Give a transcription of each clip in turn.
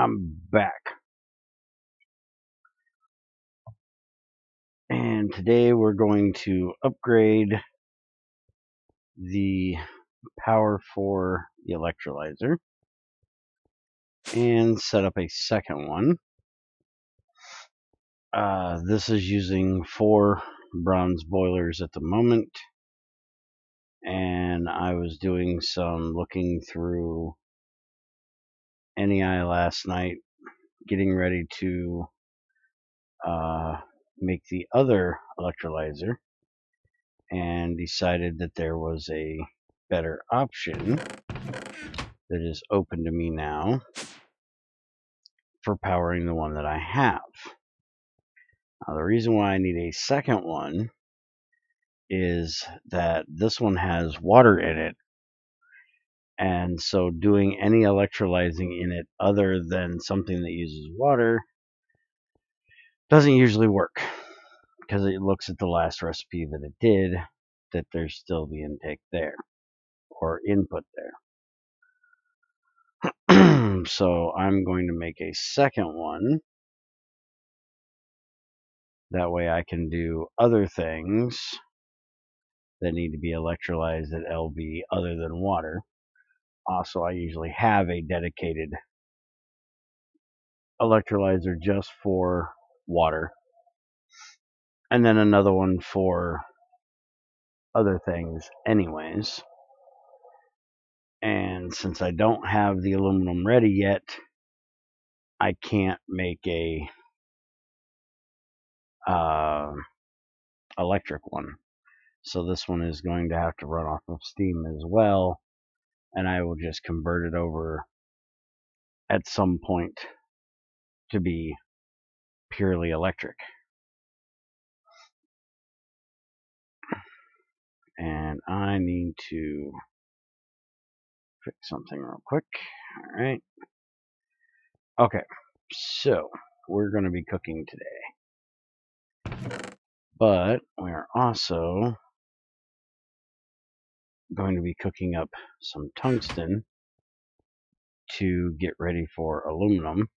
I'm back. And today we're going to upgrade the power for the electrolyzer and set up a second one. This is using 4 bronze boilers at the moment, and I was doing some looking through NEI last night, getting ready to make the other electrolyzer, and decided that there was a better option that is open to me now for powering the one that I have. Now, the reason why I need a second one is that this one has water in it, and so doing any electrolyzing in it other than something that uses water doesn't usually work, because it looks at the last recipe that it did, that there's still the intake there, or input there. So I'm going to make a second one. That way I can do other things that need to be electrolyzed at LV other than water. Also, I usually have a dedicated electrolyzer just for water, and then another one for other things anyways. And since I don't have the aluminum ready yet, I can't make a electric one. So this one is going to have to run off of steam as well, and I will just convert it over at some point to be purely electric. And I need to fix something real quick. Alright. Okay, so we're going to be cooking today. But we're also going to be cooking up some tungsten to get ready for aluminum.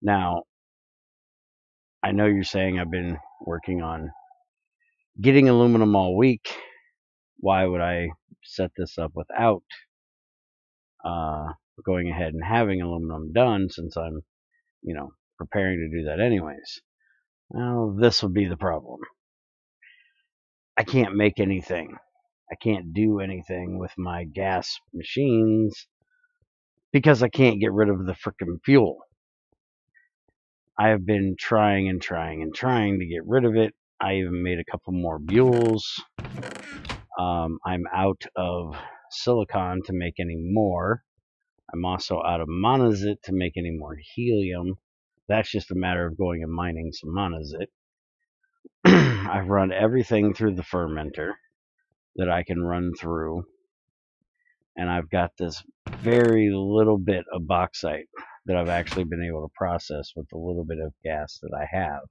Now, I know you're saying I've been working on getting aluminum all week. Why would I set this up without going ahead and having aluminum done, since I'm, preparing to do that anyways? Well, this will be the problem. I can't make anything. I can't do anything with my gas machines because I can't get rid of the frickin' fuel. I have been trying and trying and trying to get rid of it. I even made a couple more buells. I'm out of silicon to make any more. I'm also out of monazite to make any more helium. That's just a matter of going and mining some monazite. I've run everything through the fermenter that I can run through, and I've got this very little bit of bauxite that I've actually been able to process with the little bit of gas that I have.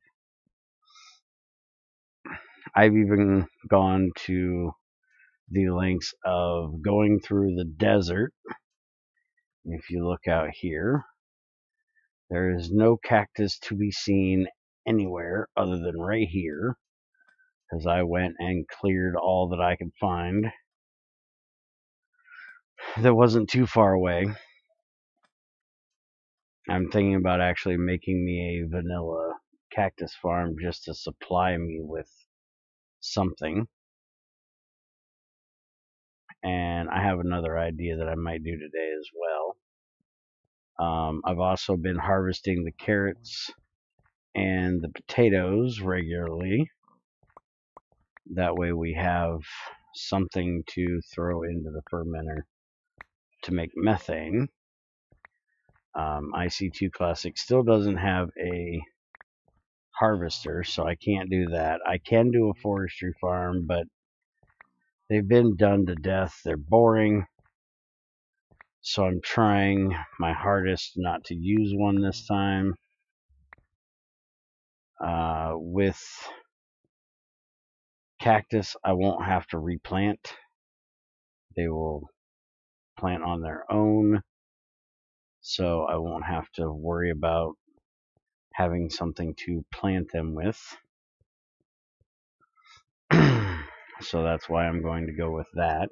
I've even gone to the lengths of going through the desert. If you look out here, there is no cactus to be seen anywhere other than right here, because I went and cleared all that I could find that wasn't too far away. I'm thinking about actually making me a vanilla cactus farm just to supply me with something. And I have another idea that I might do today as well. I've also been harvesting the carrots and the potatoes regularly. That way we have something to throw into the fermenter to make methane. IC2 Classic still doesn't have a harvester, so I can't do that. I can do a forestry farm, but they've been done to death. They're boring. So I'm trying my hardest not to use one this time. With cactus, I won't have to replant. They will plant on their own. so I won't have to worry about having something to plant them with. So that's why I'm going to go with that.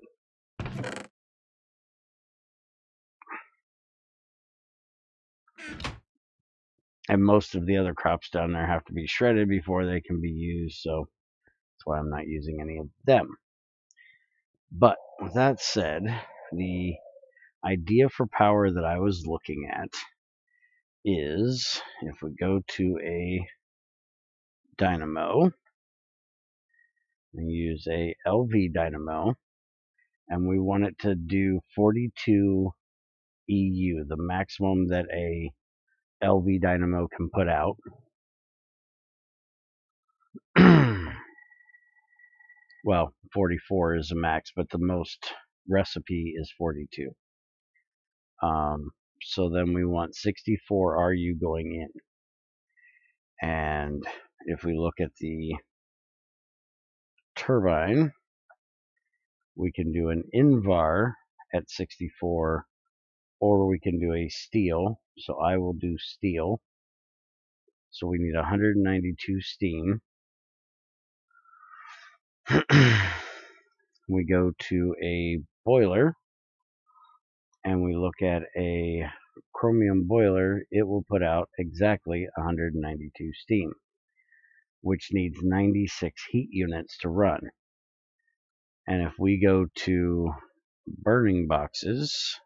And most of the other crops down there have to be shredded before they can be used, so that's why I'm not using any of them. But with that said, the idea for power that I was looking at is, if we go to a dynamo and use a LV dynamo, and we want it to do 42 EU, the maximum that a LV dynamo can put out. Well, 44 is the max, but the most recipe is 42. So then we want 64 RU going in. And if we look at the turbine, we can do an invar at 64, or we can do a steel. So I will do steel. So we need 192 steam. We go to a boiler and we look at a chromium boiler. It will put out exactly 192 steam, which needs 96 heat units to run. And if we go to burning boxes,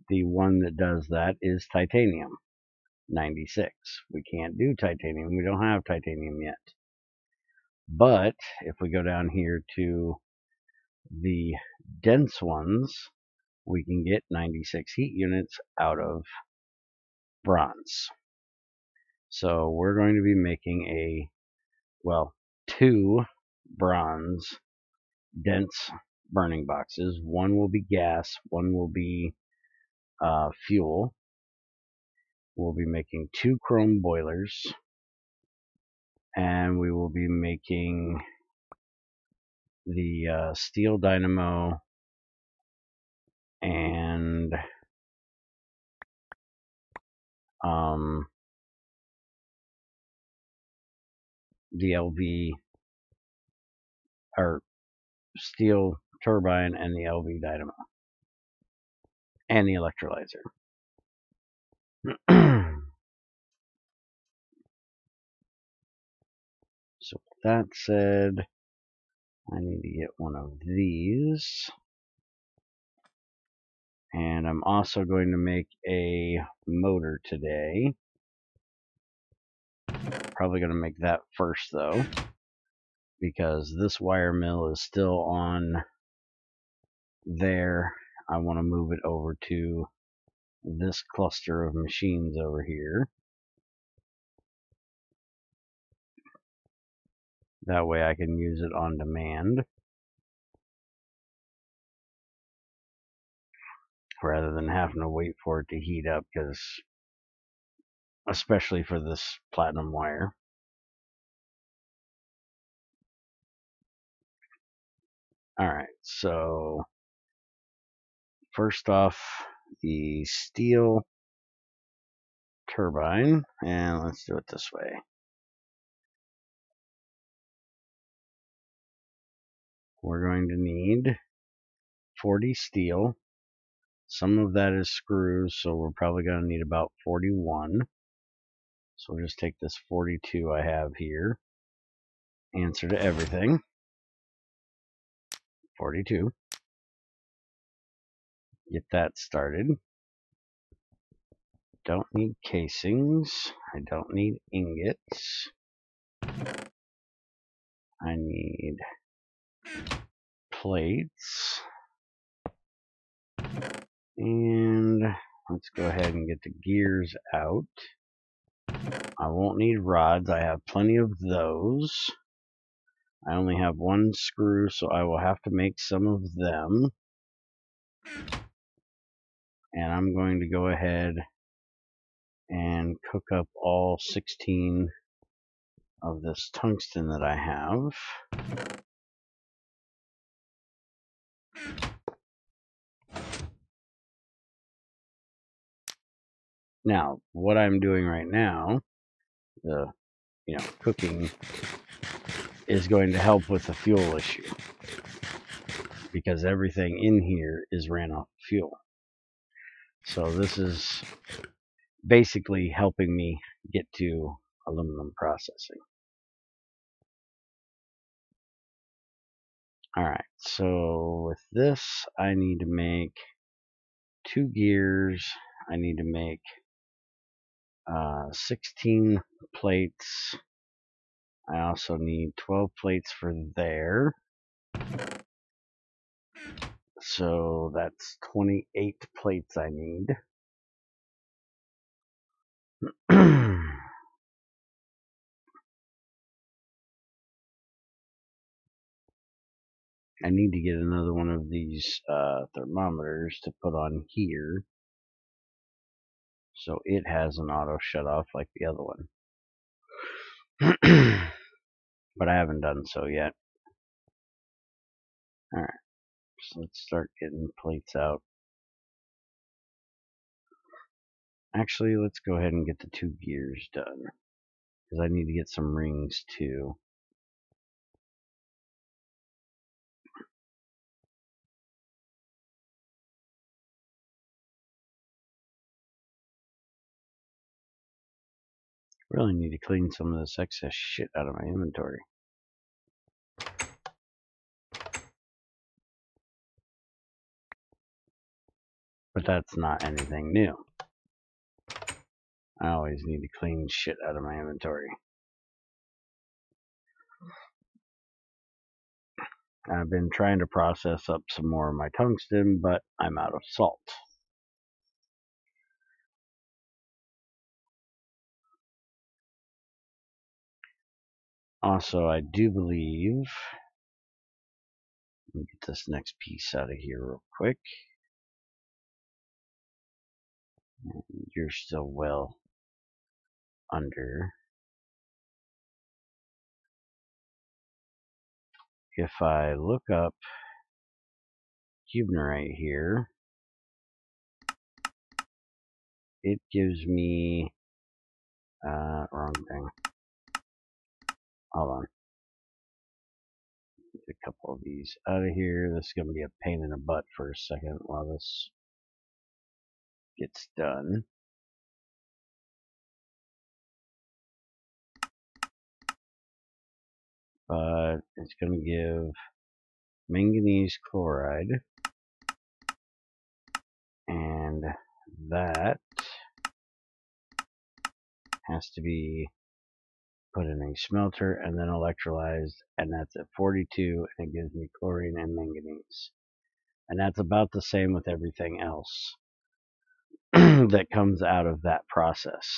the one that does that is titanium, 96. We can't do titanium. We don't have titanium yet. But if we go down here to the dense ones, we can get 96 heat units out of bronze. So we're going to be making two bronze dense burning boxes. One will be gas, one will be fuel. We'll be making 2 chrome boilers, and we will be making the steel dynamo and the LV, or steel turbine and the LV dynamo and the electrolyzer. So with that said, I need to get one of these. And I'm also going to make a motor today. Probably going to make that first though, because this wire mill is still on there. I want to move it over to this cluster of machines over here. That way I can use it on demand rather than having to wait for it to heat up, because especially for this platinum wire. Alright, so first off, the steel turbine, and let's do it this way. We're going to need 40 steel. Some of that is screws, so we're probably going to need about 41. So we'll just take this 42 I have here. Answer to everything. 42. Get that started. Don't need casings. I don't need ingots. I need plates. And let's go ahead and get the gears out. I won't need rods. I have plenty of those. I only have 1 screw, so I will have to make some of them. And I'm going to go ahead and cook up all 16 of this tungsten that I have. Now, what I'm doing right now, the cooking, is going to help with the fuel issue, because everything in here is ran off fuel. So this is basically helping me get to aluminum processing. Alright, so with this, I need to make 2 gears. I need to make 16 plates. I also need 12 plates for there. So that's 28 plates I need. I need to get another one of these thermometers to put on here, so it has an auto shut off like the other one. But I haven't done so yet. Alright, so let's start getting plates out. Actually, let's go ahead and get the 2 gears done, because I need to get some rings too. Really need to clean some of this excess shit out of my inventory. But that's not anything new. I always need to clean shit out of my inventory. I've been trying to process up some more of my tungsten, but I'm out of salt. Also, I do believe, let me get this next piece out of here real quick. You're still well under. If I look up Huberite here, it gives me, wrong thing. Hold on. Get a couple of these out of here. This is going to be a pain in the butt for a second while this gets done. But it's going to give manganese chloride, and that has to be put in a smelter and then electrolyzed, and that's at 42, and it gives me chlorine and manganese. And that's about the same with everything else that comes out of that process.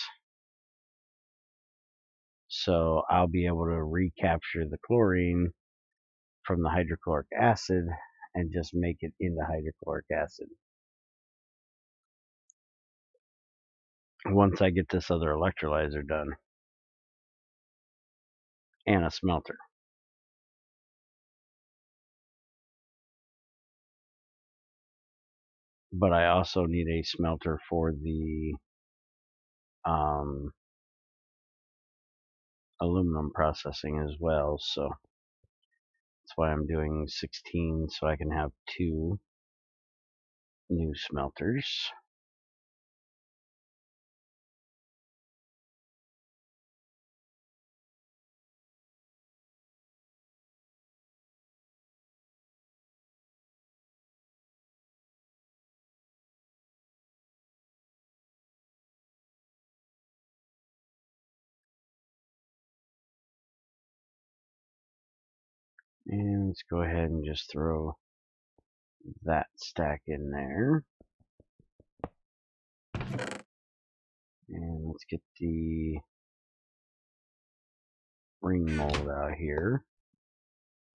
So I'll be able to recapture the chlorine from the hydrochloric acid and just make it into hydrochloric acid. Once I get this other electrolyzer done and a smelter. But I also need a smelter for the aluminum processing as well, so that's why I'm doing 16, so I can have 2 new smelters. And let's go ahead and just throw that stack in there. And let's get the ring mold out here.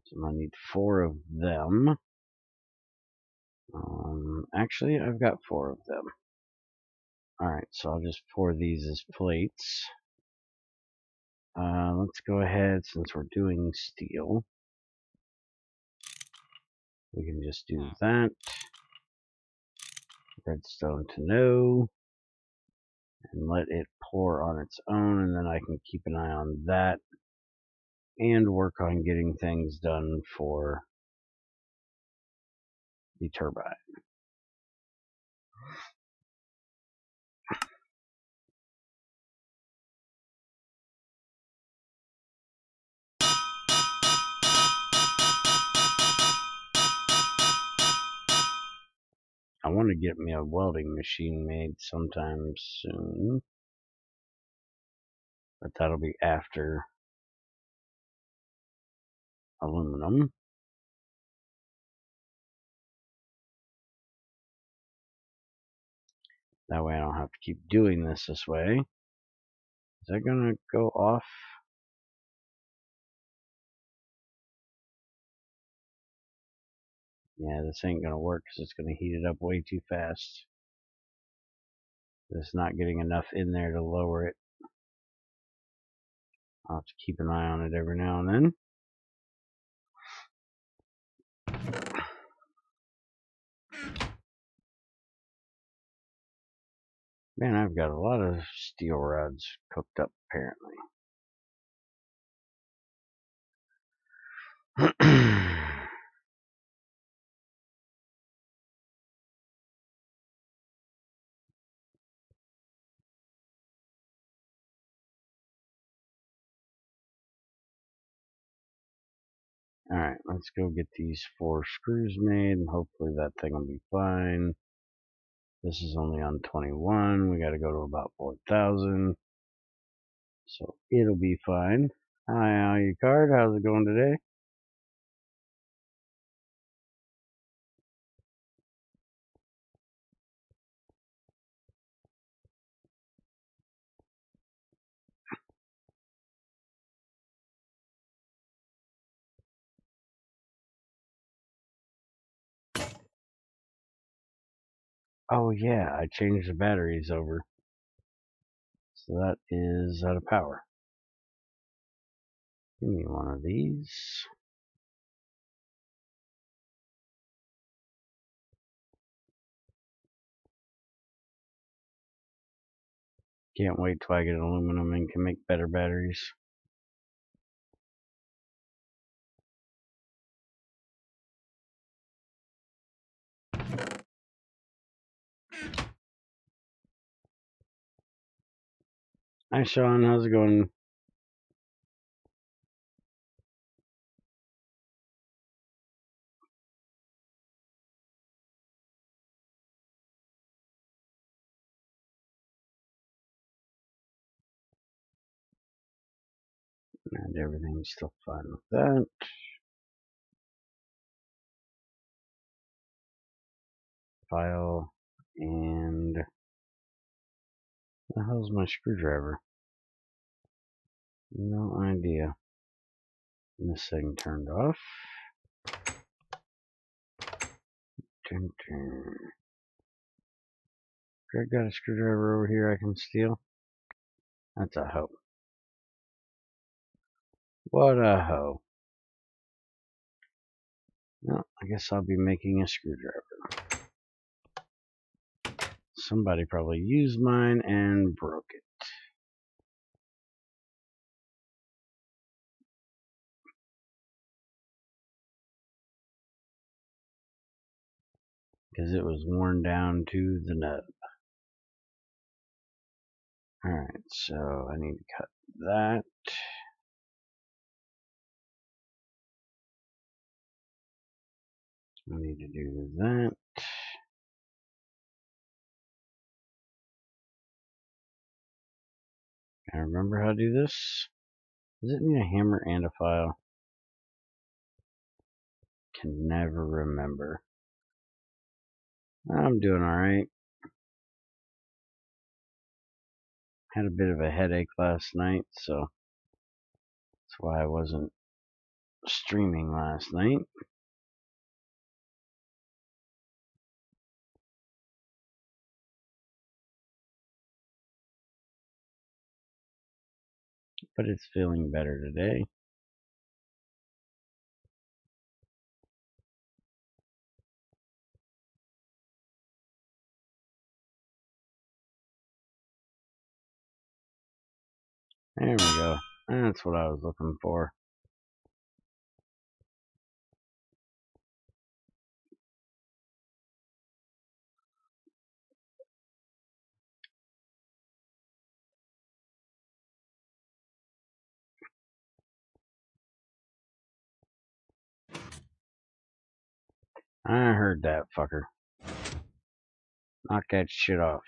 So I need 4 of them. Actually, I've got 4 of them. Alright, so I'll just pour these as plates. Let's go ahead, since we're doing steel, we can just do that. Redstone to no. and let it pour on its own, and then I can keep an eye on that and work on getting things done for the turbine. I want to get me a welding machine made sometime soon, but that'll be after aluminum. That way I don't have to keep doing this way. Is that gonna go off? Yeah, this ain't gonna work because it's gonna heat it up way too fast. It's not getting enough in there to lower it. I'll have to keep an eye on it every now and then. Man, I've got a lot of steel rods cooked up apparently. Alright, let's go get these 4 screws made, and hopefully that thing will be fine. This is only on 21. We gotta go to about 4,000. So it'll be fine. Hi, your card. How's it going today? Oh yeah, I changed the batteries over. So that is out of power. Give me one of these. Can't wait till I get aluminum and can make better batteries. Hi Sean, how's it going? And everything's still fine with that. File, and the hell's my screwdriver? No idea. This thing turned off. Dun, dun. Greg got a screwdriver over here I can steal? That's a hoe. What a hoe. Well, I guess I'll be making a screwdriver. Somebody probably used mine and broke it. Because it was worn down to the nub. Alright, so I need to cut that. I need to do that. I remember how to do this. Does it need a hammer and a file? Can never remember. I'm doing alright. Had a bit of a headache last night, so that's why I wasn't streaming last night. But it's feeling better today. There we go. That's what I was looking for. I heard that fucker. Knock that shit off.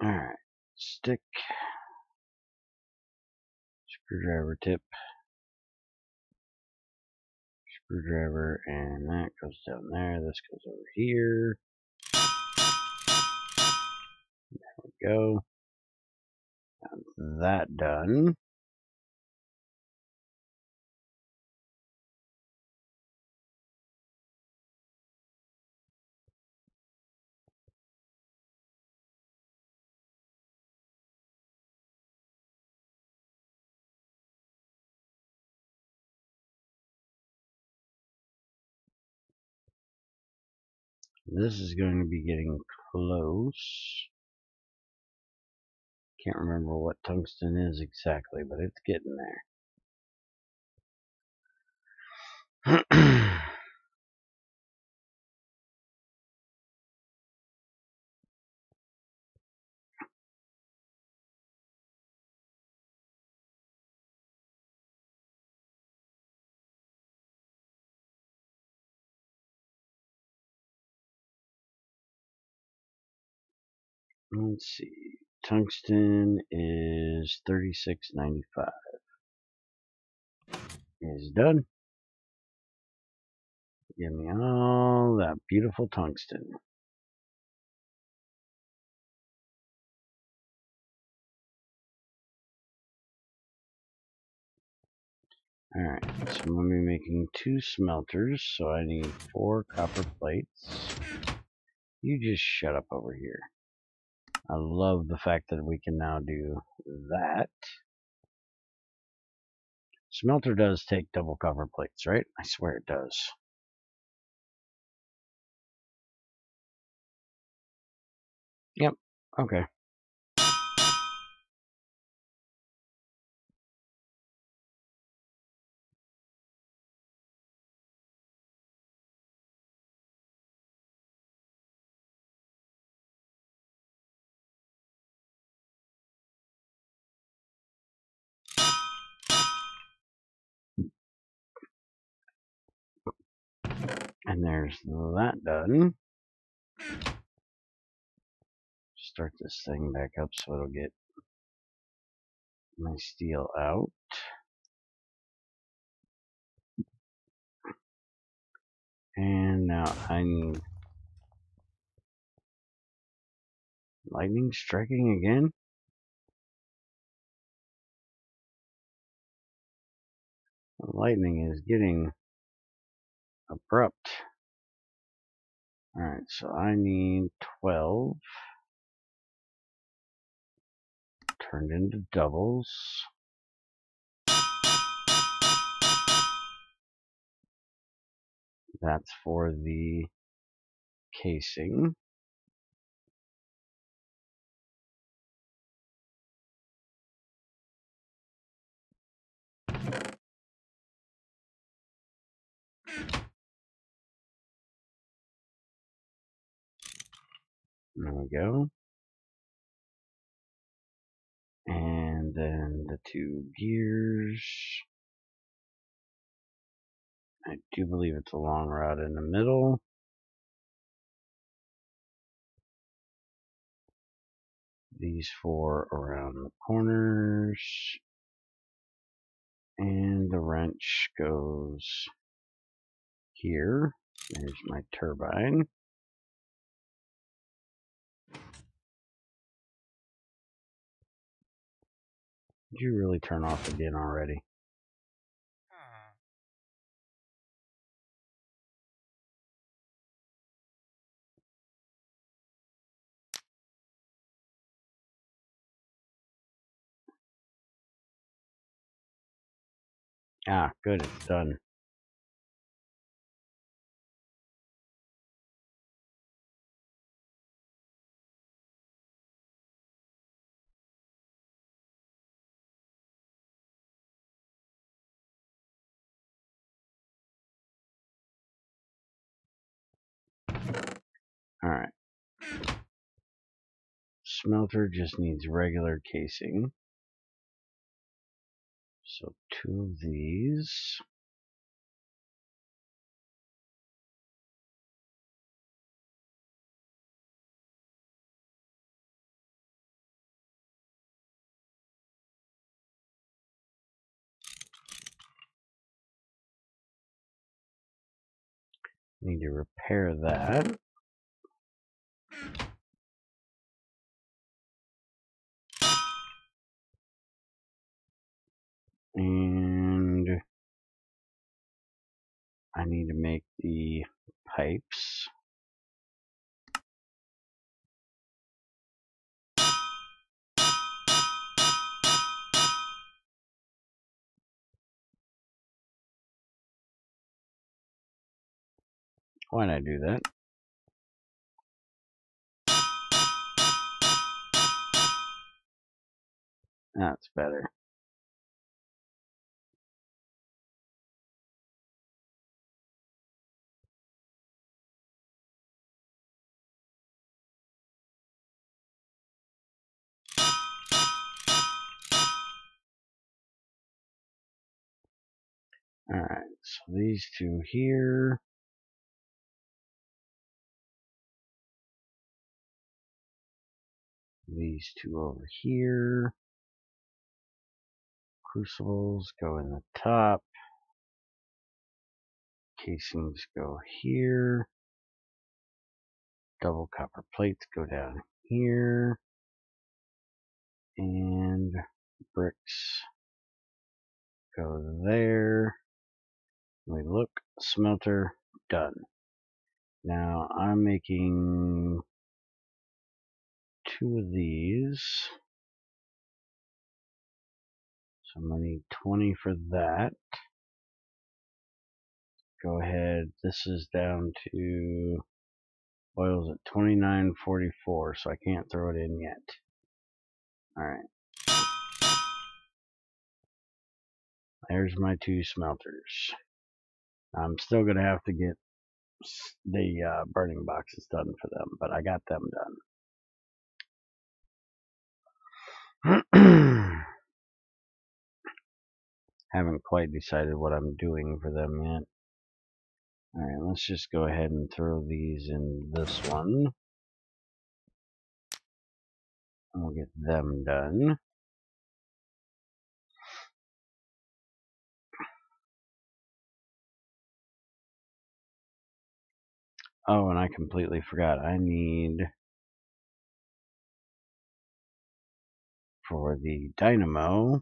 Alright. Stick. Screwdriver tip. Screwdriver, and that goes down there. This goes over here. There we go. That done. This is going to be getting close. Can't remember what tungsten is exactly, but it's getting there. Let's see. Tungsten is $36.95. Is done. Give me all that beautiful tungsten. Alright, so I'm going to be making 2 smelters, so I need 4 copper plates. You just shut up over here. I love the fact that we can now do that. Smelter does take double copper plates, right? I swear it does. Yep, okay. And there's that done. Start this thing back up so it'll get my steel out. And now I need lightning striking again. The lightning is getting abrupt. Alright, so I need 12 turned into doubles. That's for the casing. There we go. And then the 2 gears. I do believe it's a long rod in the middle. These 4 around the corners. And the wrench goes here. There's my turbine. Did you really turn off again already? Ah, good, it's done. Alright. Smelter just needs regular casing. So 2 of these. Need to repair that. And I need to make the pipes. Why did I do that? That's better. Alright, so these 2 here. These 2 over here. Crucibles go in the top. Casings go here. Double copper plates go down here. And bricks go there. We look, smelter, done. Now I'm making 2 of these. So I'm going to need 20 for that. Go ahead. This is down to oil's at 29.44, so I can't throw it in yet. Alright. There's my 2 smelters. I'm still going to have to get the burning boxes done for them, but I got them done. Haven't quite decided what I'm doing for them yet. Alright, let's just go ahead and throw these in this one. And we'll get them done. Oh, and I completely forgot. I need, for the dynamo,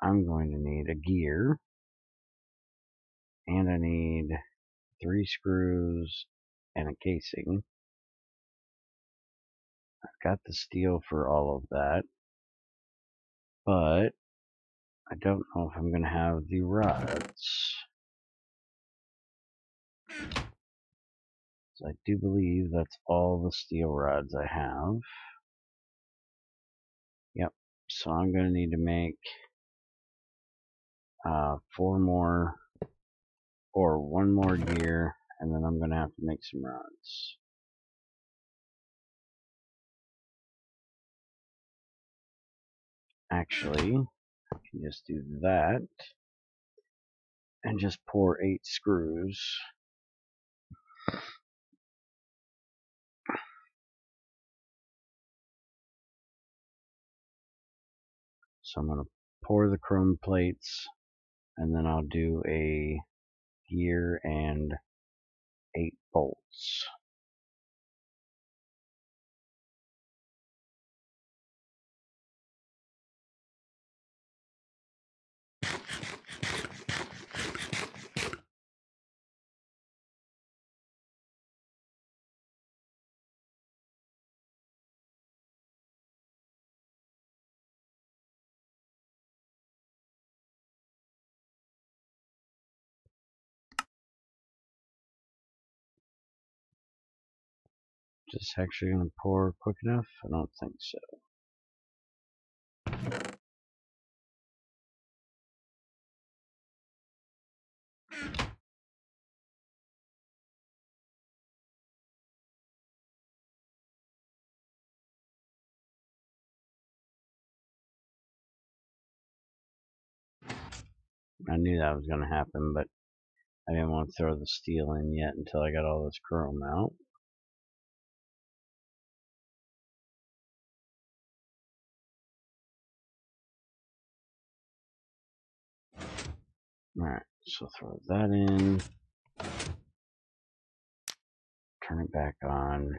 I'm going to need a gear. And I need 3 screws and a casing. I've got the steel for all of that. But I don't know if I'm going to have the rods. So I do believe that's all the steel rods I have. Yep. So I'm going to need to make 4 more, or 1 more gear, and then I'm going to have to make some rods. Actually, I can just do that and just pour 8 screws. So I'm going to pour the chrome plates, and then I'll do a gear and 8 bolts. this actually going to pour quick enough? I don't think so. I knew that was going to happen, but I didn't want to throw the steel in yet until I got all this chrome out. Alright, so throw that in. Turn it back on.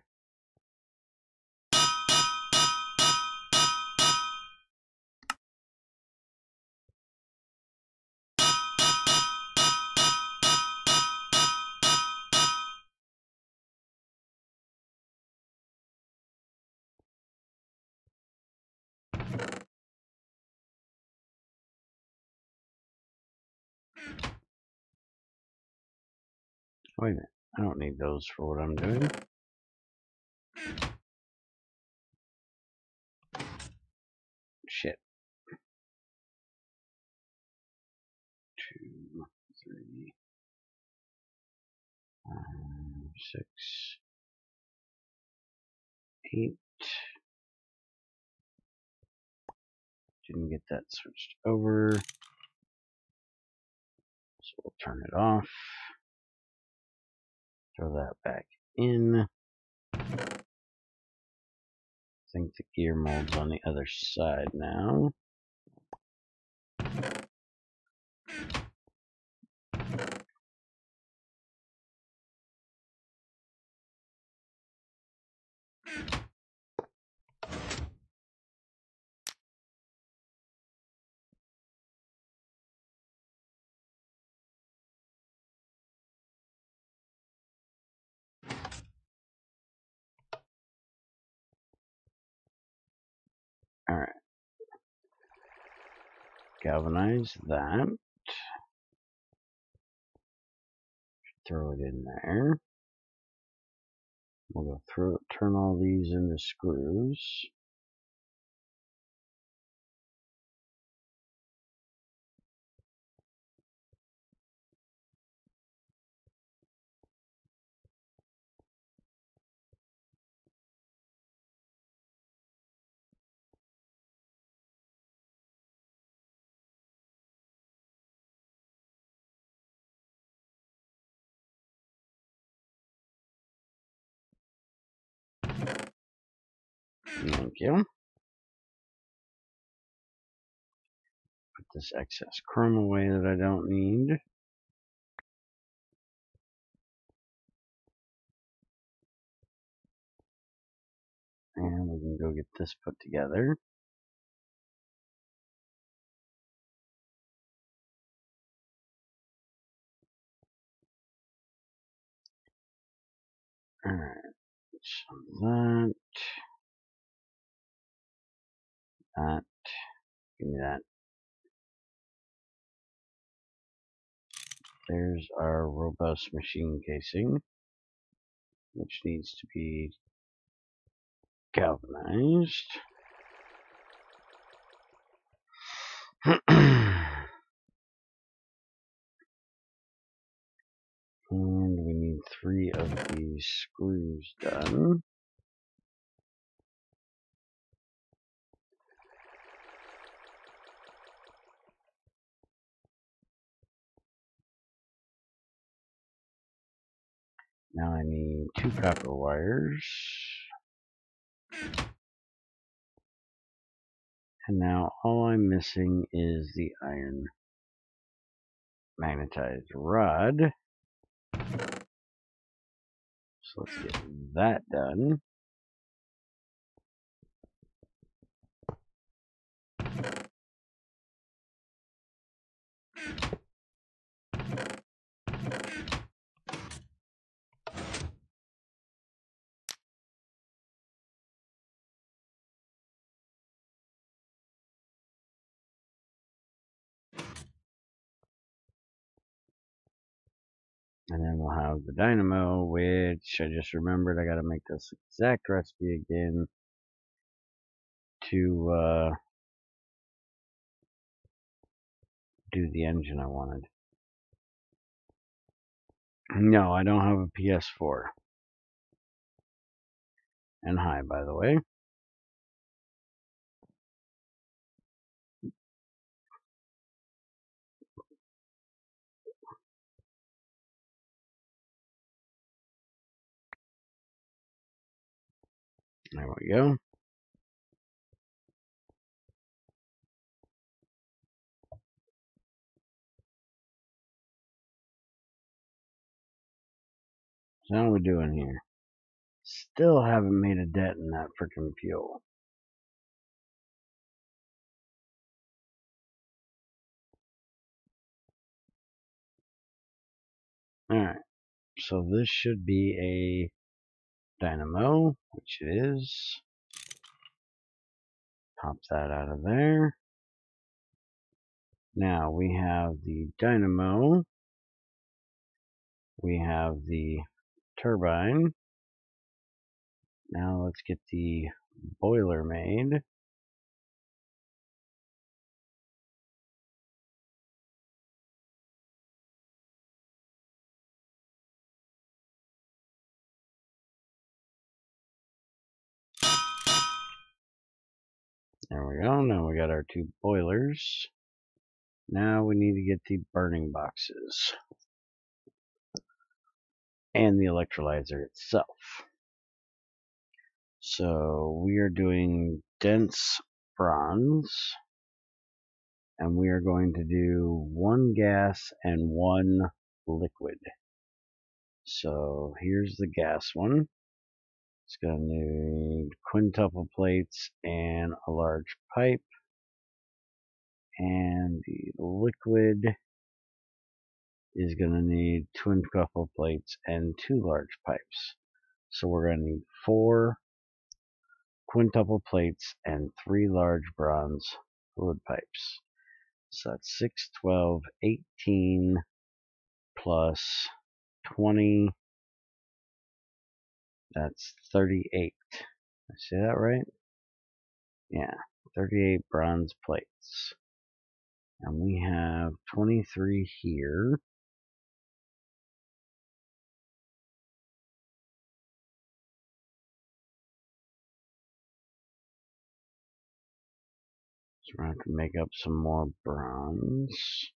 Wait a minute, I don't need those for what I'm doing. Shit. 2, 3, 5, 6, 8. Didn't get that switched over. So we'll turn it off. Throw that back in. I think the gear mold's on the other side now. Alright. Galvanize that. Throw it in there. We'll go turn all these into screws. Thank you. Put this excess chrome away that I don't need. And we can go get this put together. Alright, so that, give me that. There's our robust machine casing, which needs to be galvanized. And we need 3 of these screws done. Now I need 2 copper wires. And now all I'm missing is the iron magnetized rod. So let's get that done. And then we'll have the dynamo, which I just remembered I gotta make this exact recipe again to do the engine I wanted. No, I don't have a PS4. And hi, by the way. There we go. So how are we doing here? Still haven't made a dent in that freaking fuel. Alright, so this should be a dynamo, which it is. Pop that out of there. Now we have the dynamo. We have the turbine. Now let's get the boiler made. There we go. Now we got our two boilers. Now we need to get the burning boxes and the electrolyzer itself. So we are doing dense bronze, and we are going to do one gas and one liquid. So here's the gas one. It's going to need quintuple plates and a large pipe. And the liquid is going to need twin couple plates and two large pipes. So we're going to need 4 quintuple plates and 3 large bronze fluid pipes. So that's 6, 12, 18 plus 20. That's 38. Did I say that right? Yeah, 38 bronze plates. And we have 23 here. So we're going to have to make up some more bronze.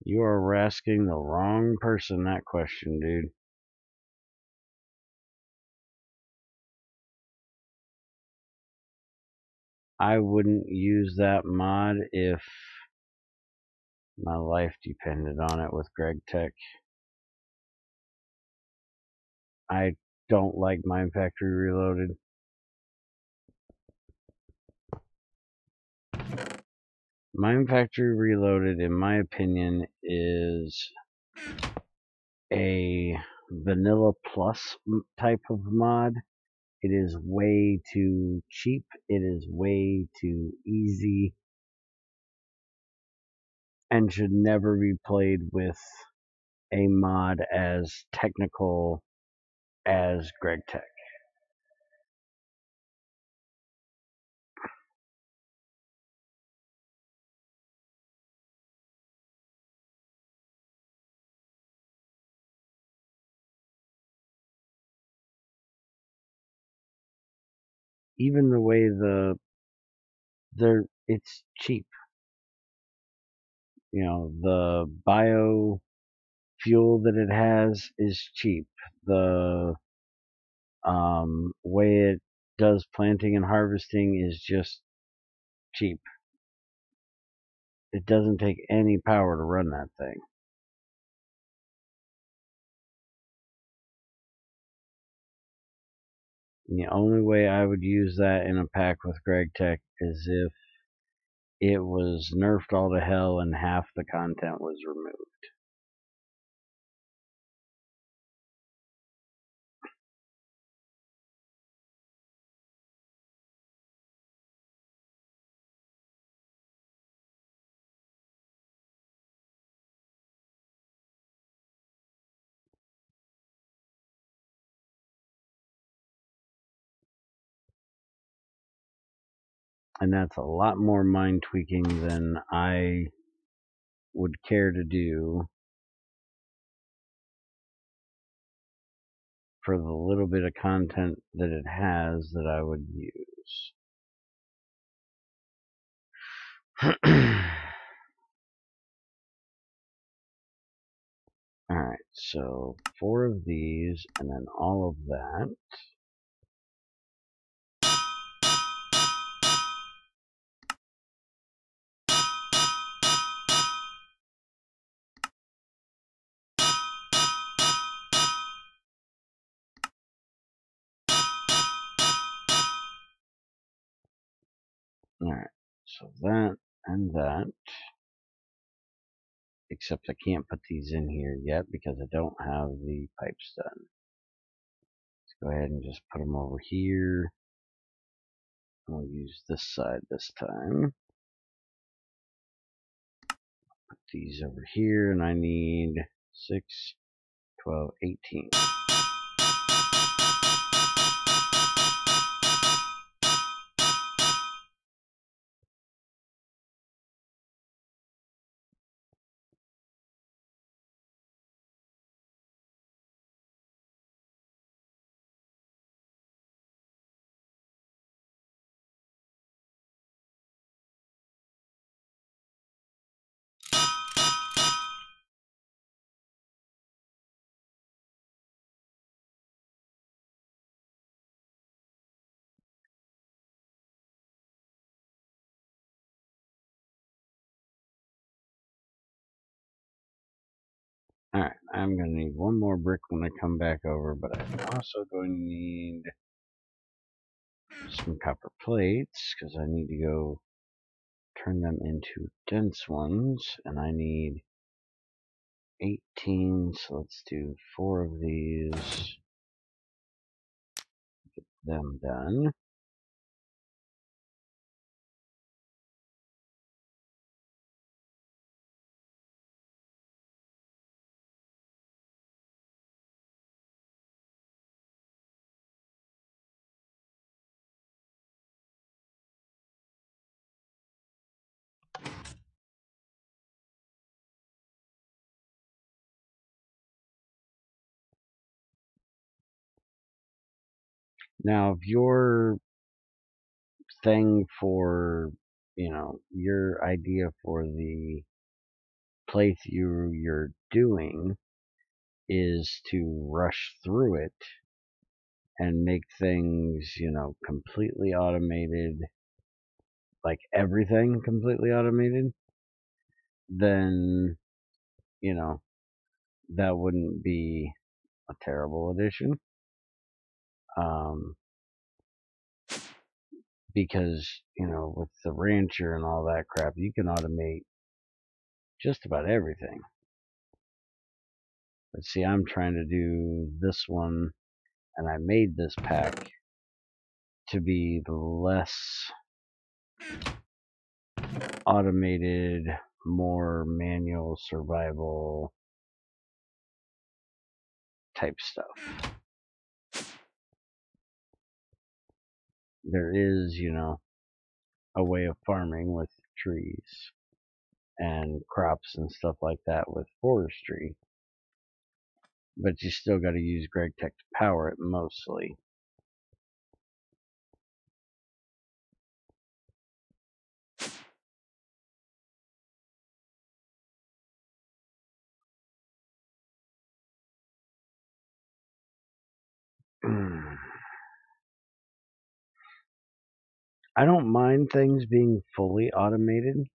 You are asking the wrong person that question, dude. I wouldn't use that mod if my life depended on it with GregTech. I don't like Mine Factory Reloaded. Mine Factory Reloaded, in my opinion, is a vanilla plus type of mod. It is way too cheap. It is way too easy. And should never be played with a mod as technical as GregTech. Even the way it's cheap. You know, the biofuel that it has is cheap. The way it does planting and harvesting is just cheap. It doesn't take any power to run that thing. And the only way I would use that in a pack with GregTech is if it was nerfed all to hell and half the content was removed. And that's a lot more mind tweaking than I would care to do for the little bit of content that it has that I would use. Alright, so 4 of these, and then all of that. Alright, so that and that. Except I can't put these in here yet because I don't have the pipes done. Let's go ahead and just put them over here. We'll use this side this time. Put these over here, and I need 6, 12, 18. Alright, I'm going to need one more brick when I come back over, but I'm also going to need some copper plates, because I need to go turn them into dense ones, and I need 18, so let's do 4 of these, get them done. Now, if your thing for, your idea for the playthrough you're doing is to rush through it and make things, completely automated, like everything completely automated, then, that wouldn't be a terrible addition. Because, with the rancher and all that crap, you can automate just about everything. But see, I'm trying to do this one, and I made this pack to be the less automated, more manual survival type stuff. There is, a way of farming with trees and crops and stuff like that with forestry, but you still got to use GregTech to power it mostly. I don't mind things being fully automated.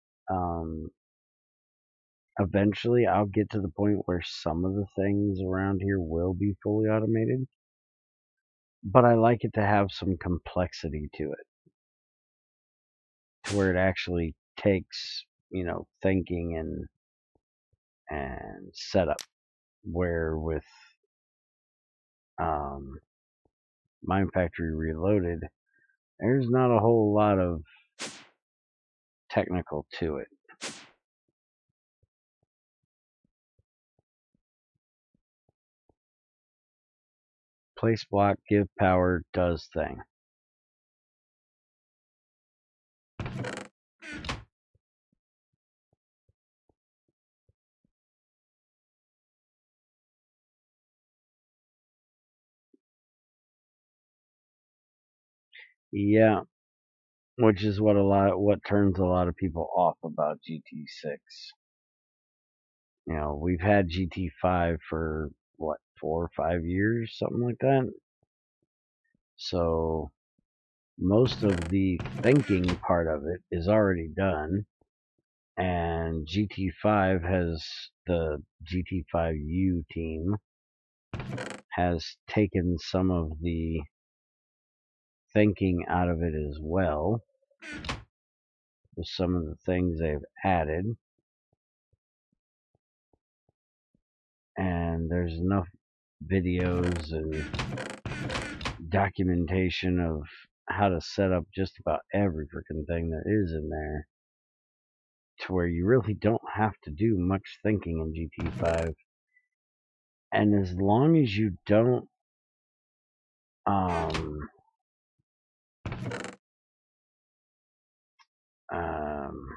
Eventually, I'll get to the point where some of the things around here will be fully automated, but I like it to have some complexity to it, to where it actually takes, thinking and setup. Where with Mine Factory Reloaded, there's not a whole lot of technical to it. Place block, give power, does thing. Yeah, which is what turns a lot of people off about GT6. You know, we've had GT5 for what, 4 or 5 years, something like that. So most of the thinking part of it is already done, and GT5 has the GT5U team has taken some of the thinking out of it as well with some of the things they've added. And there's enough videos and documentation of how to set up just about every freaking thing that is in there to where you really don't have to do much thinking in GT5. And as long as you don't um, um,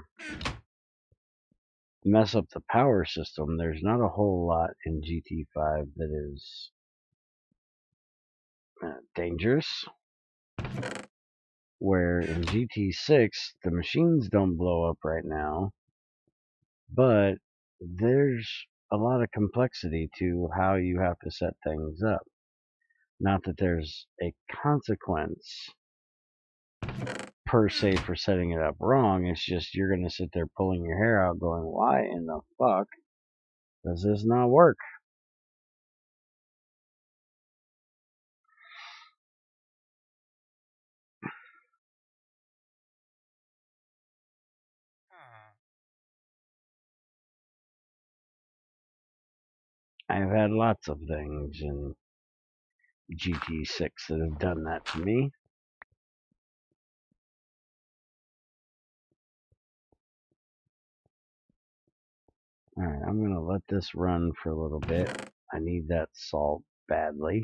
mess up the power system, there's not a whole lot in GT5 that is dangerous. Where in GT6, the machines don't blow up right now, but there's a lot of complexity to how you have to set things up. Not that there's a consequence per se for setting it up wrong, it's just you're going to sit there pulling your hair out going, why in the fuck does this not work? I've had lots of things in GT6 that have done that to me. Alright, I'm going to let this run for a little bit. I need that salt badly.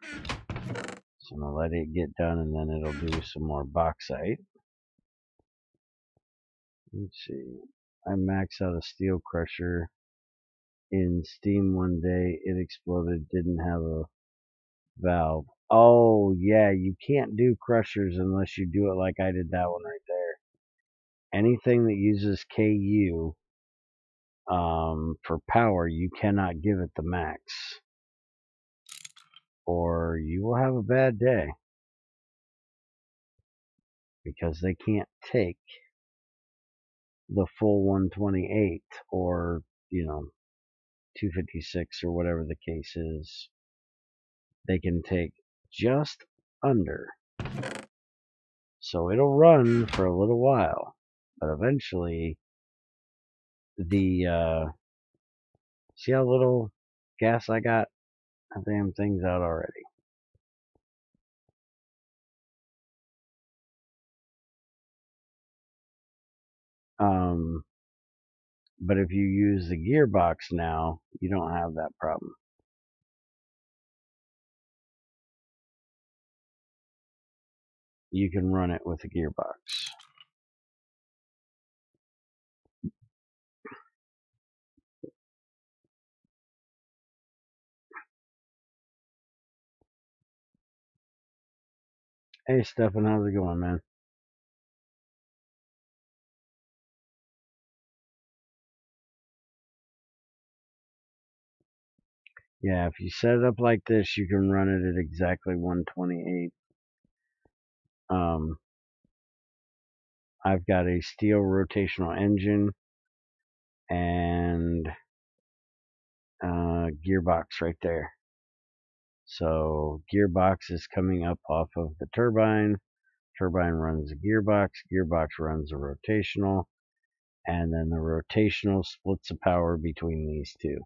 So I'm going to let it get done and then it'll do some more bauxite. Let's see. I maxed out a steel crusher in Steam one day. It exploded, didn't have a valve. Oh, yeah, you can't do crushers unless you do it like I did that one right there. Anything that uses KU for power, you cannot give it the max, or you will have a bad day because they can't take the full 128 or, 256 or whatever the case is. They can take just under. So it'll run for a little while, but eventually the see how little gas I got? That damn thing's out already. But if you use the gearbox now, you don't have that problem. You can run it with a gearbox. Hey, Stefan, how's it going, man? Yeah, if you set it up like this, you can run it at exactly 128. I've got a steel rotational engine and gearbox right there. So gearbox is coming up off of the turbine. Turbine runs the gearbox. Gearbox runs the rotational. And then the rotational splits the power between these two.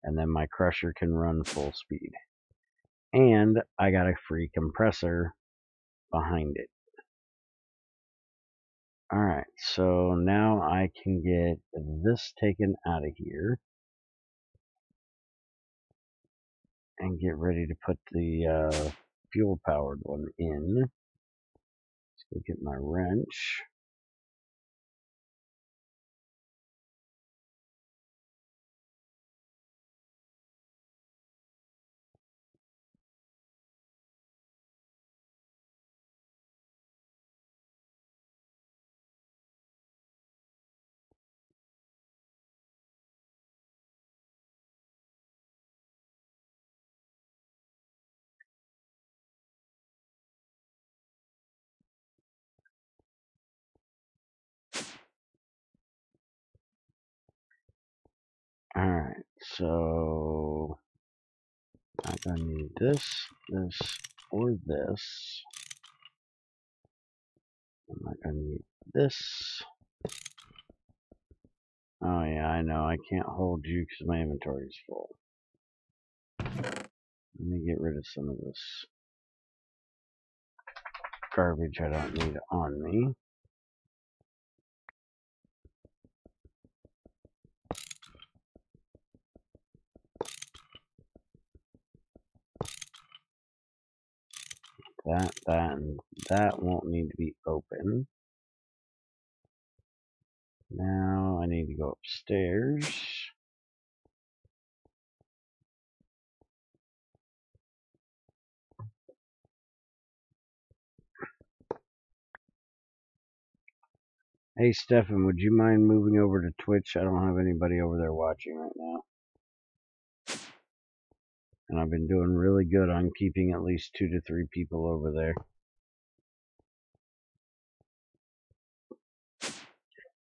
And then my crusher can run full speed. And I got a free compressor behind it. Alright, so now I can get this taken out of here and get ready to put the fuel powered one in. Let's go get my wrench. Alright, so I'm gonna need this, or this. I'm not gonna need this. Oh yeah, I know, I can't hold you because my inventory is full. Let me get rid of some of this garbage I don't need on me. That, and that won't need to be open. Now I need to go upstairs. Hey Stefan, would you mind moving over to Twitch? I don't have anybody over there watching right now. And I've been doing really good on keeping at least 2 to 3 people over there.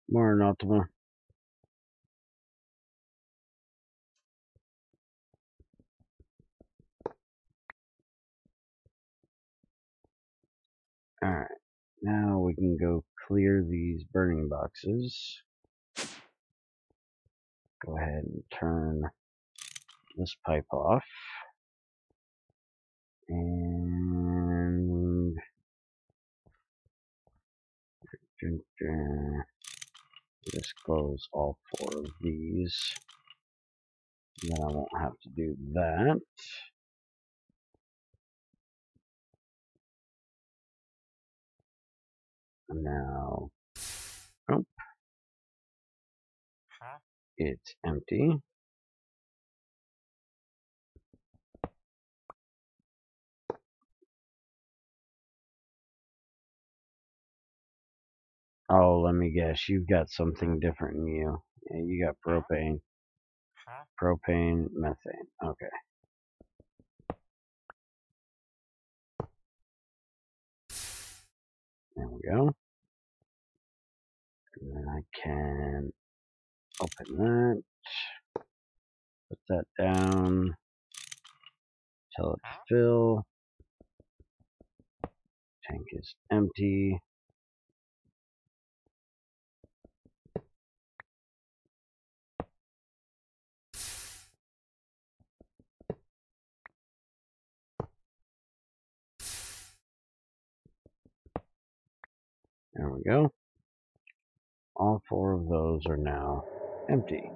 Morning, Ultima. Alright, now we can go clear these burning boxes. Go ahead and turn this pipe off. And just close all 4 of these. And then I won't have to do that. And now, nope, it's empty. Oh, let me guess, you've got something different in you. Yeah, you got propane. Propane, methane. Okay. There we go. And then I can open that. Put that down. Tell it to fill. Tank is empty. There we go. All 4 of those are now empty.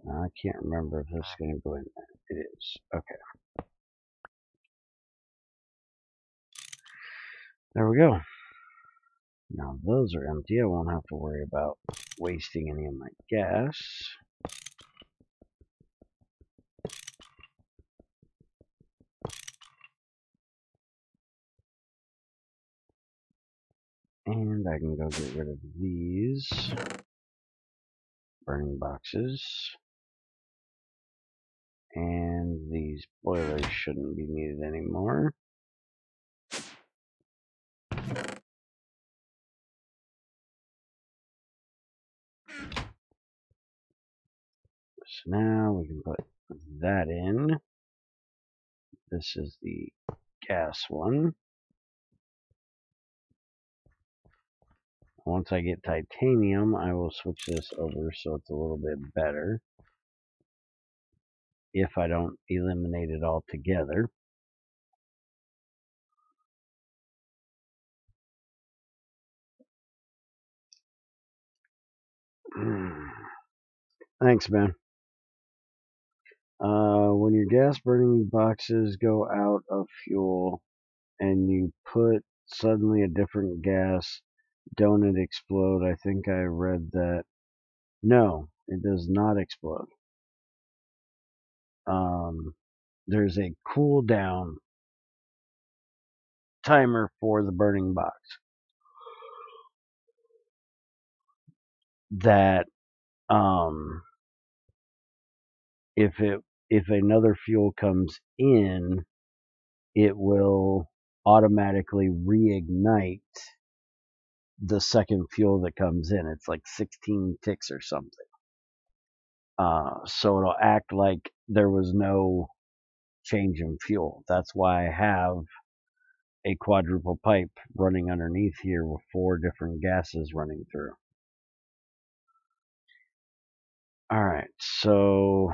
Now I can't remember if this is going to go in there. It is. Okay. There we go. Now those are empty. I won't have to worry about wasting any of my gas. And I can go get rid of these burning boxes. And these boilers shouldn't be needed anymore. So now we can put that in. This is the gas one. Once I get titanium, I will switch this over so it's a little bit better. If I don't eliminate it altogether. Thanks, man. When your gas burning boxes go out of fuel and you put suddenly a different gas, don't it explode? I think I read that. No, it does not explode. There's a cooldown timer for the burning box that if another fuel comes in, it will automatically reignite the second fuel that comes in. It's like 16 ticks or something. So it'll act like there was no change in fuel. That's why I have a quadruple pipe running underneath here with 4 different gases running through. Alright, so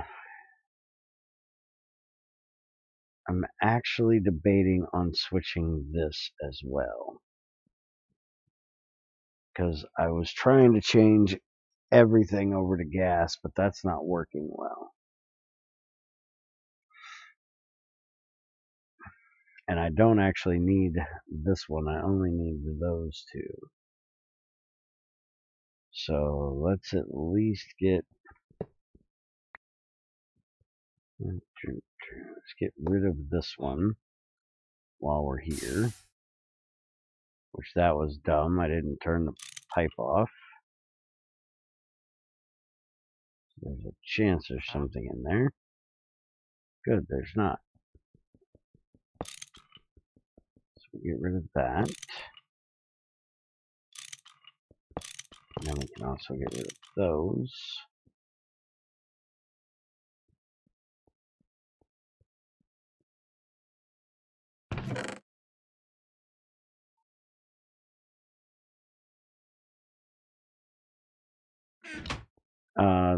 I'm actually debating on switching this as well, because I was trying to change everything over to gas, but that's not working well. And I don't actually need this one, I only need those 2. So let's at least get rid of this one while we're here. Which that was dumb. I didn't turn the pipe off. There's a chance there's something in there. Good, there's not. So we get rid of that. And then we can also get rid of those.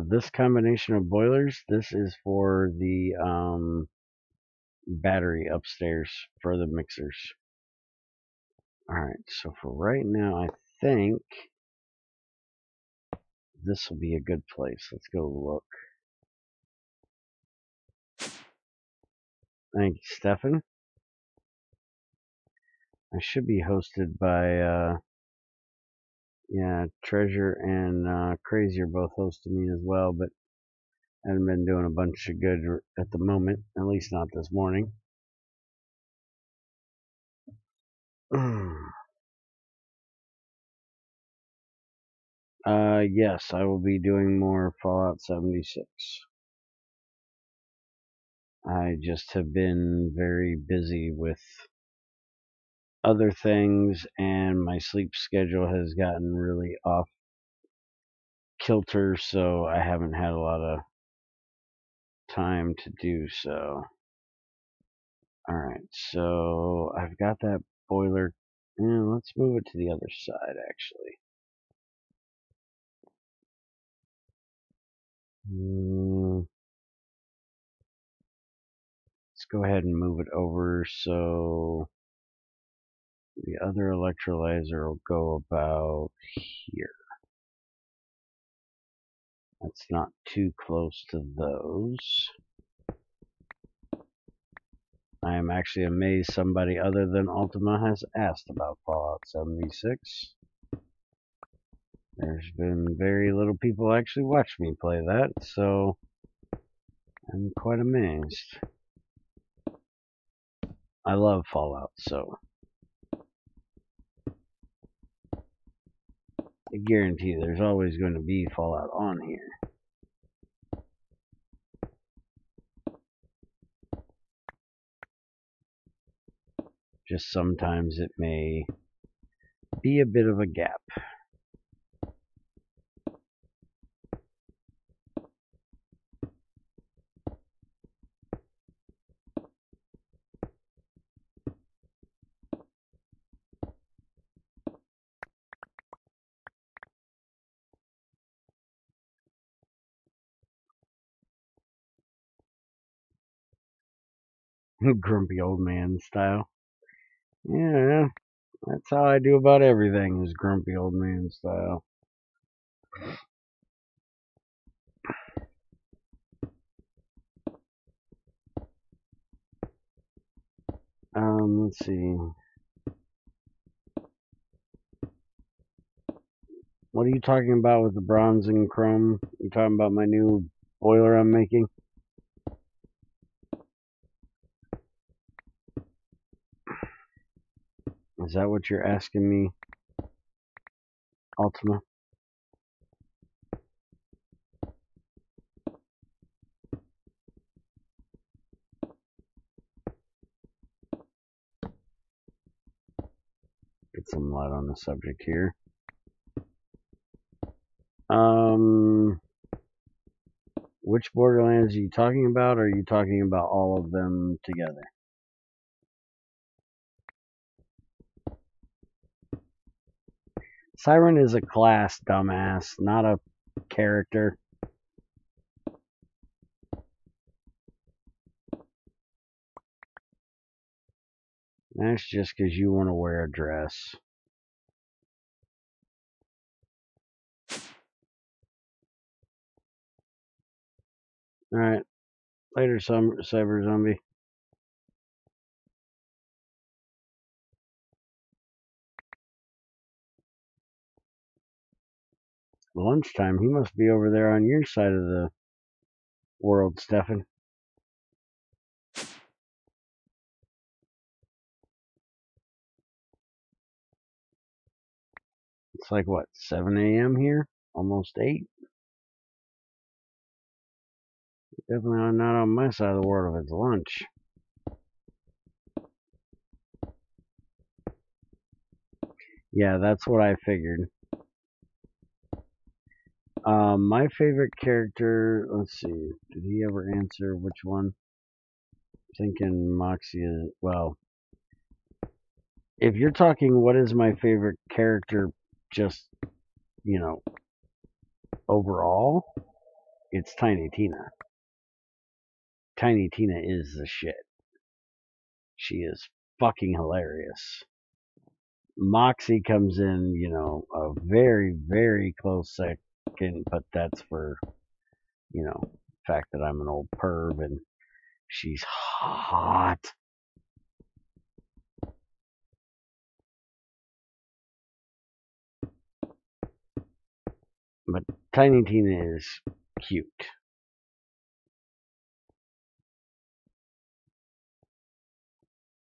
This combination of boilers, this is for the battery upstairs for the mixers. Alright, so for right now, I think this will be a good place. Let's go look. Thank you, Stefan. I should be hosted by, yeah, Treasure and Crazy are both hosting me as well, but I haven't been doing a bunch of good at the moment, at least not this morning. Yes, I will be doing more Fallout 76. I just have been very busy with other things, and my sleep schedule has gotten really off kilter, so I haven't had a lot of time to do so. Alright, so I've got that boiler. Yeah, let's move it to the other side, actually. Let's go ahead and move it over so the other electrolyzer will go about here. That's not too close to those. I am actually amazed somebody other than Ultima has asked about Fallout 76. There's been very little people actually watch me play that, so I'm quite amazed. I love Fallout, so I guarantee there's always going to be Fallout on here. Just sometimes it may be a bit of a gap. Grumpy old man style. Yeah, that's how I do about everything, is grumpy old man style. Let's see. What are you talking about with the bronze and chrome? You talking about my new boiler I'm making? Is that what you're asking me, Ultima? Get some light on the subject here. Which Borderlands are you talking about? Or are you talking about all of them together? Siren is a class, dumbass, not a character. That's just because you want to wear a dress. Alright. Later, Cyber Zombie. Lunchtime. He must be over there on your side of the world, Stefan. It's like, what, 7 a.m. here? Almost 8? Definitely not on my side of the world if it's lunch. Yeah, that's what I figured. My favorite character, let's see, did he ever answer which one? I'm thinking Moxie is, well, if you're talking what is my favorite character just, you know, overall, it's Tiny Tina. Tiny Tina is the shit. She is fucking hilarious. Moxie comes in, you know, a very, very close second, but that's for, you know, the fact that I'm an old perv and she's hot. But Tiny Tina is cute.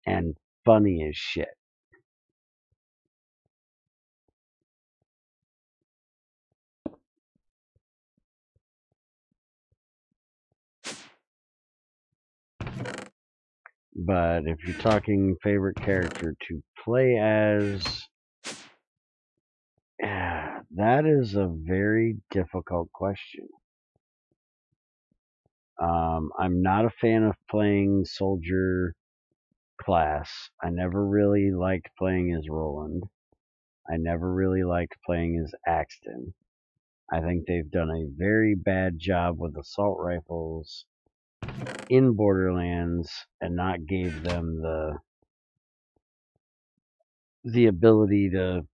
And funny as shit. But if you're talking favorite character to play as, that is a very difficult question. I'm not a fan of playing soldier class. I never really liked playing as Roland. I never really liked playing as Axton. I think they've done a very bad job with assault rifles in Borderlands and not gave them the ability to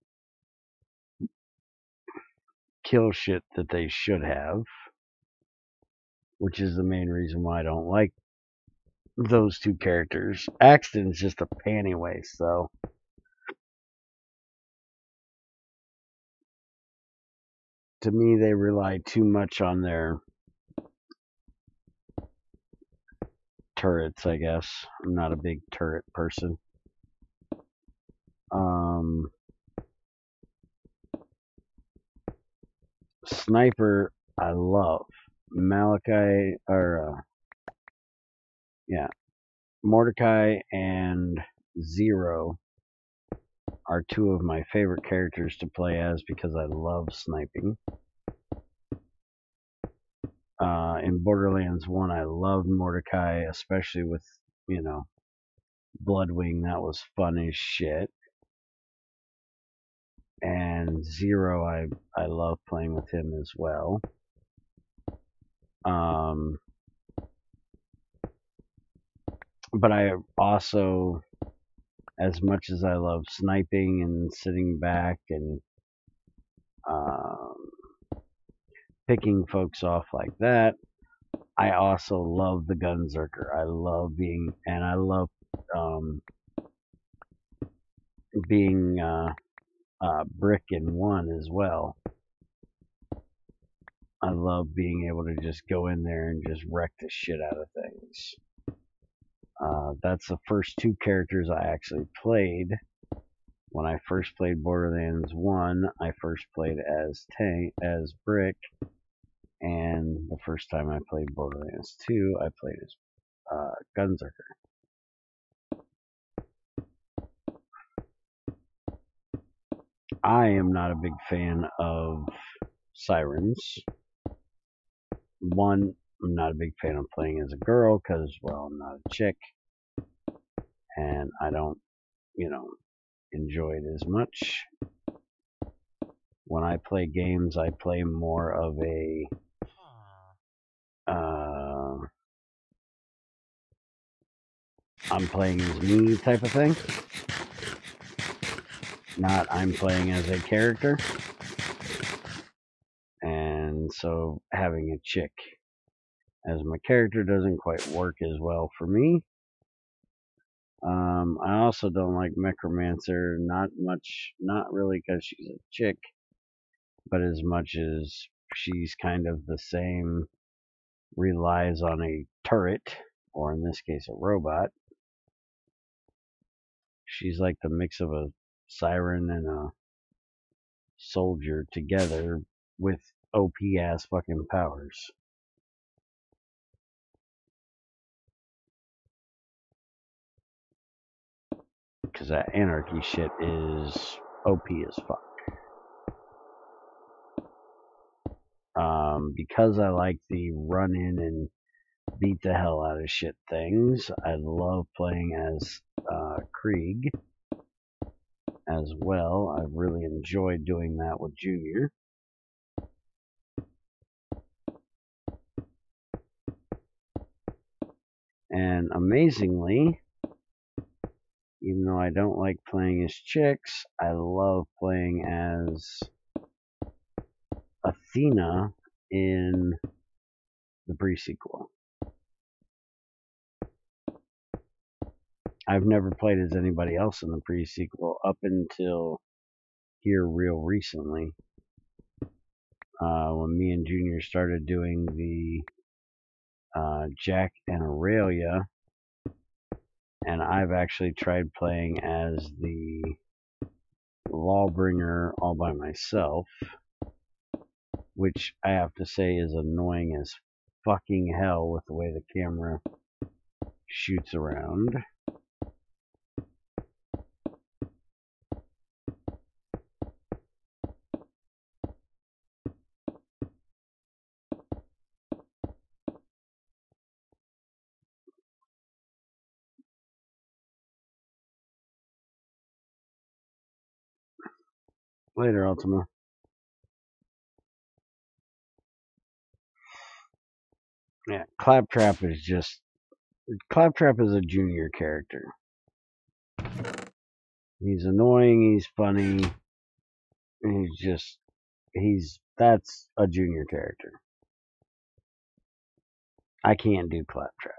kill shit that they should have, which is the main reason why I don't like those two characters. Axton's just a panty waste, though. To me, they rely too much on their turrets, I guess. I'm not a big turret person. Sniper, I love. Malachi, or, yeah, Mordecai and Zero are two of my favorite characters to play as because I love sniping. In Borderlands 1, I loved Mordecai, especially with, you know, Bloodwing. That was fun as shit. And Zero, I love playing with him as well. But I also, as much as I love sniping and sitting back and picking folks off like that, I also love the Gunzerker. I love being being Brick in 1 as well. I love being able to just go in there and just wreck the shit out of things. That's the first two characters I actually played. When I first played Borderlands 1, I first played as Brick, and the first time I played Borderlands 2, I played as Gunzerker. I am not a big fan of sirens. One, I'm not a big fan of playing as a girl because, well, I'm not a chick, and I don't, enjoy it as much. When I play games, I play more of a I'm playing as me type of thing, not I'm playing as a character. And so having a chick as my character doesn't quite work as well for me. I also don't like Necromancer, not really because she's a chick, but as much as she's kind of the same, relies on a turret, or in this case a robot. She's like the mix of a siren and a soldier together with OP ass fucking powers. Because that anarchy shit is OP as fuck. Because I like the run in and beat the hell out of shit things, I love playing as Krieg as well. I've really enjoyed doing that with Junior. And amazingly, even though I don't like playing as chicks, I love playing as Athena in the pre-sequel. I've never played as anybody else in the pre-sequel up until here real recently. When me and Junior started doing the Jack and Aurelia, and I've actually tried playing as the Lawbringer all by myself, which I have to say is annoying as fucking hell with the way the camera shoots around. Later, Ultima. Yeah, Claptrap is a Junior character. He's annoying, he's funny, that's a Junior character. I can't do Claptrap.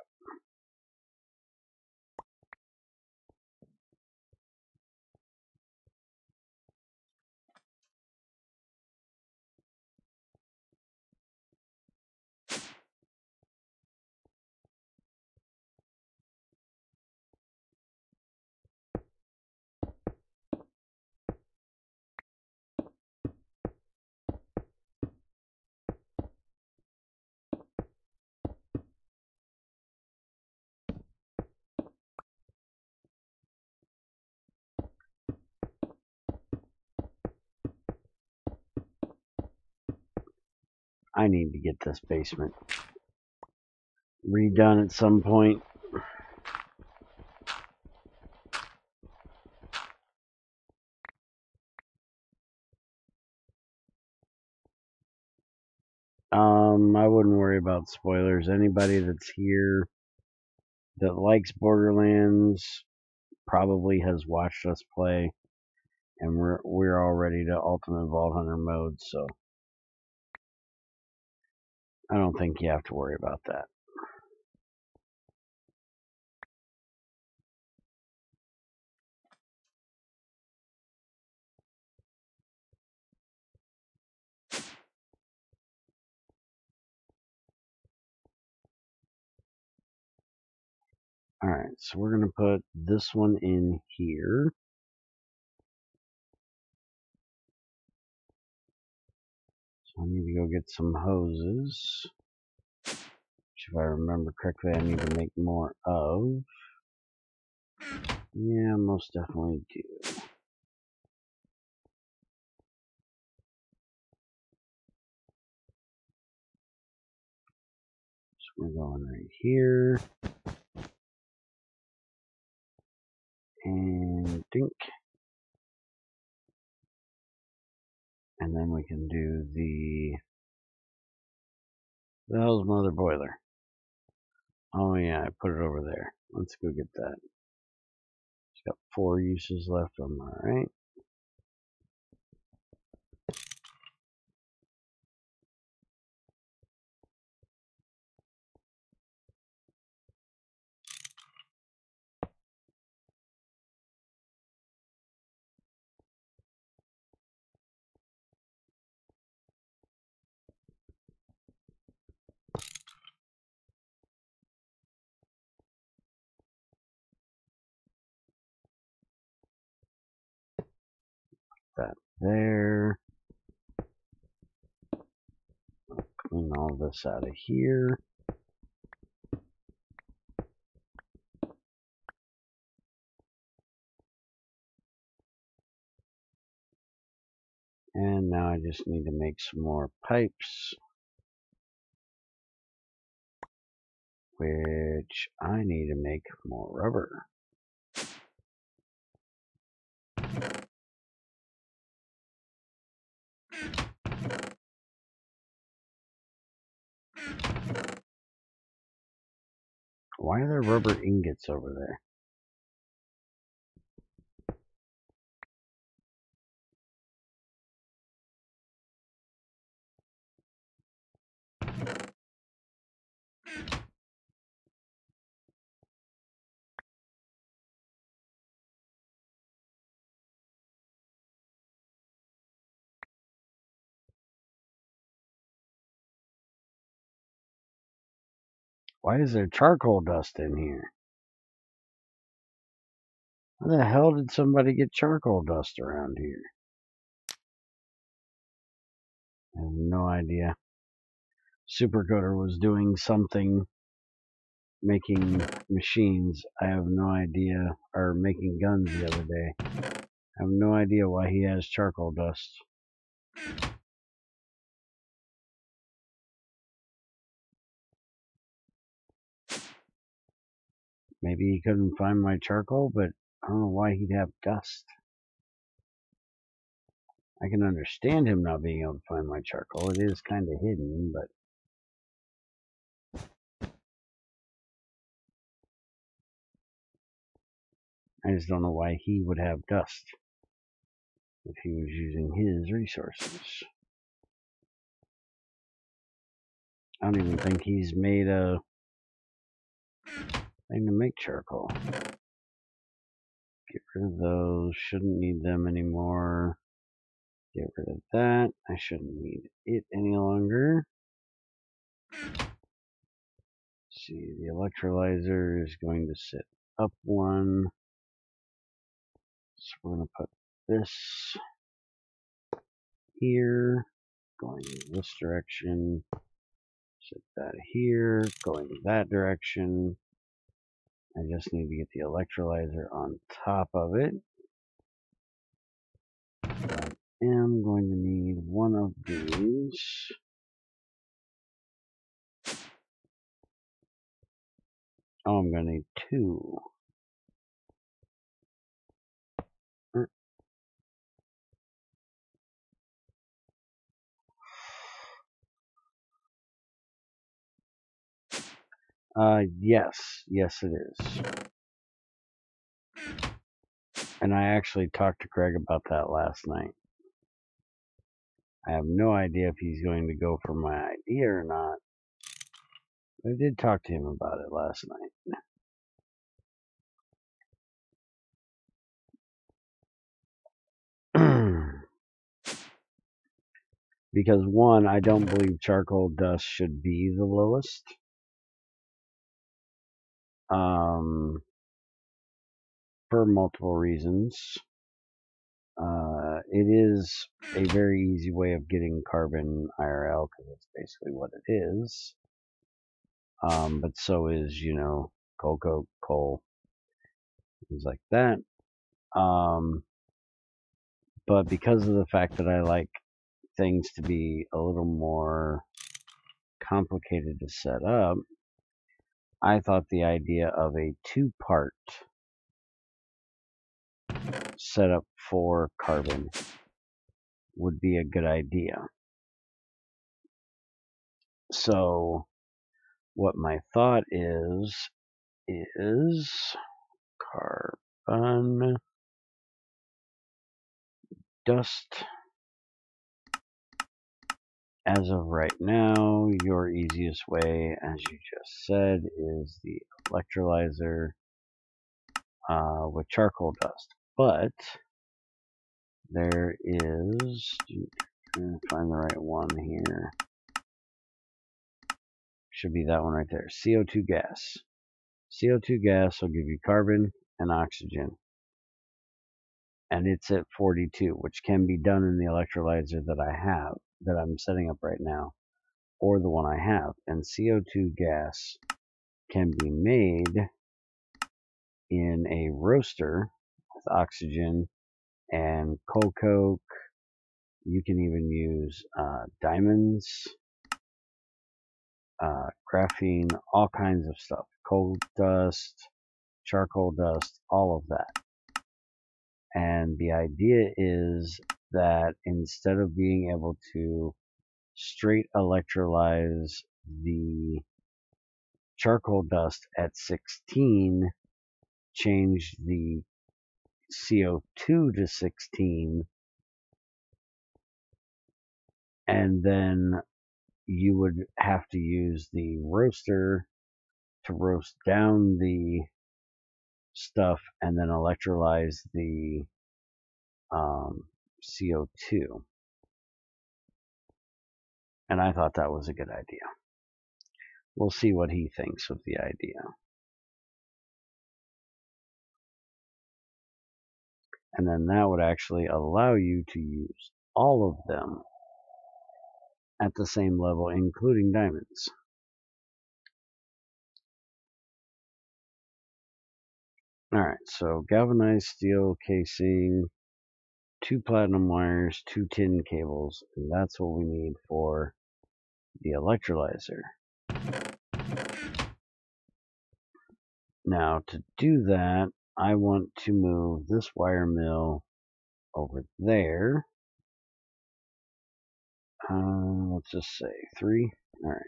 I need to get this basement redone at some point. I wouldn't worry about spoilers. Anybody that's here that likes Borderlands probably has watched us play, and we're already to Ultimate Vault Hunter mode, so I don't think you have to worry about that. Alright, so we're going to put this one in here. So I need to go get some hoses, which if I remember correctly I need to make more of. Yeah, most definitely do. we're going right here. And dink. And then we can do the hell's mother boiler. Oh yeah, I put it over there. Let's go get that. It's got 4 uses left on my right. That there. Clean all this out of here. And now I just need to make some more pipes, which I need to make more rubber. Why are there rubber ingots over there? Why is there charcoal dust in here? How the hell did somebody get charcoal dust around here? I have no idea. Supercoder was doing something, making machines. I have no idea, or making guns the other day. I have no idea why he has charcoal dust. Maybe he couldn't find my charcoal, but I don't know why he'd have dust. I can understand him not being able to find my charcoal. It is kind of hidden, but I just don't know why he would have dust if he was using his resources. I don't even think he's made a thing to make charcoal. Get rid of those. Shouldn't need them anymore. Get rid of that. I shouldn't need it any longer. See, the electrolyzer is going to sit up one. So we're going to put this here, going in this direction. Set that here, going that direction. I just need to get the electrolyzer on top of it. I am going to need one of these. Oh, I'm going to need 2. Yes it is. And I actually talked to Greg about that last night. I have no idea if he's going to go for my idea or not. But I did talk to him about it last night. Because one, I don't believe charcoal dust should be the lowest. For multiple reasons. It is a very easy way of getting carbon IRL because that's basically what it is. But so is, coal, things like that. But because of the fact that I like things to be a little more complicated to set up, I thought the idea of a two-part setup for carbon would be a good idea. So what my thought is carbon dust. As of right now, your easiest way, as you just said, is the electrolyzer with charcoal dust. But there is, trying to find the right one here. Should be that one right there. CO2 gas. CO2 gas will give you carbon and oxygen. And it's at 42, which can be done in the electrolyzer that I have, that I'm setting up right now, or the one I have. And CO2 gas can be made in a roaster with oxygen and coal coke. You can even use diamonds, graphene, all kinds of stuff. Coal dust, charcoal dust, all of that. And the idea is that instead of being able to straight electrolyze the charcoal dust at 16, change the CO2 to 16, and then you would have to use the roaster to roast down the stuff and then electrolyze the CO2. And I thought that was a good idea. We'll see what he thinks of the idea. And then that would actually allow you to use all of them at the same level, including diamonds. Alright, so galvanized steel casing, 2 platinum wires, 2 tin cables, and that's what we need for the electrolyzer. Now, to do that, I want to move this wire mill over there. Let's just say 3. Alright.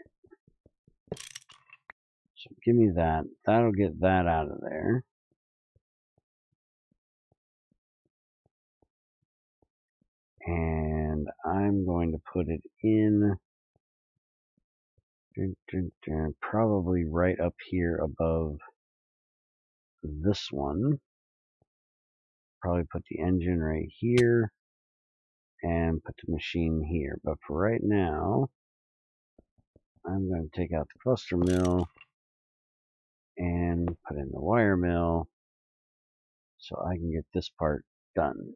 So give me that. That'll get that out of there. And I'm going to put it in probably right up here above this one. Probably put the engine right here and put the machine here. But for right now, I'm going to take out the cluster mill and put in the wire mill so I can get this part done.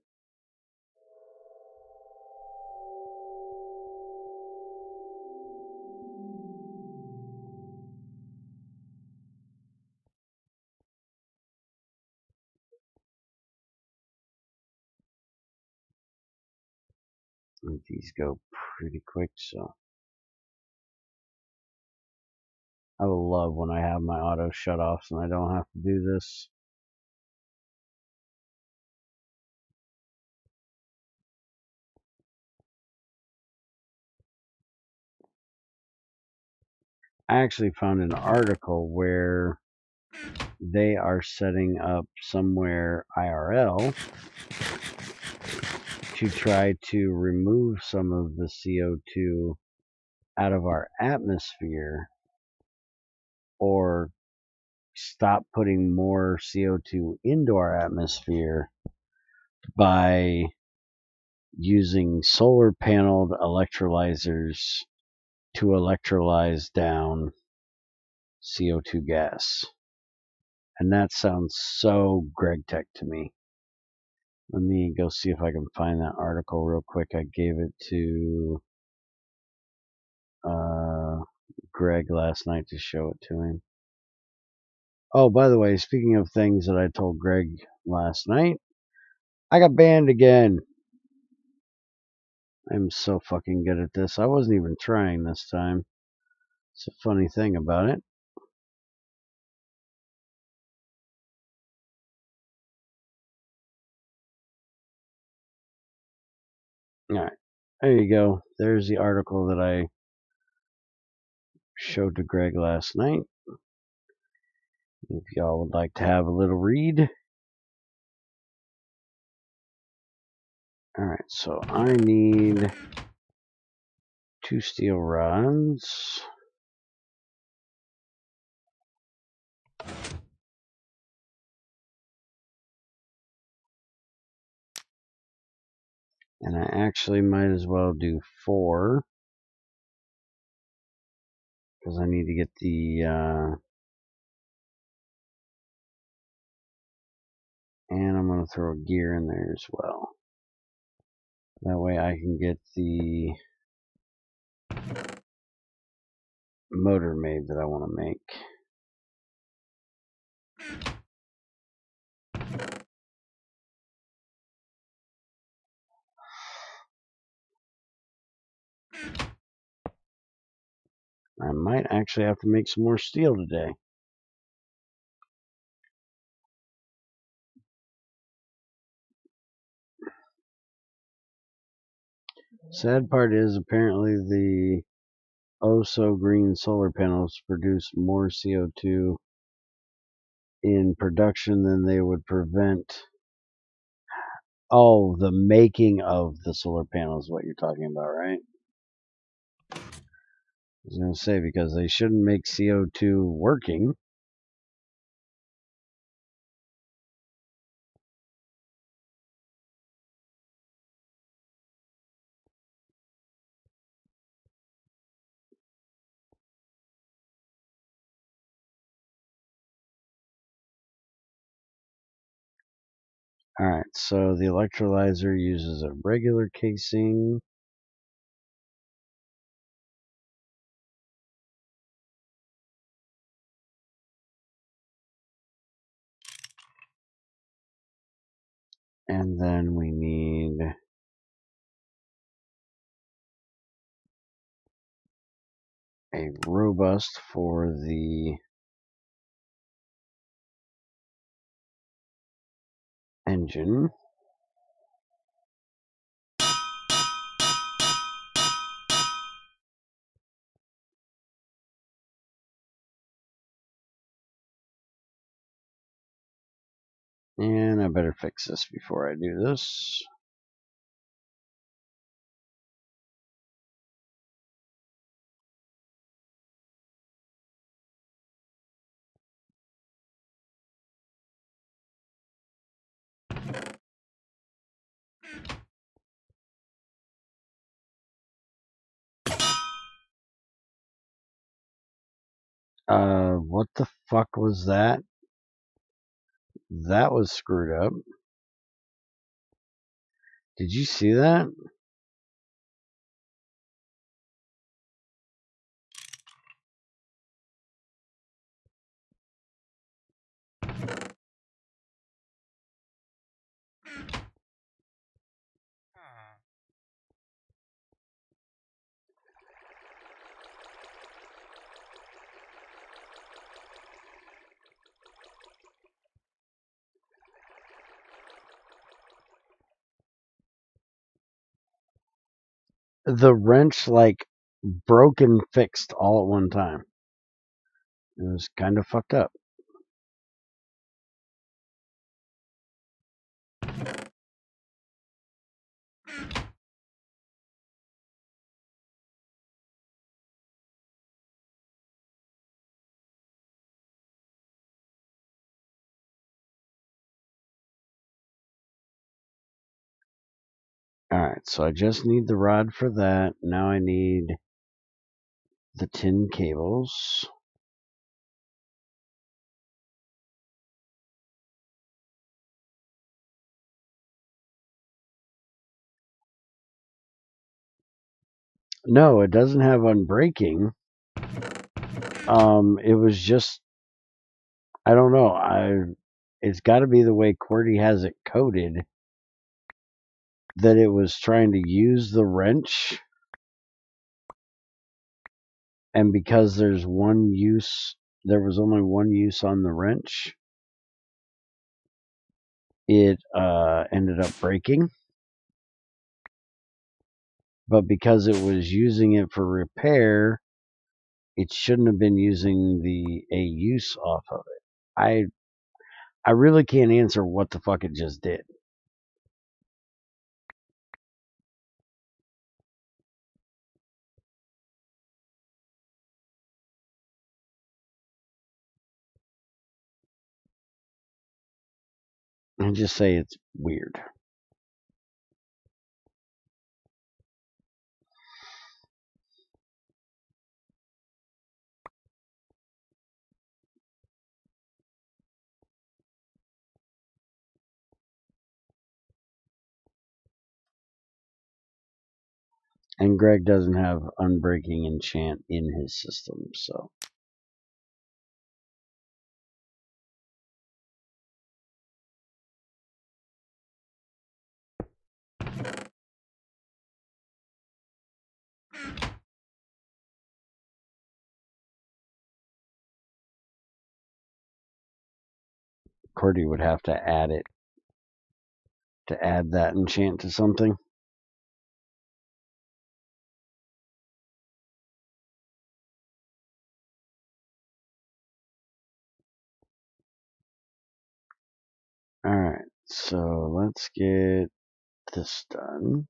And these go pretty quick, so I will love when I have my auto shut-offs and I don't have to do this. I actually found an article where they are setting up somewhere IRL to try to remove some of the CO2 out of our atmosphere or stop putting more CO2 into our atmosphere by using solar paneled electrolyzers to electrolyze down CO2 gas. And that sounds so GregTech to me. Let me go see if I can find that article real quick. I gave it to Greg last night to show it to him. Oh, by the way, speaking of things that I told Greg last night, I got banned again. I'm so fucking good at this. I wasn't even trying this time. It's a funny thing about it. Alright, there you go. There's the article that I showed to Greg last night. If y'all would like to have a little read. Alright, so I need 2 steel rods. And I actually might as well do 4. Because I need to get the, and I'm going to throw a gear in there as well. That way I can get the motor made that I want to make. I might actually have to make some more steel today. Sad part is apparently the oh-so-green solar panels produce more CO2 in production than they would prevent. Oh, the making of the solar panels is what you're talking about, right? I was going to say, because they shouldn't make CO2 working. Alright, so the electrolyzer uses a regular casing. And then we need a robust for the engine. And I better fix this before I do this. What the fuck was that? That was screwed up. Did you see that? The wrench, like, broke and fixed all at one time. It was kind of fucked up. Alright, so I just need the rod for that. Now I need the tin cables. No, it doesn't have unbreaking. It was just, I don't know. It's got to be the way QWERTY has it coded, that it was trying to use the wrench, and because there was only one use on the wrench, it ended up breaking. But because it was using it for repair, it shouldn't have been using a use off of it. I really can't answer what the fuck it just did. I just say it's weird. And Greg doesn't have Unbreaking Enchant in his system, so. Cordy would have to add it, to add that enchant to something. Alright, so let's get this done.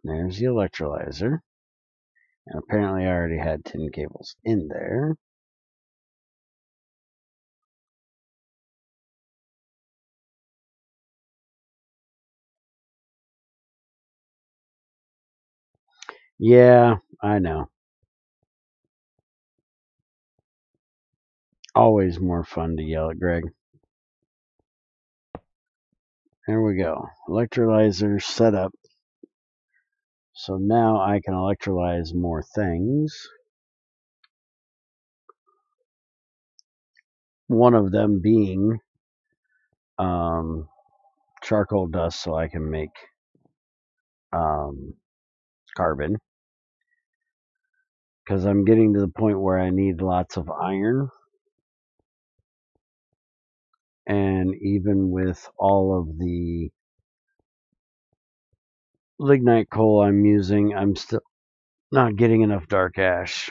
There's the electrolyzer. And apparently I already had tin cables in there. Yeah, I know. Always more fun to yell at Greg. There we go. Electrolyzer set up. So now I can electrolyze more things. One of them being charcoal dust, so I can make carbon. Because I'm getting to the point where I need lots of iron. And even with all of the lignite coal I'm using, I'm still not getting enough dark ash.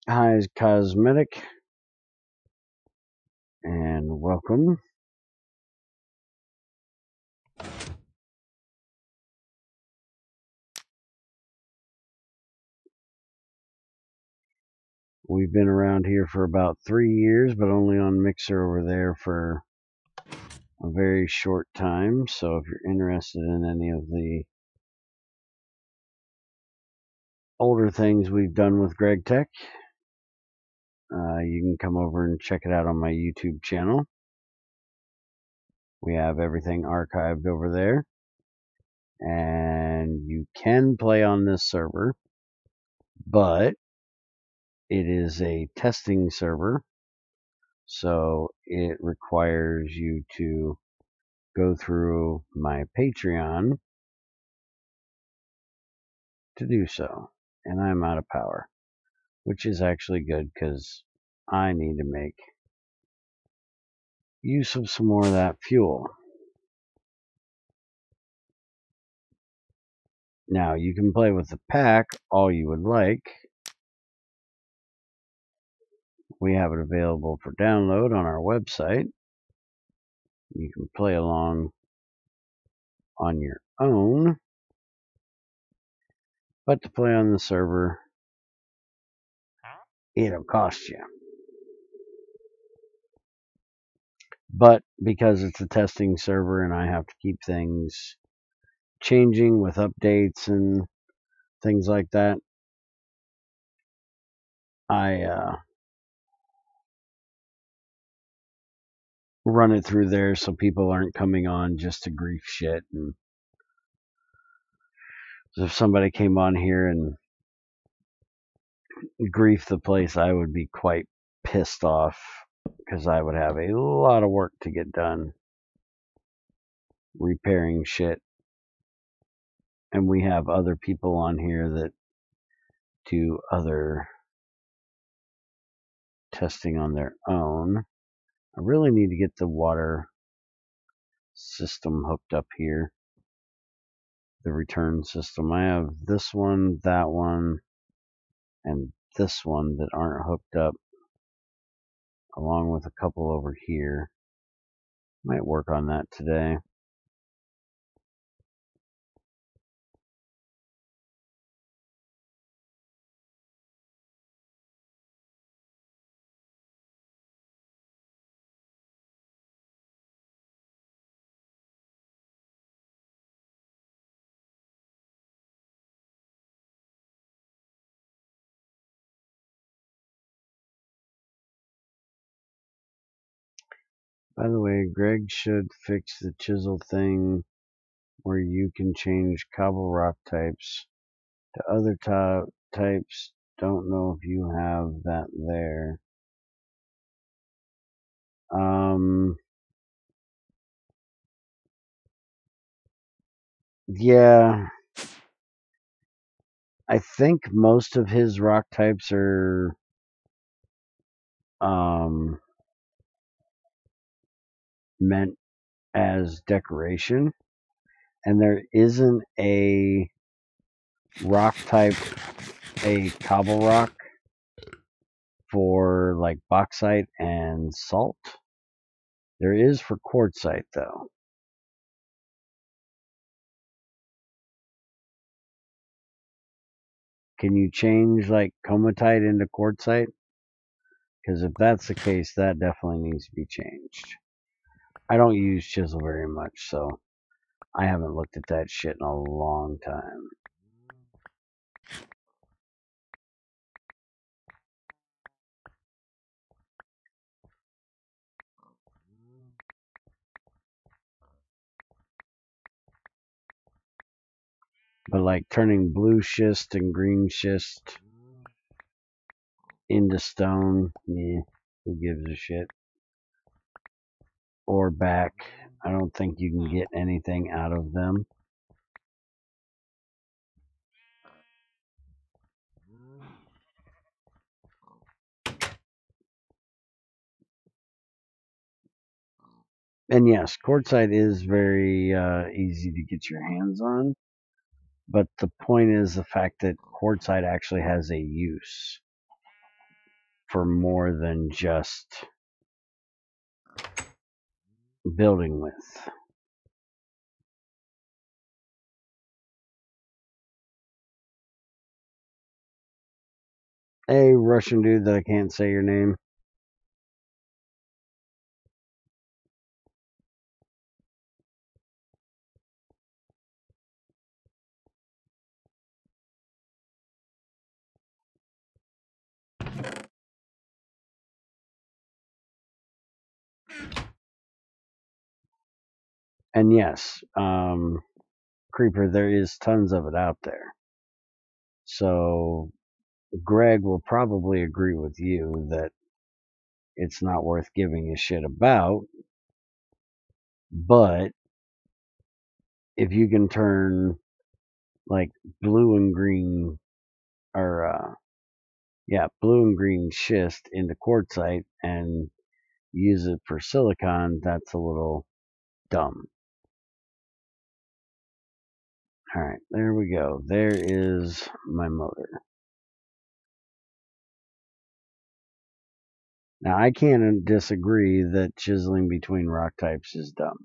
Hi, Cosmetic, and welcome. We've been around here for about 3 years, but only on Mixer over there for a very short time. So if you're interested in any of the older things we've done with GregTech, you can come over and check it out on my YouTube channel. We have everything archived over there. And you can play on this server, but it is a testing server. So it requires you to go through my Patreon to do so. And I'm out of power, which is actually good because I need to make use of some more of that fuel. Now, you can play with the pack all you would like. We have it available for download on our website. You can play along on your own. But to play on the server, it'll cost you. But because it's a testing server and I have to keep things changing with updates and things like that, I run it through there so people aren't coming on just to grief shit. And if somebody came on here and grief the place, I would be quite pissed off because I would have a lot of work to get done. repairing shit. And we have other people on here that do other testing on their own. I really need to get the water system hooked up here. The return system. I have this one, that one, and this one that aren't hooked up, along with a couple over here. Might work on that today. By the way, Greg should fix the chisel thing where you can change cobble rock types to other types. Don't know if you have that there. Yeah, I think most of his rock types are meant as decoration, and there isn't a rock type, a cobble rock for like bauxite and salt. There is for quartzite though. Can you change like comatite into quartzite? Because if that's the case, that definitely needs to be changed. I don't use chisel very much, so I haven't looked at that shit in a long time. But like turning blue schist and green schist into stone, yeah, who gives a shit? Or back. I don't think you can get anything out of them. And yes, quartzite is very easy to get your hands on. But the point is the fact that quartzite actually has a use for more than just building with. Hey, Russian dude that I can't say your name. And yes, Creeper, there is tons of it out there. So Greg will probably agree with you that it's not worth giving a shit about. But if you can turn like blue and green, or blue and green schist into quartzite and use it for silicon, that's a little dumb. Alright, there we go. There is my motor. Now, I can't disagree that chiseling between rock types is dumb.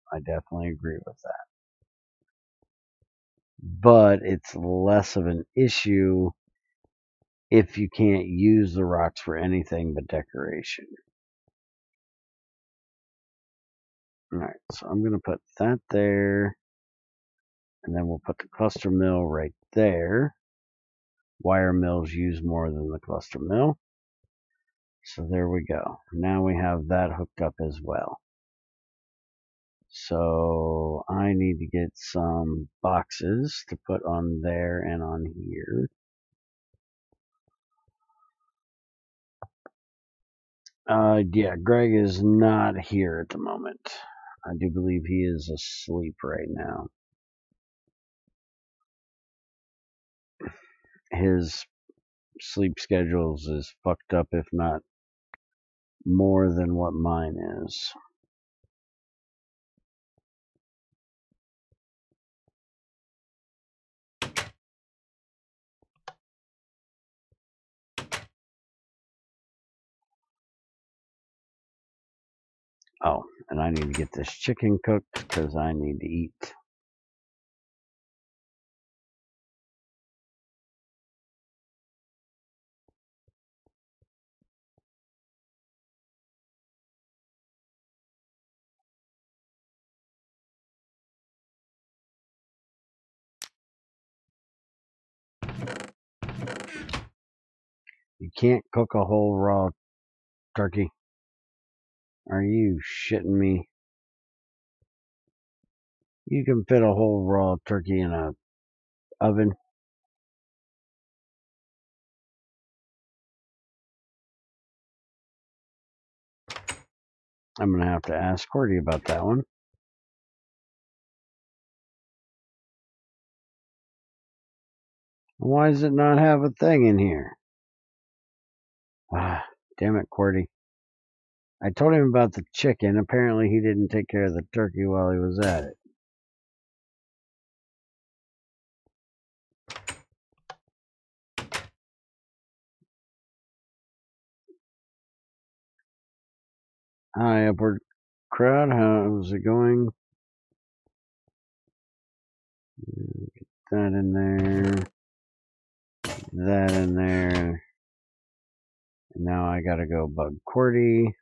I definitely agree with that. But it's less of an issue if you can't use the rocks for anything but decoration. Alright, so I'm going to put that there. And then we'll put the cluster mill right there. Wire mills use more than the cluster mill. So there we go. Now we have that hooked up as well. So I need to get some boxes to put on there and on here. Yeah, Greg is not here at the moment. I do believe he is asleep right now. His sleep schedules is fucked up, if not more than what mine is. Oh, and I need to get this chicken cooked because I need to eat. You can't cook a whole raw turkey. Are you shitting me? You can fit a whole raw turkey in a oven. I'm gonna have to ask Cordy about that one. Why does it not have a thing in here? Ah, damn it, Cordy. I told him about the chicken. Apparently he didn't take care of the turkey while he was at it. Hi, upward crowd. How's it going? Get that in there. That in there. And now I gotta go bug Cordy.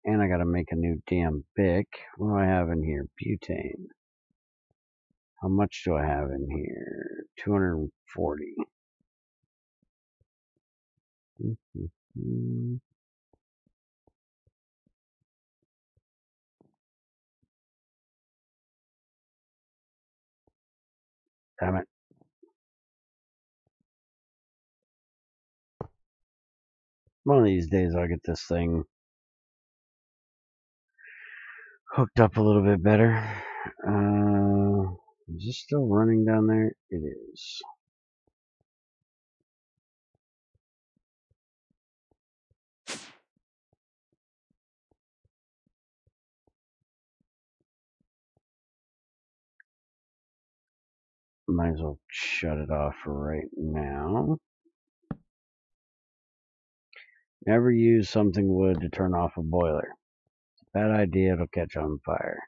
And I gotta make a new damn bic. What do I have in here? Butane. How much do I have in here? 240. Damn it. One of these days I'll get this thing hooked up a little bit better. Is this still running down there? It is. Might as well shut it off right now. Never use something wood to turn off a boiler. It's a bad idea, it'll catch on fire.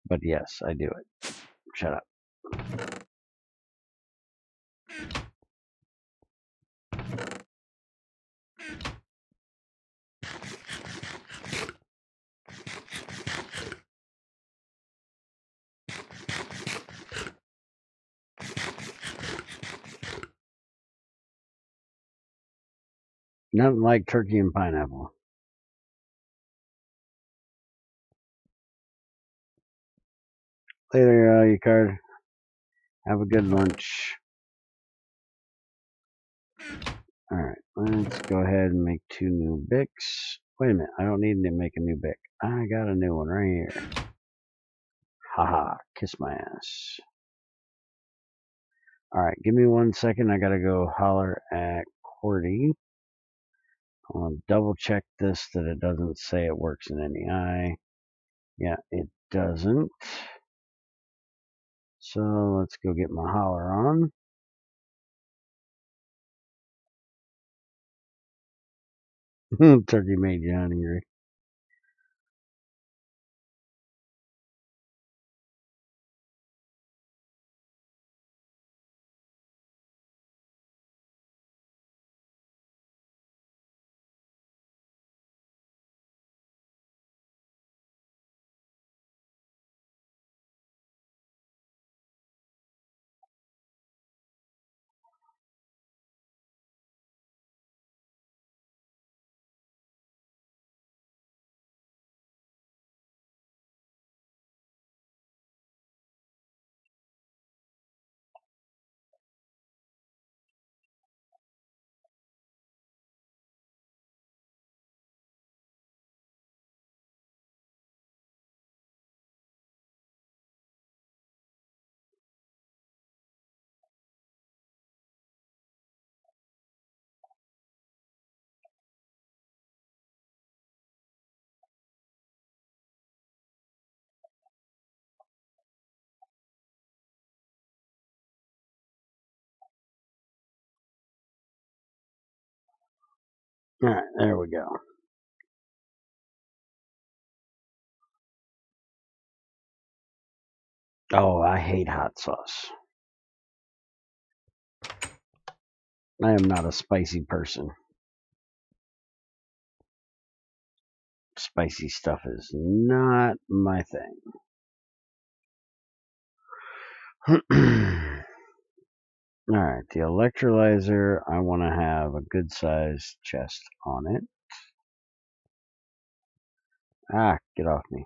But yes, I do it. Shut up. Nothing like turkey and pineapple. Later, you card. Have a good lunch. Alright, let's go ahead and make 2 new bics. Wait a minute, I don't need to make a new bic. I got a new one right here. Haha, kiss my ass. Alright, give me 1 second. I gotta go holler at Cordy. I want to double check this that it doesn't say it works in NEI. Yeah, it doesn't. So let's go get my holler on. Turkey made you hungry. Alright, there we go. Oh, I hate hot sauce. I am not a spicy person. Spicy stuff is not my thing. Alright, the electrolyzer, I want to have a good sized chest on it. Ah, get off me.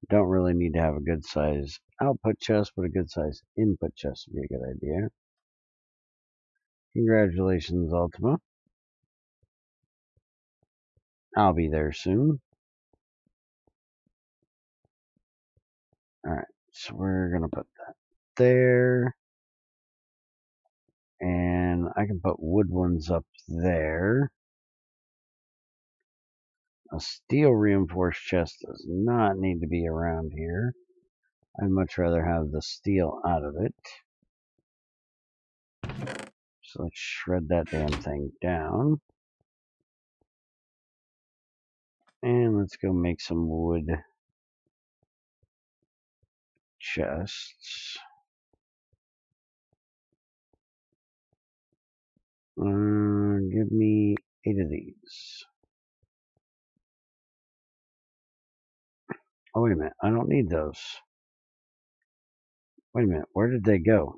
Don't really need to have a good size output chest, but a good size input chest would be a good idea. Congratulations, Ultima. I'll be there soon. Alright, so we're going to put that there. And I can put wood ones up there. A steel reinforced chest does not need to be around here. I'd much rather have the steel out of it. So let's shred that damn thing down. And let's go make some wood chests. Give me 8 of these. Oh, wait a minute. I don't need those. Wait a minute. Where did they go?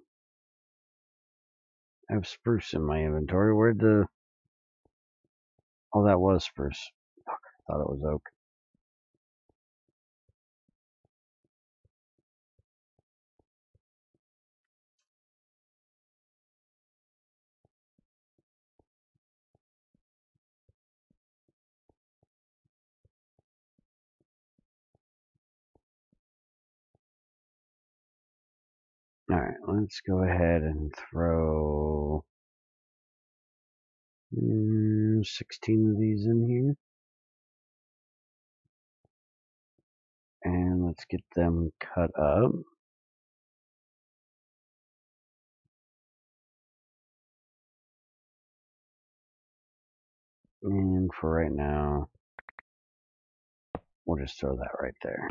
I have spruce in my inventory. Where'd the... Oh, that was spruce. Fuck, I thought it was oak. Alright, let's go ahead and throw 16 of these in here. And let's get them cut up. And for right now, we'll just throw that right there.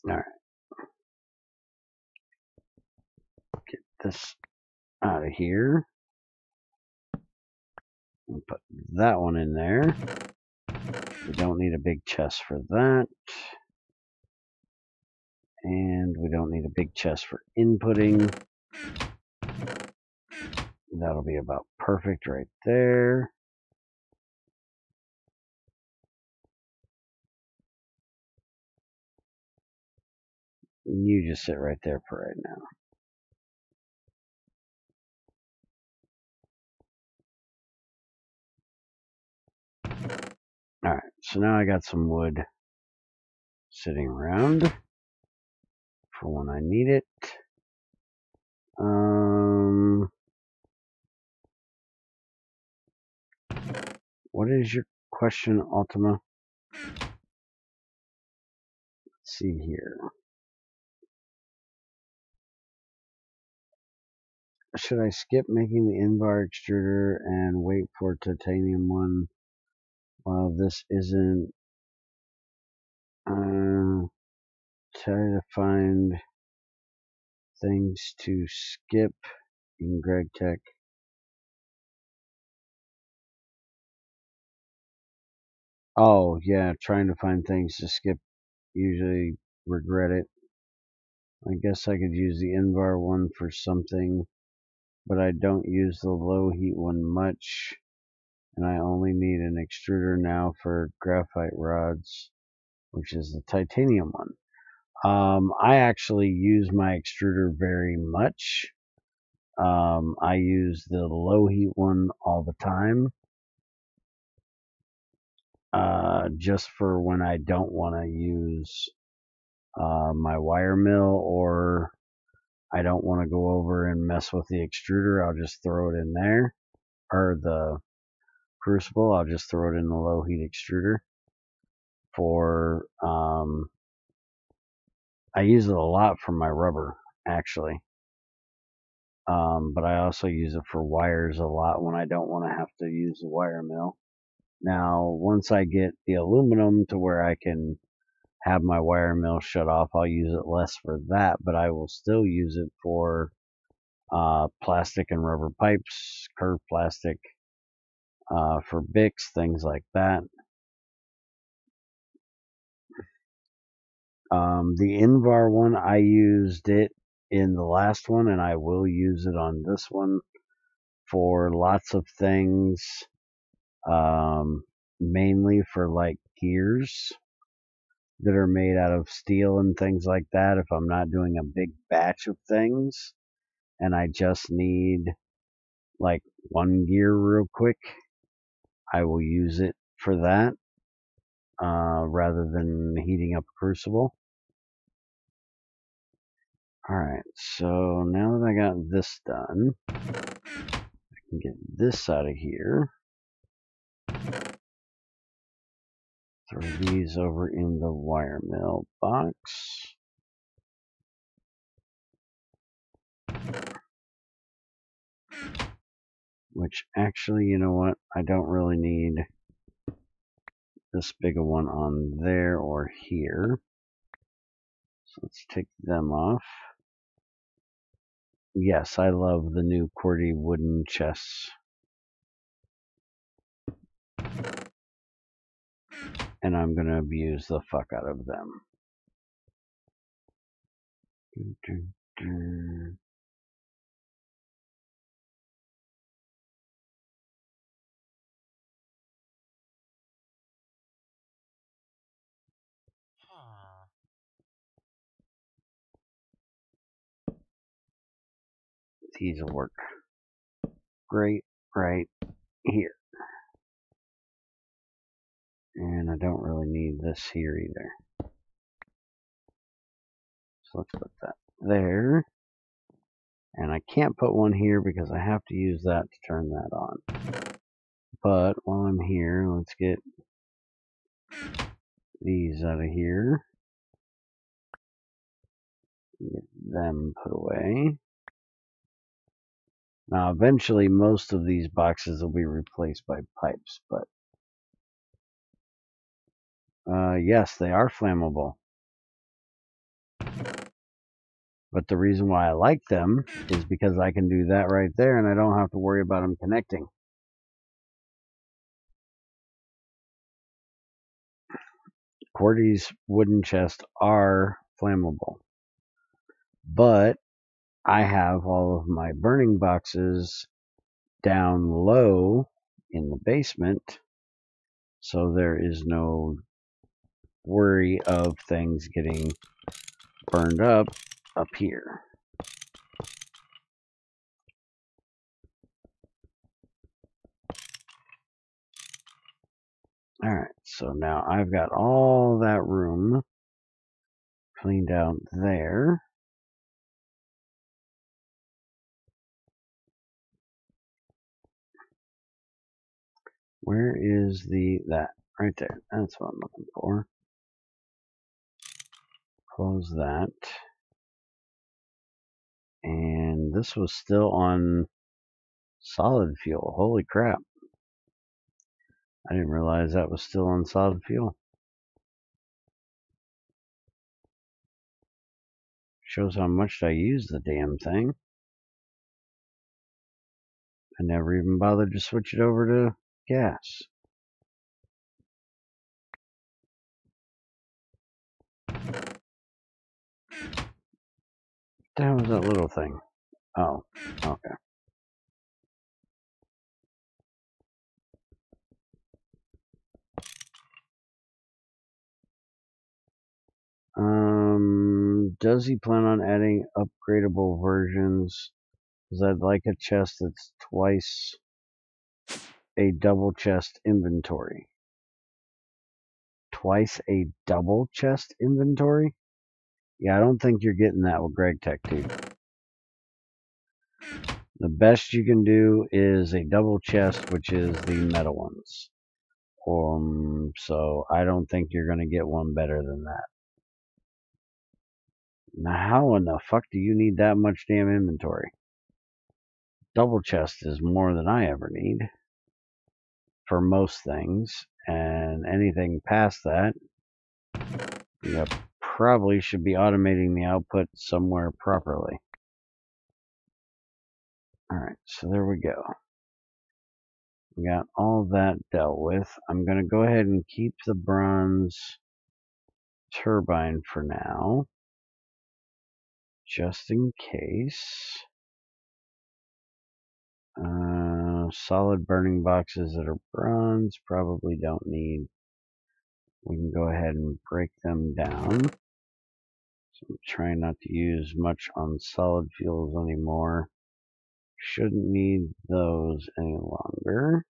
Alright. Get this out of here. And put that one in there. We don't need a big chest for that. And we don't need a big chest for inputting. That'll be about perfect right there. You just sit right there for right now. Alright, so now I got some wood sitting around for when I need it. What is your question, Ultima? Let's see here. Should I skip making the Invar extruder and wait for titanium one while this isn't? Try to find things to skip in GregTech. Oh, yeah, trying to find things to skip. Usually regret it. I guess I could use the Invar one for something, but I don't use the low heat one much. And I only need an extruder now for graphite rods, which is the titanium one. I actually use my extruder very much. I use the low heat one all the time. just for when I don't want to use my wire mill, or I don't want to go over and mess with the extruder. I'll just throw it in there, or the crucible. I'll just throw it in the low heat extruder. For I use it a lot for my rubber, actually. But I also use it for wires a lot when I don't want to have to use the wire mill. Now, once I get the aluminum to where I can have my wire mill shut off, I'll use it less for that, but I will still use it for plastic and rubber pipes, curved plastic, for Bics, things like that. The Invar one, I used it in the last one, and I will use it on this one for lots of things, mainly for like gears that are made out of steel and things like that. If I'm not doing a big batch of things and I just need like one gear real quick, I will use it for that, rather than heating up a crucible. Alright, so now that I got this done, I can get this out of here. Throw these over in the wire mill box. Which actually, you know what? I don't really need this big a one on there or here. So let's take them off. Yes, I love the new QWERTY wooden chests. And I'm going to abuse the fuck out of them. These will work great right here. And I don't really need this here either. So let's put that there. And I can't put one here because I have to use that to turn that on. But while I'm here, let's get these out of here. Get them put away. Now, eventually, most of these boxes will be replaced by pipes, but yes, they are flammable. But the reason why I like them is because I can do that right there, and I don't have to worry about them connecting. QWERTY's wooden chests are flammable, but I have all of my burning boxes down low in the basement, so there is no worry of things getting burned up here. Alright, so now I've got all that room cleaned out there. Where is that? Right there. That's what I'm looking for. Close that. And this was still on solid fuel. Holy crap. I didn't realize that was still on solid fuel. Shows how much I use the damn thing. I never even bothered to switch it over to gas. What the hell was that little thing? Oh, okay. Does he plan on adding upgradable versions? Because I'd like a chest that's twice a double chest inventory. twice a double chest inventory? Yeah, I don't think you're getting that with GregTech, dude. The best you can do is a double chest, which is the meta ones. So I don't think you're going to get one better than that. Now, how in the fuck do you need that much damn inventory? Double chest is more than I ever need for most things, and anything past that, you probably should be automating the output somewhere properly. Alright, so there we go. We got all that dealt with. I'm going to go ahead and keep the bronze turbine for now, just in case. Solid burning boxes that are bronze probably don't need. We can go ahead and break them down. So I'm trying not to use much on solid fuels anymore. Shouldn't need those any longer.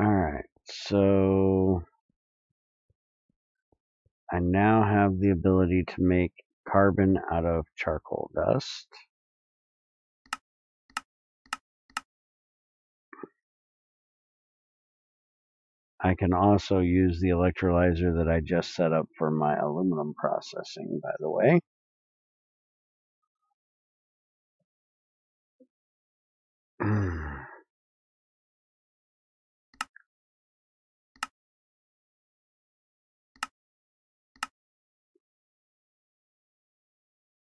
Alright, so I now have the ability to make carbon out of charcoal dust. I can also use the electrolyzer that I just set up for my aluminum processing, by the way.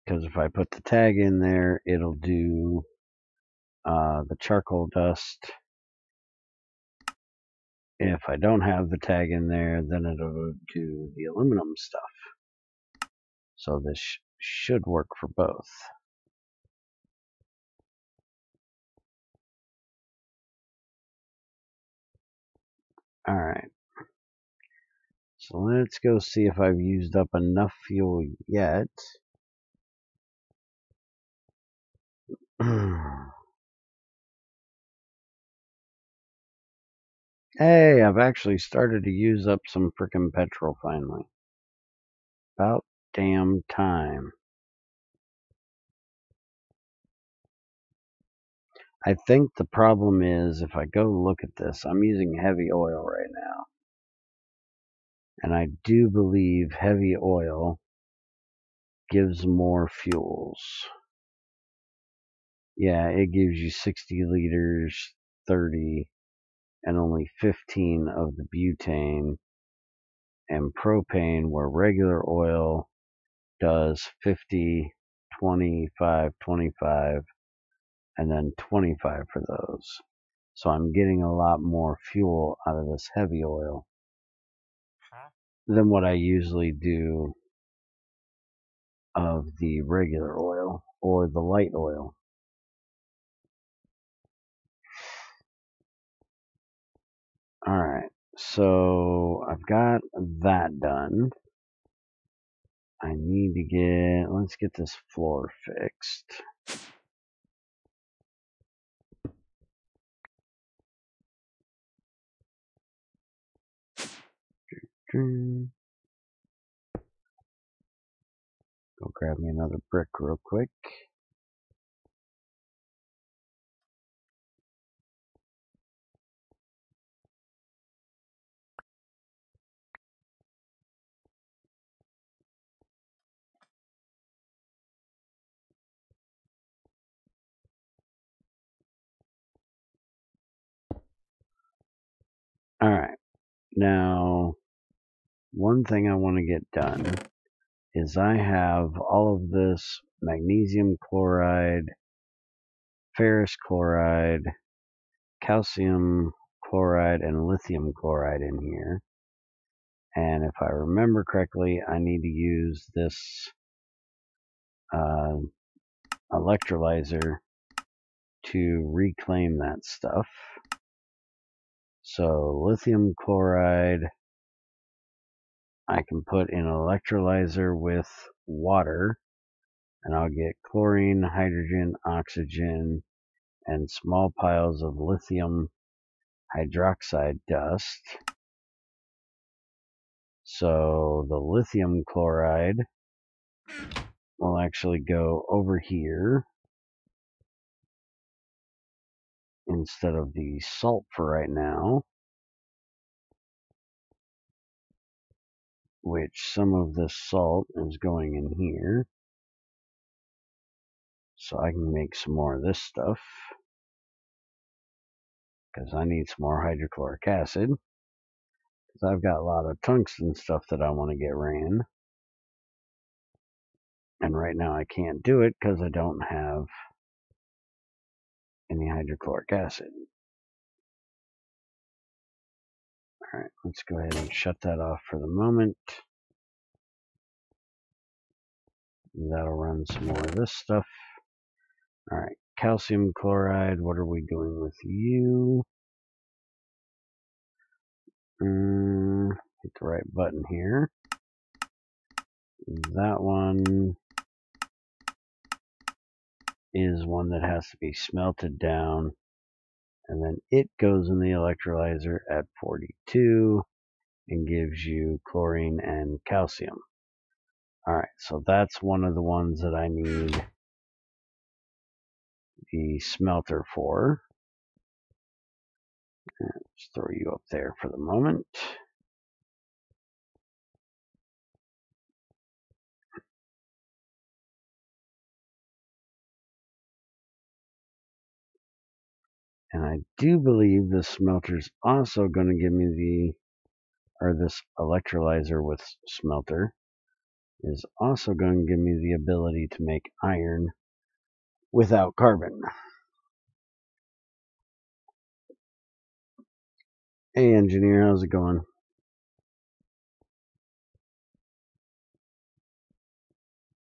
Because if I put the tag in there, it'll do the charcoal dust. If I don't have the tag in there, then it'll do the aluminum stuff. So this should work for both. Alright. So let's go see if I've used up enough fuel yet. Hey, I've actually started to use up some frickin' petrol finally. About damn time. I think the problem is, if I go look at this, I'm using heavy oil right now. And I do believe heavy oil gives more fuels. Yeah, it gives you 60 liters, 30, and only 15 of the butane. And propane, where regular oil does 50, 25, 25, and then 25 for those. So I'm getting a lot more fuel out of this heavy oil than what I usually do of the regular oil or the light oil. Alright, so I've got that done. I need to let's get this floor fixed. Go grab me another brick real quick. Alright, now one thing I want to get done is I have all of this magnesium chloride, ferrous chloride, calcium chloride, and lithium chloride in here. And if I remember correctly, I need to use this electrolyzer to reclaim that stuff. So lithium chloride, I can put in an electrolyzer with water, and I'll get chlorine, hydrogen, oxygen, and small piles of lithium hydroxide dust. So the lithium chloride will actually go over here instead of the salt for right now, which some of this salt is going in here. So I can make some more of this stuff, because I need some more hydrochloric acid, because I've got a lot of tungsten stuff that I want to get ran. And right now I can't do it because I don't have any hydrochloric acid. Alright, let's go ahead and shut that off for the moment. That'll run some more of this stuff. Alright, calcium chloride, what are we doing with you? Hit the right button here. That one is one that has to be smelted down, and then it goes in the electrolyzer at 42 and gives you chlorine and calcium. Alright, so that's one of the ones that I need the smelter for. Let's throw you up there for the moment. And I do believe this smelter's also going to give me this electrolyzer with smelter is also going to give me the ability to make iron without carbon. Hey engineer, how's it going?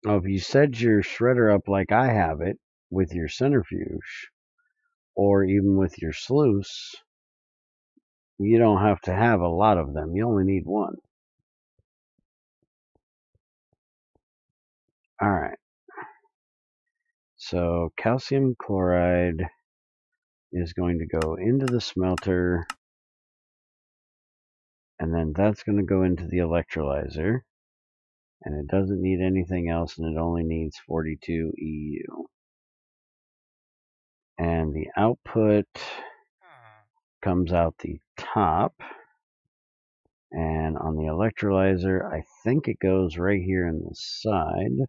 Oh, if you set your shredder up like I have it with your centrifuge, or even with your sluice, you don't have to have a lot of them. You only need one. Alright. So calcium chloride is going to go into the smelter, and then that's going to go into the electrolyzer, and it doesn't need anything else, and it only needs 42 EU. And the output comes out the top, and on the electrolyzer I think it goes right here in the side.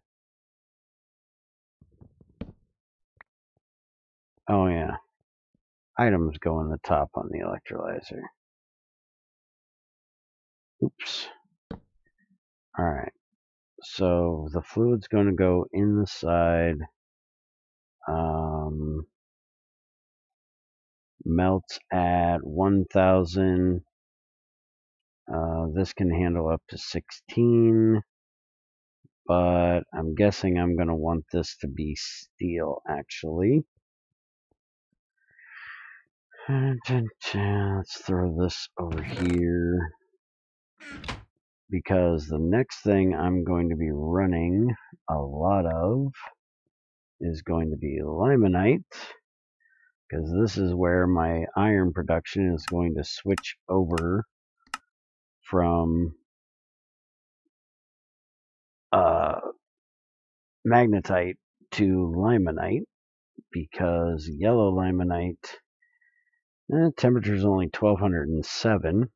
Oh yeah, items go in the top on the electrolyzer. Oops. Alright, so the fluid's going to go in the side. Melts at 1000. This can handle up to 16, but I'm guessing I'm going to want this to be steel actually. Let's throw this over here, because the next thing I'm going to be running a lot of is going to be limonite, because this is where my iron production is going to switch over from magnetite to limonite, because yellow limonite, temperature is only 1207.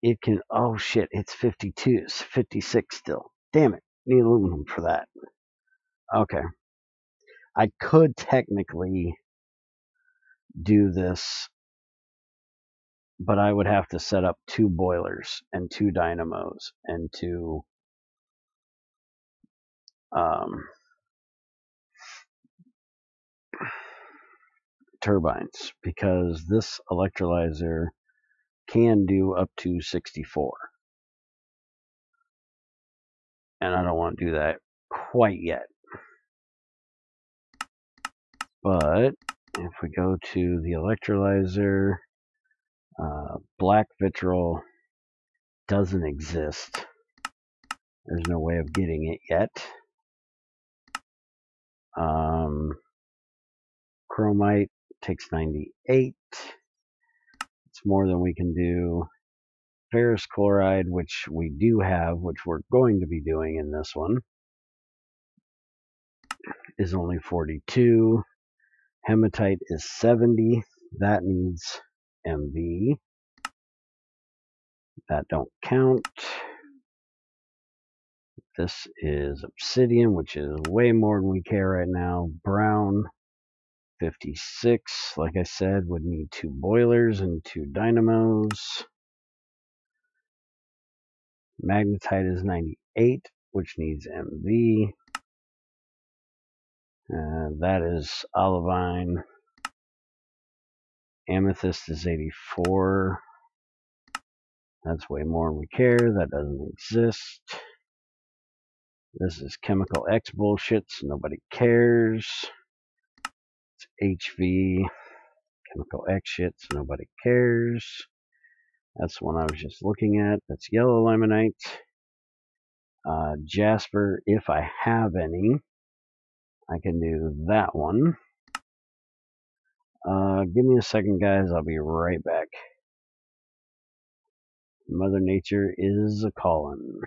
It can, oh shit, it's 52, it's 56 still. Damn it, need aluminum for that. Okay. I could technically do this, but I would have to set up 2 boilers and 2 dynamos and 2 turbines, because this electrolyzer can do up to 64. And I don't want to do that quite yet. But if we go to the electrolyzer, black vitriol doesn't exist. There's no way of getting it yet. chromite takes 98. It's more than we can do. Ferrous chloride, which we do have, which we're going to be doing in this one, is only 42. Hematite is 70. That needs MV. That don't count. This is obsidian, which is way more than we care right now. Brown, 56. Like I said, would need 2 boilers and 2 dynamos. Magnetite is 98, which needs MV. That is olivine. Amethyst is 84. That's way more than we care. That doesn't exist. This is chemical X bullshit, so nobody cares. It's HV. Chemical X shit, so nobody cares. That's the one I was just looking at. That's yellow limonite. Jasper, if I have any, I can do that one. Give me a second, guys. I'll be right back. Mother Nature is a callin'.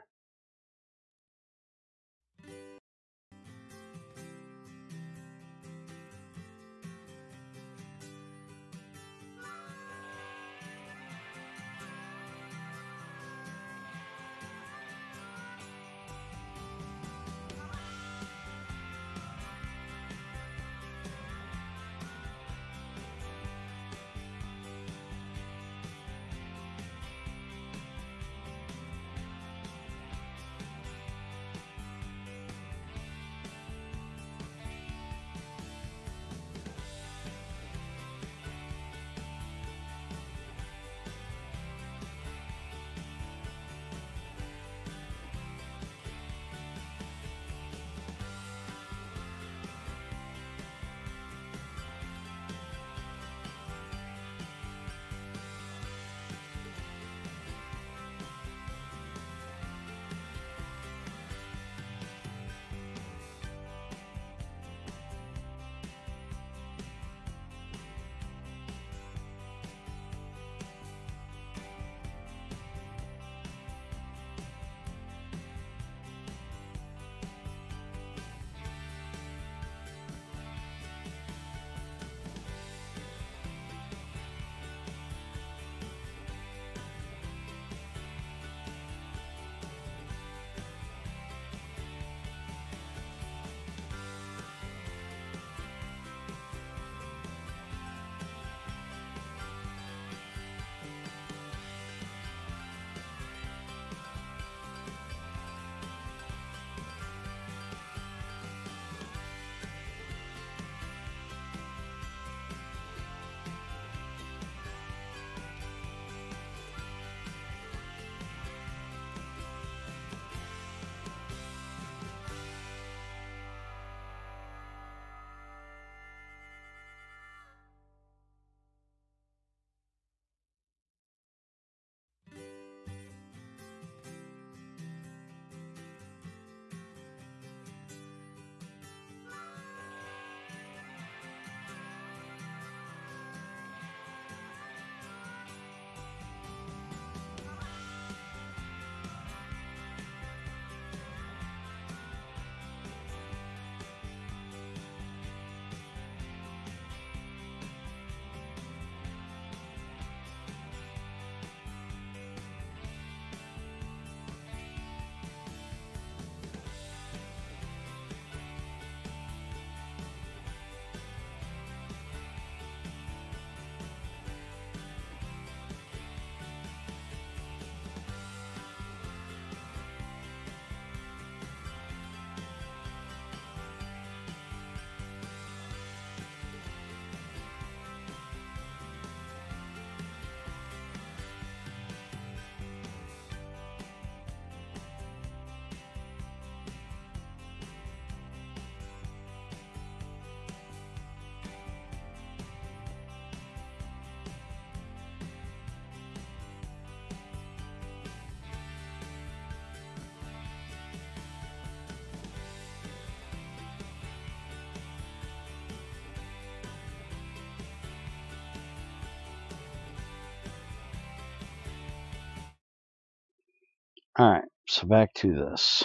Alright, so back to this.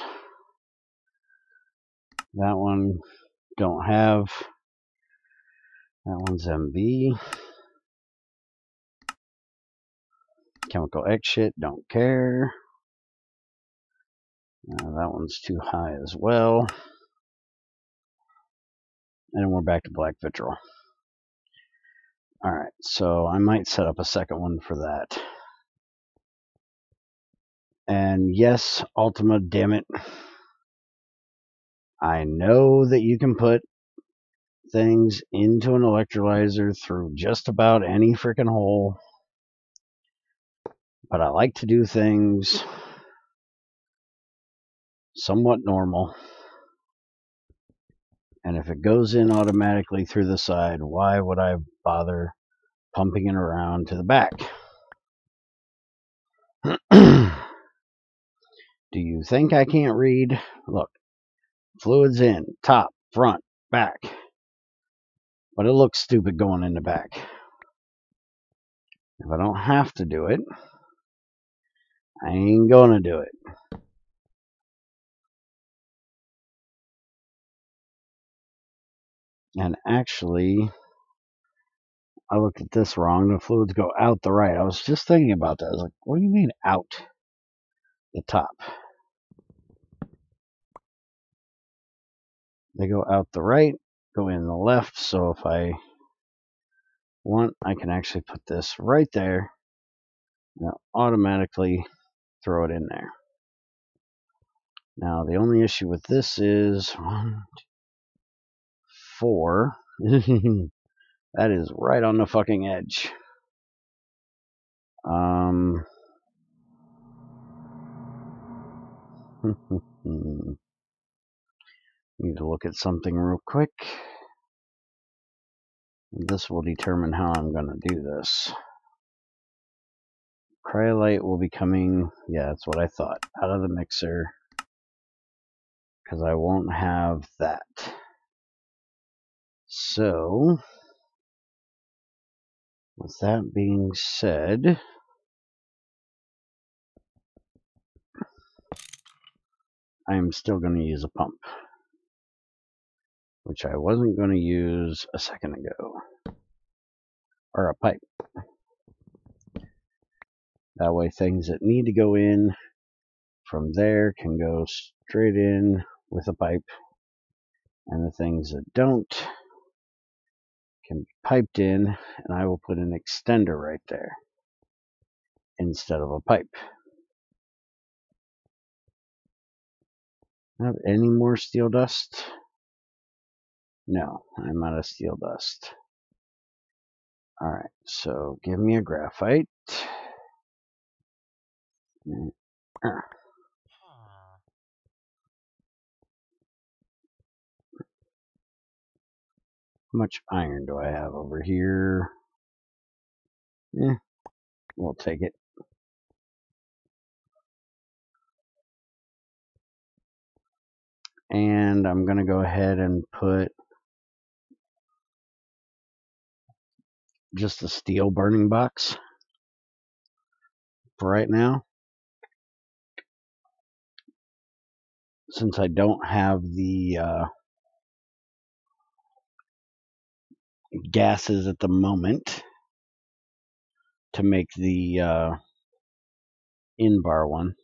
That one don't have. That one's MB. Chemical X shit, don't care. That one's too high as well. And we're back to black vitriol. Alright, so I might set up a second one for that. And yes, Ultima, damn it. I know that you can put things into an electrolyzer through just about any freaking hole. But I like to do things somewhat normal. And if it goes in automatically through the side, why would I bother pumping it around to the back? Do you think I can't read? Look, fluids in, top, front, back. But it looks stupid going in the back. If I don't have to do it, I ain't gonna do it. And actually, I looked at this wrong. The fluids go out the right. I was just thinking about that. I was like, what do you mean out the top? They go out the right, go in the left. So if I want, I can actually put this right there and automatically throw it in there. Now, the only issue with this is 1, 2, 4. That is right on the fucking edge. Need to look at something real quick. This will determine how I'm going to do this. Cryolite will be coming, yeah, that's what I thought, out of the mixer. Because I won't have that. So, with that being said, I am still going to use a pump. Which I wasn't going to use a second ago. Or a pipe. That way things that need to go in from there can go straight in with a pipe. And the things that don't can be piped in, and I will put an extender right there instead of a pipe. Have any more steel dust? No, I'm out of steel dust. Alright, so give me a graphite. How much iron do I have over here? We'll take it. And I'm going to go ahead and put just a steel burning box for right now. Since I don't have the gases at the moment to make the in-bar one,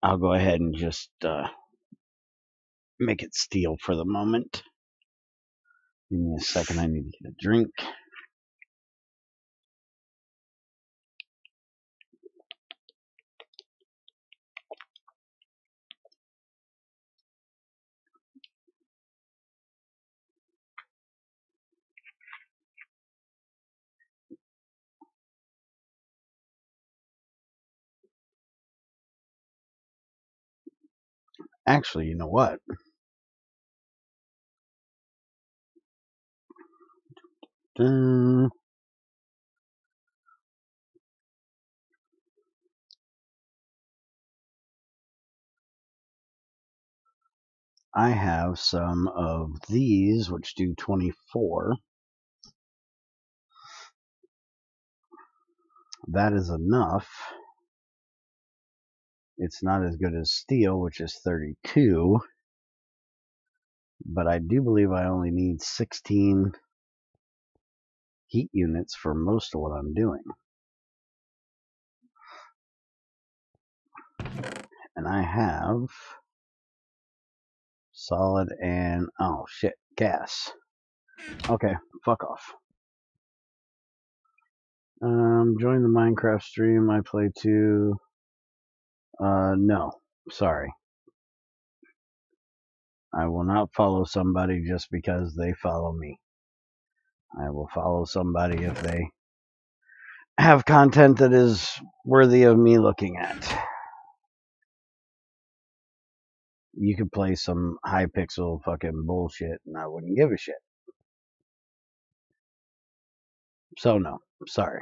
I'll go ahead and just make it steel for the moment. Give me a second, I need to get a drink. Actually, you know what? I have some of these, which do 24. That is enough It's not as good as steel, which is 32, but I do believe I only need 16 heat units for most of what I'm doing. And I have solid and, oh shit, gas. Okay, fuck off. Join the Minecraft stream. I play too. No, sorry. I will not follow somebody just because they follow me. I will follow somebody if they have content that is worthy of me looking at. You could play some high pixel fucking bullshit and I wouldn't give a shit. So no, sorry.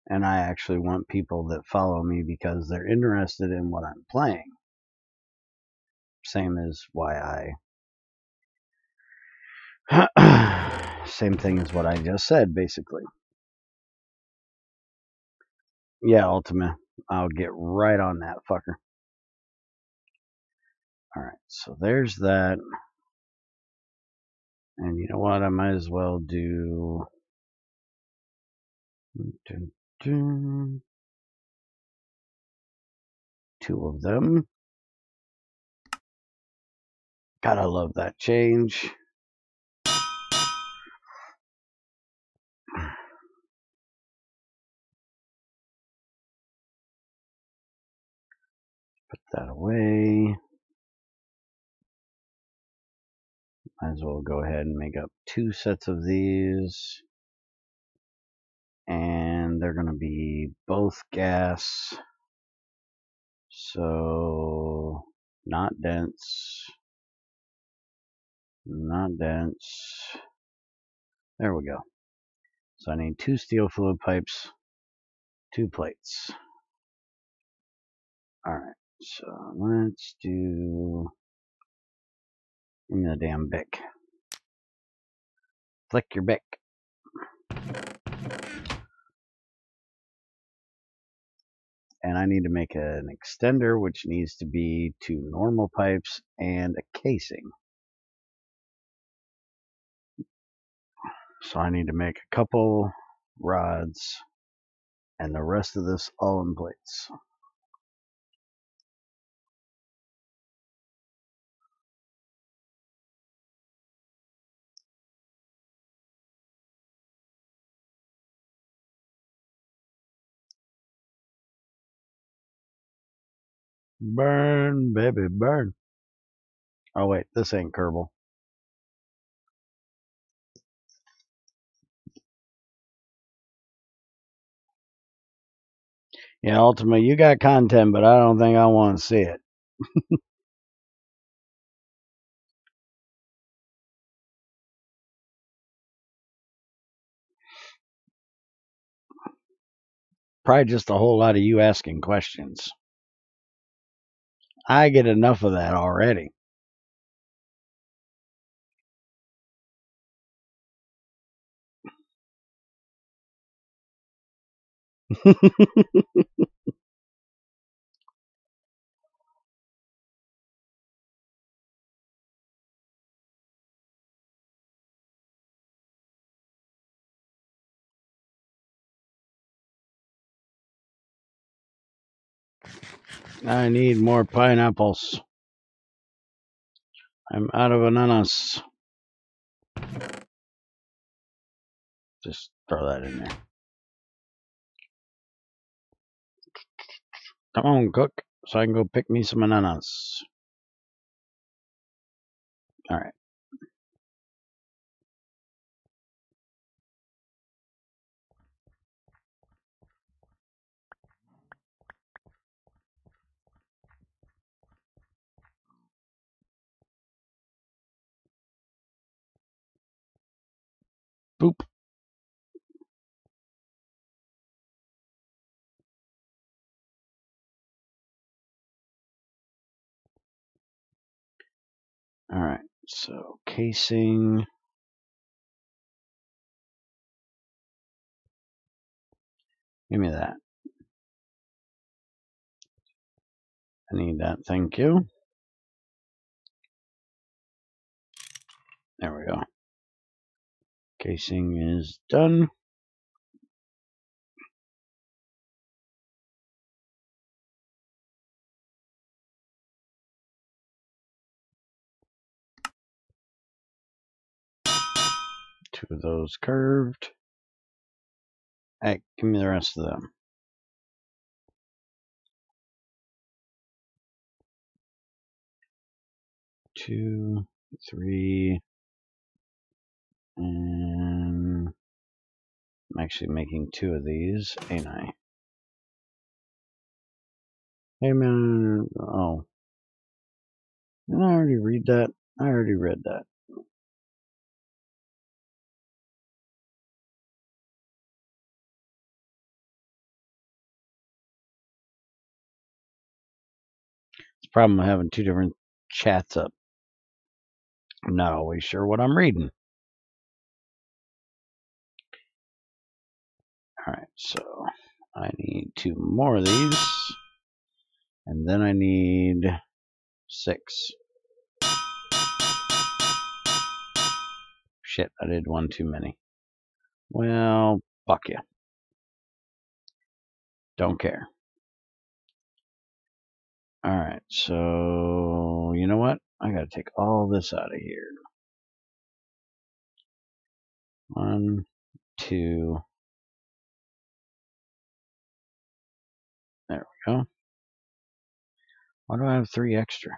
And I actually want people that follow me because they're interested in what I'm playing. Same as why same thing as what I just said, basically. Yeah, Ultima. I'll get right on that fucker. Alright, so there's that. And you know what? I might as well do 2 of them. Gotta love that change. Put that away. Might as well go ahead and make up 2 sets of these. And they're going to be both gas. So, not dense. Not dense. There we go. So I need 2 steel fluid pipes, 2 plates. Alright, so let's do... Give me the damn Bic. Flick your Bic. And I need to make an extender, which needs to be 2 normal pipes and a casing. So I need to make a couple rods and the rest of this all in plates. Burn, baby, burn. Oh wait, this ain't Kerbal. Yeah, Ultima, you got content, but I don't think I want to see it. Probably just a whole lot of you asking questions. I get enough of that already. I need more pineapples. I'm out of bananas. Just throw that in there. Come on, cook, so I can go pick me some bananas. All right. Boop. So casing. Give me that. I need that, thank you. There we go. Casing is done. Two of those curved. Hey, give me the rest of them. 2, 3, and I'm actually making 2 of these, ain't I? Hey man, oh. Didn't I already read that? I already read that. It's a problem of having 2 different chats up. I'm not always sure what I'm reading. Alright, so I need 2 more of these. And then I need 6. Shit, I did 1 too many. Well, fuck you. Don't care. Alright, so you know what? I gotta take all this out of here. 1, 2. There we go. Why do I have 3 extra?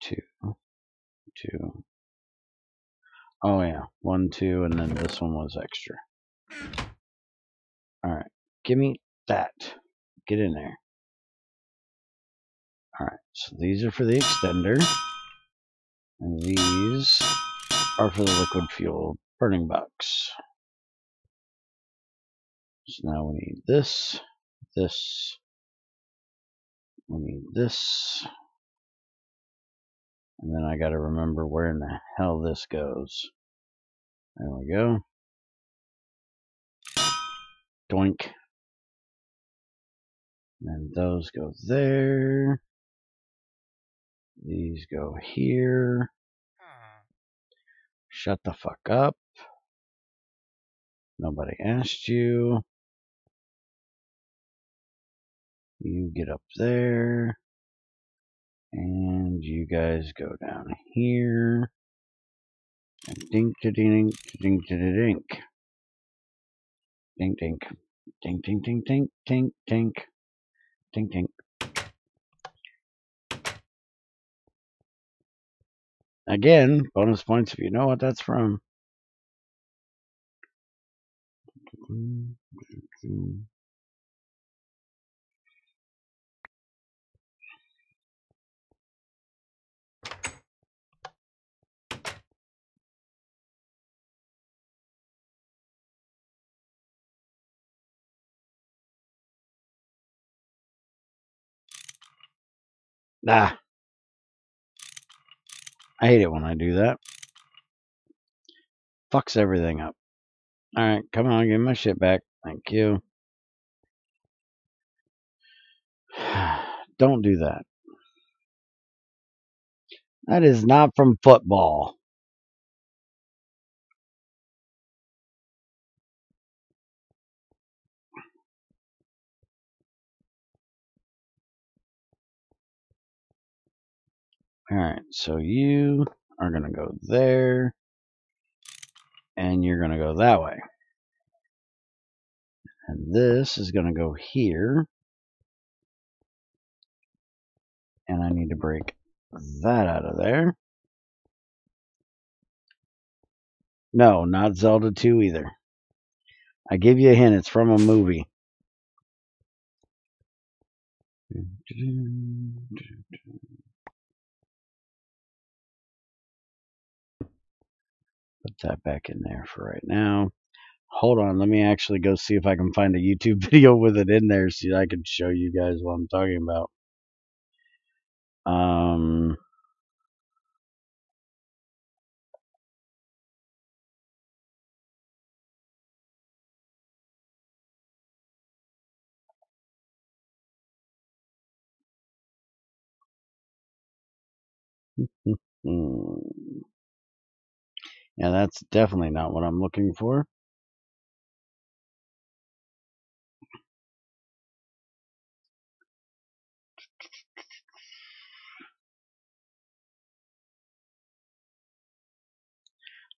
2, 2. Oh yeah, 1, 2, and then this one was extra. Alright, give me that. Get in there. Alright, so these are for the extender. And these are for the liquid fuel burning box. So now we need this, this, we need this, and then I gotta remember where in the hell this goes. There we go. Doink. And those go there. These go here. Shut the fuck up. Nobody asked you. You get up there. And you guys go down here. And dink to dink, dink to dink. Dink dink. Dink dink dink dink dink dink. Dink dink. Again, bonus points if you know what that's from. Nah. I hate it when I do that. Fucks everything up. Alright, come on, give me my shit back. Thank you. Don't do that. That is not from football. Alright, so you are going to go there. And you're going to go that way. And this is going to go here. And I need to break that out of there. No, not Zelda 2 either. I give you a hint, it's from a movie. Put that back in there for right now. Hold on, let me actually go see if I can find a YouTube video with it in there so I can show you guys what I'm talking about. Yeah, that's definitely not what I'm looking for.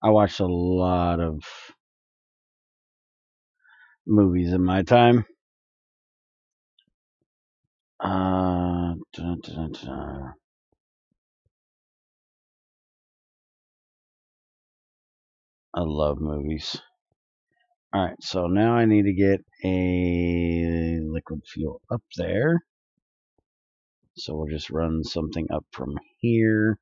I watched a lot of movies in my time. Dun, dun, dun. I love movies. Alright, so now I need to get a liquid fuel up there. So we'll just run something up from here.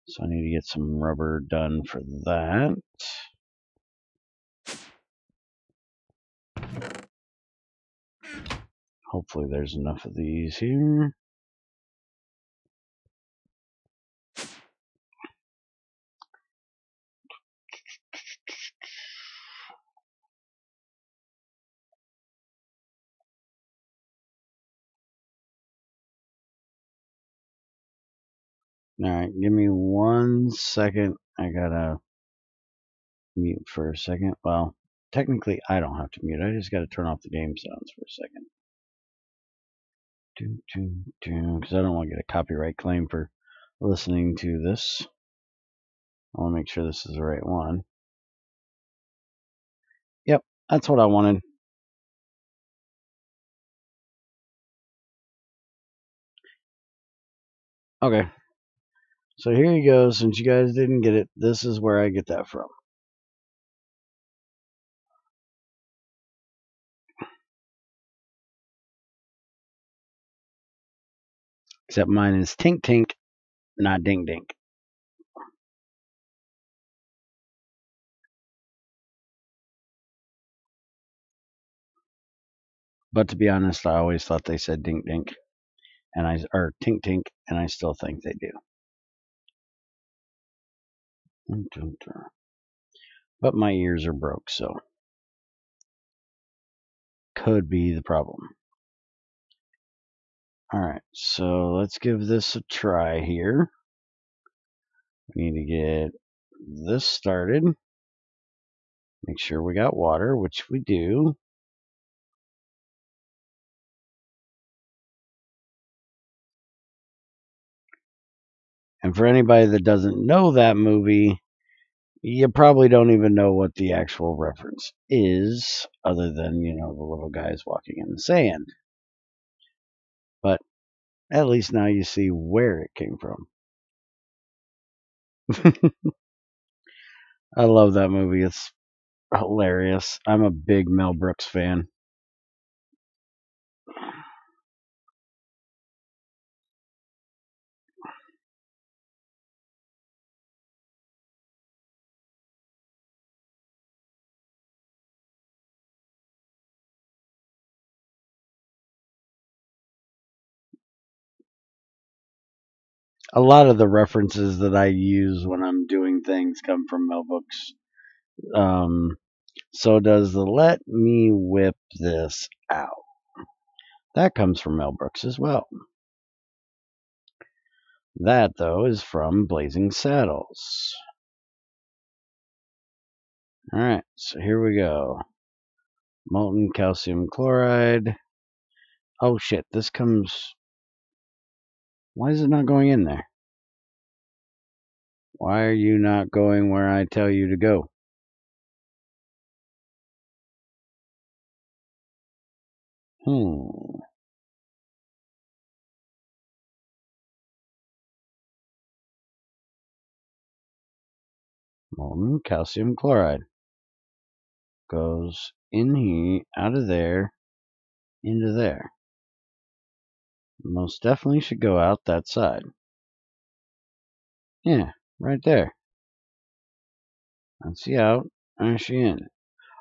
So I need to get some rubber done for that. Hopefully there's enough of these here. Alright, give me 1 second. I gotta mute for a second. Well, technically I don't have to mute. I just gotta turn off the game sounds for a second. Because I don't want to get a copyright claim for listening to this. I want to make sure this is the right one. Yep, that's what I wanted. Okay. So here you go. Since you guys didn't get it, this is where I get that from. Except mine is Tink Tink, not Ding Dink. But to be honest, I always thought they said Dink Dink, or Tink Tink, and I still think they do. But my ears are broke, so could be the problem. Alright, so let's give this a try here. We need to get this started. Make sure we got water, which we do. And for anybody that doesn't know that movie, you probably don't even know what the actual reference is, other than, the little guys walking in the sand. But at least now you see where it came from. I love that movie. It's hilarious. I'm a big Mel Brooks fan. A lot of the references that I use when I'm doing things come from Mel Brooks. So does the "Let Me Whip This Out." That comes from Mel Brooks as well. That, though, is from Blazing Saddles. Alright, so here we go. Molten calcium chloride. Oh shit, this comes... Why is it not going in there? Why are you not going where I tell you to go? Molten calcium chloride. Goes in here, out of there, into there. Most definitely should go out that side. Yeah, right there. That's the out. There's the in.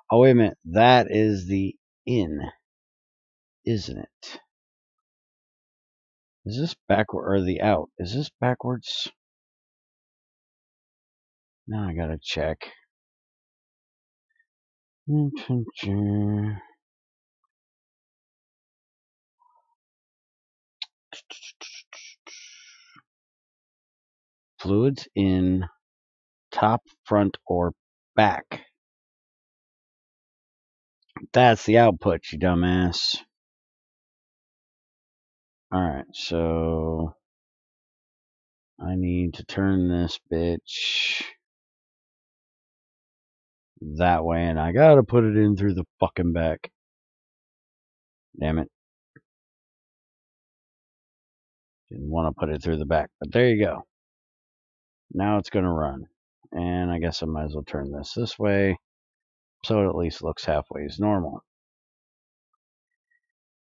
Oh, wait a minute. That is the in, isn't it? Is this backward, or the out? Is this backwards? Now I gotta check. Fluids in top, front, or back. That's the output, you dumbass. Alright, so I need to turn this bitch that way, and I gotta put it in through the fucking back. Damn it. Didn't want to put it through the back, but there you go. Now it's gonna run. And I guess I might as well turn this way, so it at least looks halfway as normal.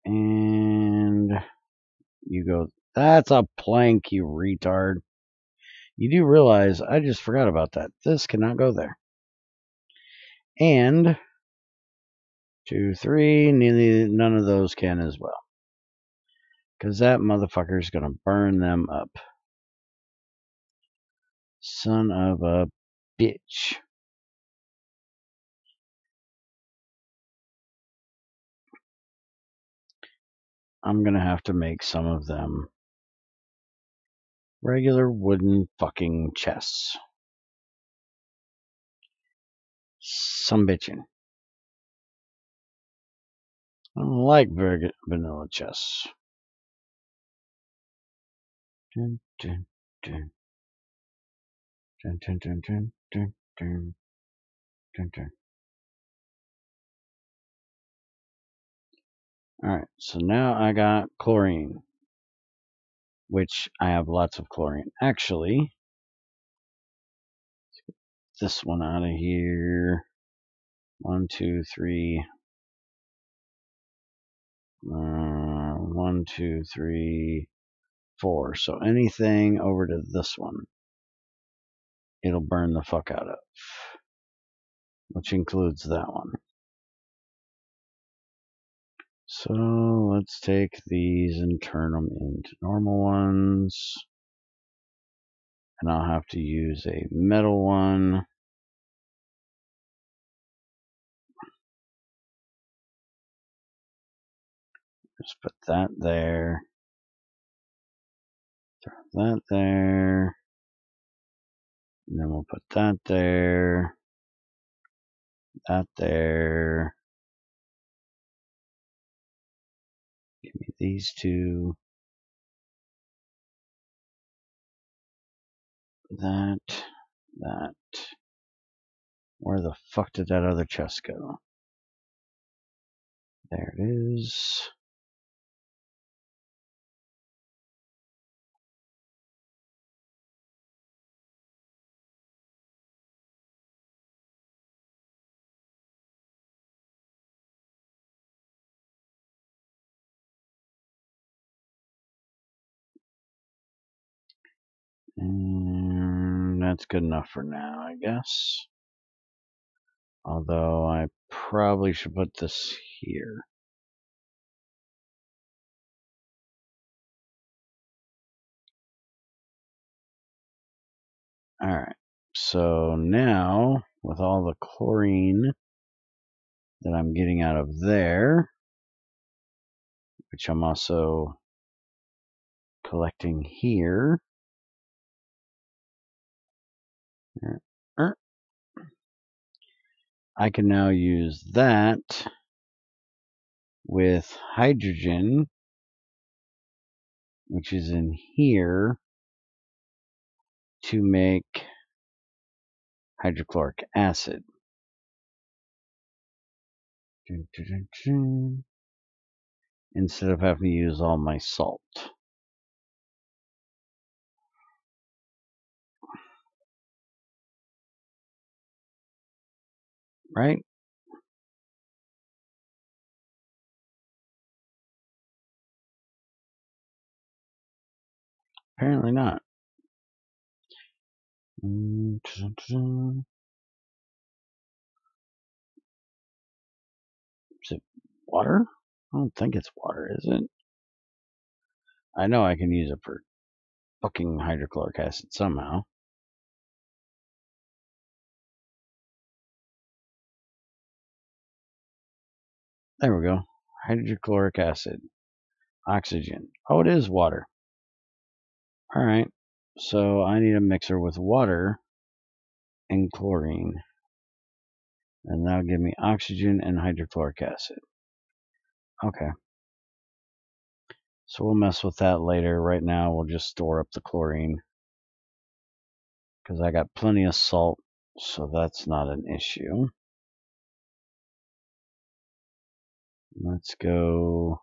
And you go, that's a plank, you retard. You do realize I just forgot about that. This cannot go there. And 2, 3, none of those can as well. Because that motherfucker is going to burn them up. Son of a bitch. I'm going to have to make some of them regular wooden fucking chests. Some bitchin'. I don't like very vanilla chests. Dun, dun, dun. Dun, dun, dun, dun, dun, dun, dun, dun. Alright, so now I got chlorine, which I have lots of chlorine. Actually, let's get this one out of here. 1, 2, 3. 1, 2, 3, 4. So anything over to this one, it'll burn the fuck out of, which includes that one. So let's take these and turn them into normal ones. And I'll have to use a metal one. Just put that there. Throw that there. And then we'll put that there. That there. Give me these two. That. Where the fuck did that other chest go? There it is. And that's good enough for now, I guess. Although I probably should put this here. Alright, so now with all the chlorine that I'm getting out of there, which I'm also collecting here, I can now use that with hydrogen, which is in here, to make hydrochloric acid. Instead of having to use all my salt. Right? Apparently not. Is it water? I don't think it's water, is it? I know I can use it for fucking hydrochloric acid somehow. There we go. Hydrochloric acid. Oxygen. Oh, it is water. Alright. So I need a mixer with water and chlorine. And that'll give me oxygen and hydrochloric acid. Okay. So we'll mess with that later. Right now we'll just store up the chlorine, because I got plenty of salt, so that's not an issue. Let's go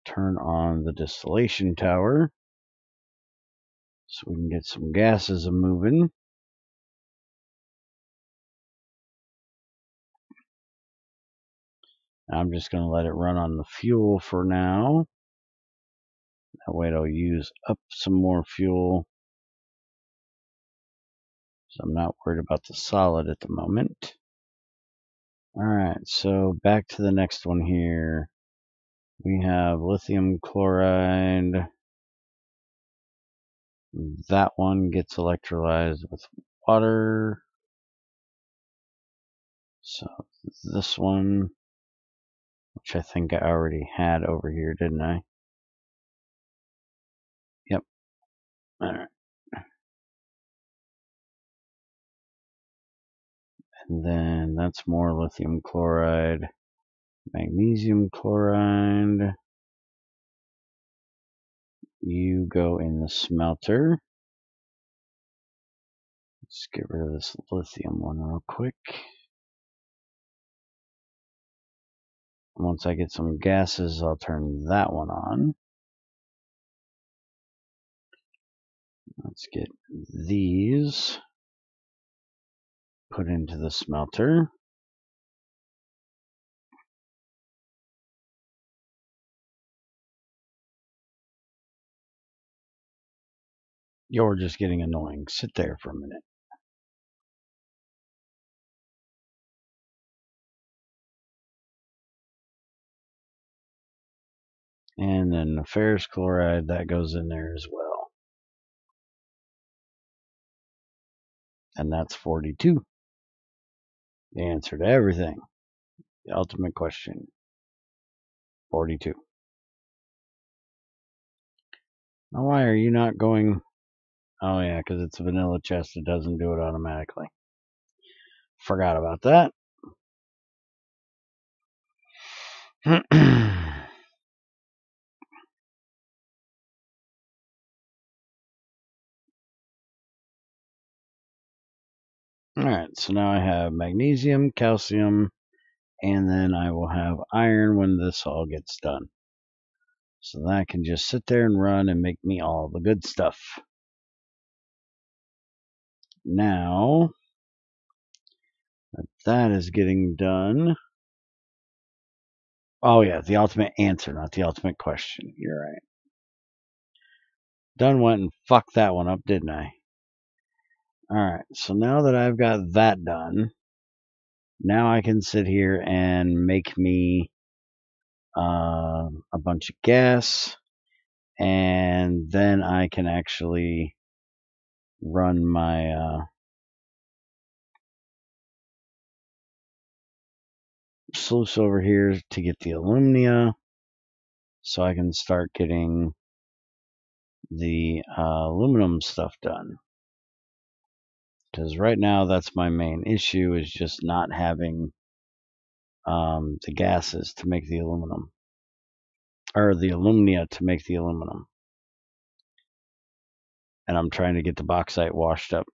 turn on the distillation tower so we can get some gases moving. I'm just going to let it run on the fuel for now. That way it'll use up some more fuel. So I'm not worried about the solid at the moment. Alright, so back to the next one here. We have lithium chloride. That one gets electrolyzed with water. So this one, which I think I already had over here, didn't I? Yep. Alright. And then that's more lithium chloride, magnesium chloride. You go in the smelter. Let's get rid of this lithium one real quick. Once I get some gases, I'll turn that one on. Let's get these put into the smelter. You're just getting annoying. Sit there for a minute. And then the ferrous chloride, that goes in there as well. And that's 42. The answer to everything. The ultimate question. 42. Now why are you not going? Oh yeah, because it's a vanilla chest. It doesn't do it automatically. Forgot about that. Alright, so now I have magnesium, calcium, and then I will have iron when this all gets done. So that can just sit there and run and make me all the good stuff. Now that is getting done. Oh yeah, the ultimate answer, not the ultimate question. You're right. Done went and fucked that one up, didn't I? Alright, so now that I've got that done, now I can sit here and make me a bunch of gas, and then I can actually run my sluice over here to get the alumina, so I can start getting the aluminum stuff done. Because right now that's my main issue, is just not having the gases to make the aluminum, or the alumina to make the aluminum. And I'm trying to get the bauxite washed up.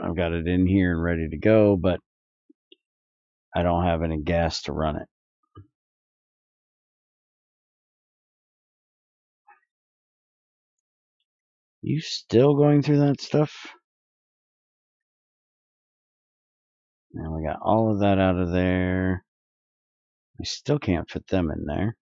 I've got it in here and ready to go, but I don't have any gas to run it. You still going through that stuff? And we got all of that out of there. I still can't fit them in there.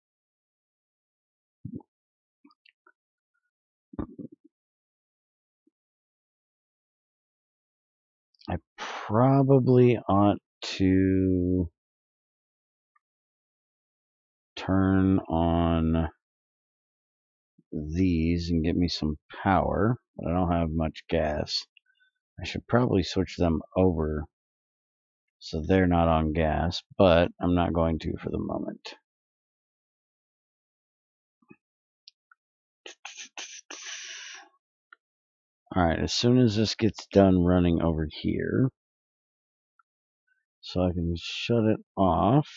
I probably ought to turn on these and get me some power, but I don't have much gas. I should probably switch them over so they're not on gas, but I'm not going to for the moment. Alright, as soon as this gets done running over here, so I can shut it off,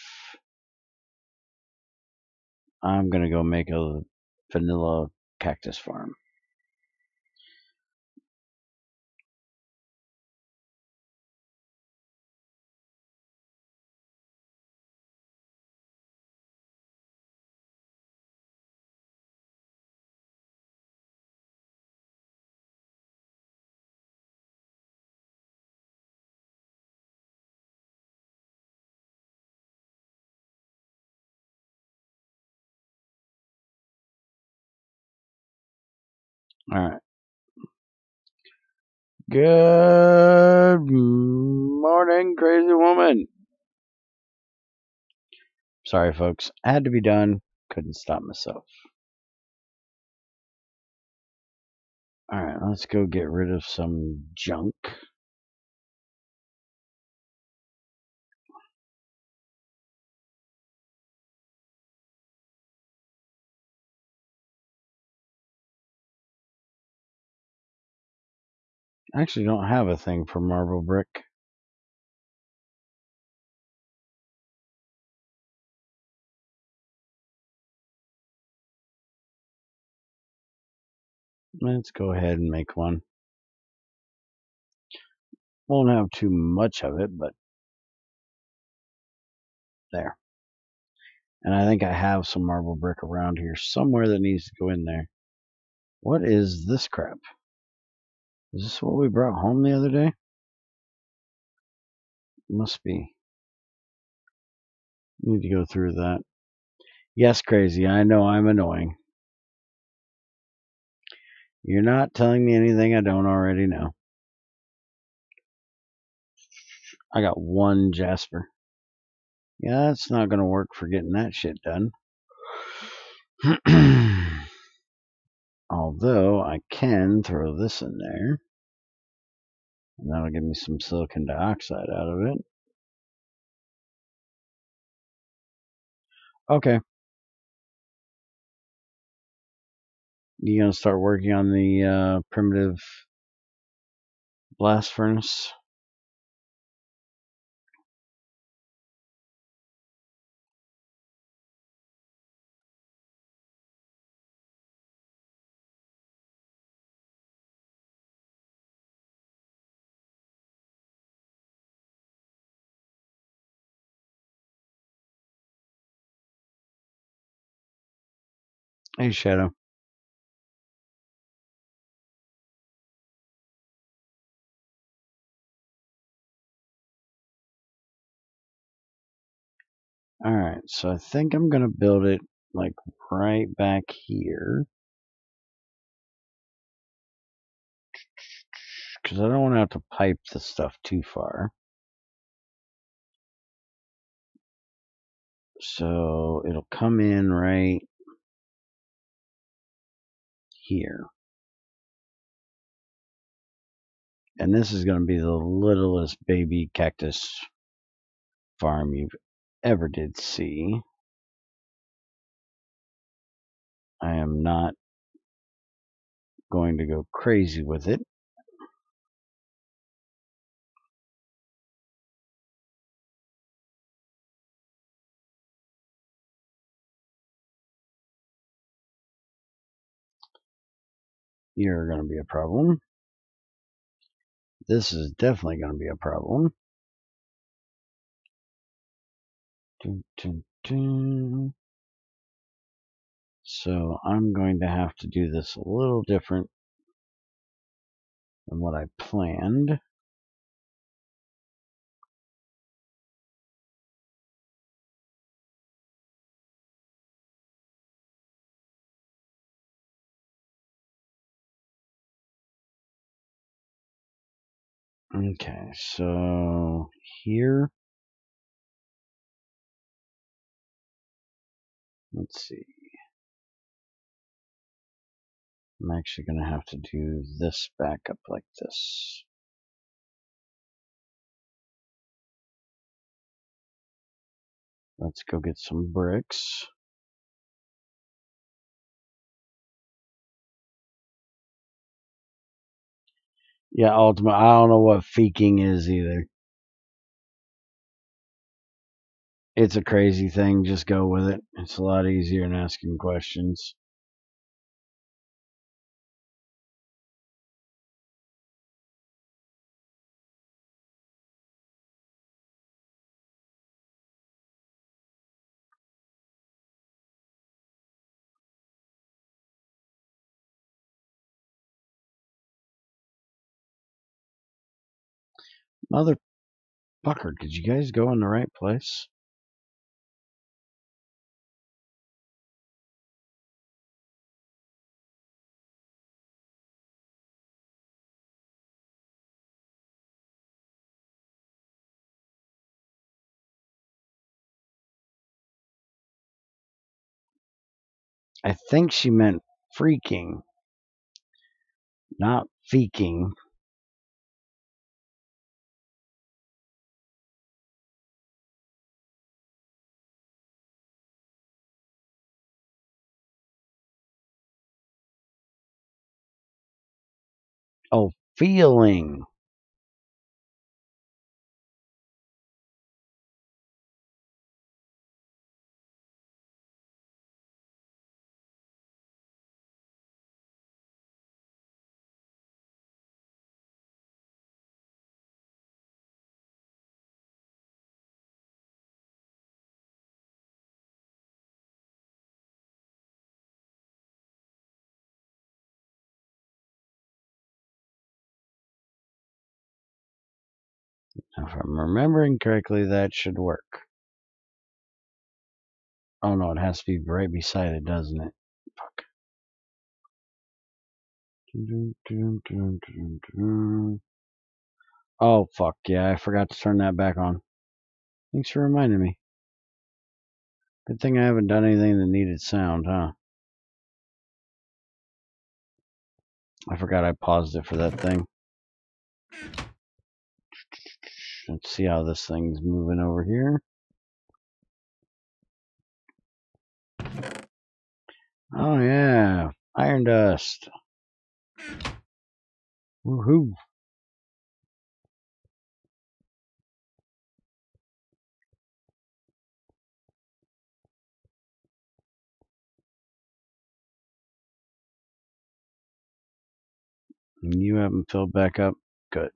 I'm going to go make a vanilla cactus farm. Alright. Good morning, crazy woman. Sorry, folks. Had to be done. Couldn't stop myself. Alright, let's go get rid of some junk. I actually don't have a thing for marble brick. Let's go ahead and make one. Won't have too much of it, but there. And I think I have some marble brick around here somewhere that needs to go in there. What is this crap? Is this what we brought home the other day? Must be. Need to go through that. Yes, crazy. I know I'm annoying. You're not telling me anything I don't already know. I got one Jasper. Yeah, that's not going to work for getting that shit done. Although I can throw this in there. And that'll give me some silicon dioxide out of it. Okay. You gonna start working on the primitive blast furnace? Hey, Shadow. Alright, so I think I'm gonna build it like right back here. Because I don't want to have to pipe the stuff too far. So it'll come in right here. And this is going to be the littlest baby cactus farm you've ever did see. I am not going to go crazy with it. You're going to be a problem. This is definitely going to be a problem. Dun, dun, dun. So I'm going to have to do this a little different than what I planned. Okay, so here, let's see. I'm actually going to have to do this back up like this. Let's go get some bricks. Yeah, ultimate. I don't know what feeking is either. It's a crazy thing. Just go with it. It's a lot easier than asking questions. Motherfucker, did you guys go in the right place? I think she meant freaking, not feeking. Oh, feeling. If I'm remembering correctly, that should work. Oh no, it has to be right beside it, doesn't it? Fuck. Oh fuck, yeah, I forgot to turn that back on. Thanks for reminding me. Good thing I haven't done anything that needed sound, huh? I forgot I paused it for that thing. Let's see how this thing's moving over here. Oh yeah, iron dust. Woohoo. You haven't filled back up? Good.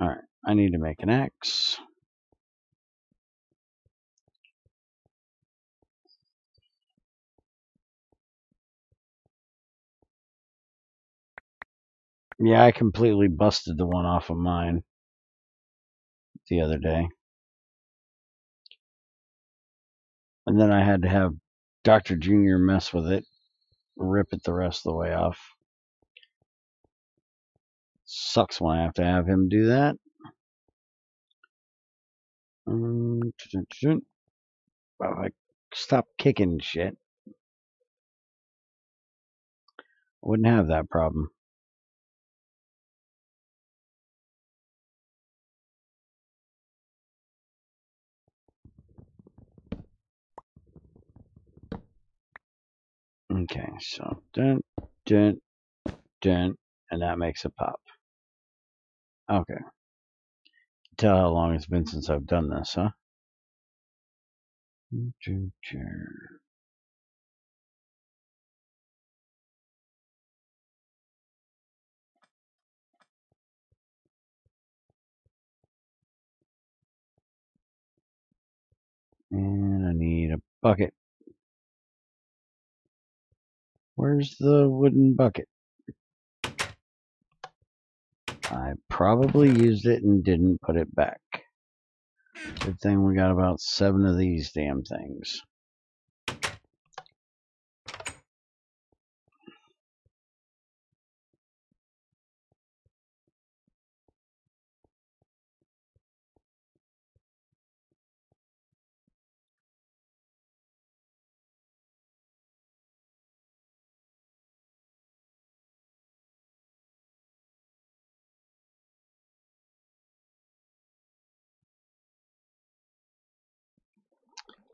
Alright, I need to make an axe. Yeah, I completely busted the one off of mine the other day. And then I had to have Dr. Junior mess with it, rip it the rest of the way off. Sucks when I have to have him do that. Oh, I stop kicking shit. I wouldn't have that problem. Okay, so dun, dun, dun, and that makes it pop. Okay. Tell how long it's been since I've done this, huh? And I need a bucket. Where's the wooden bucket? I probably used it and didn't put it back. Good thing we got about 7 of these damn things.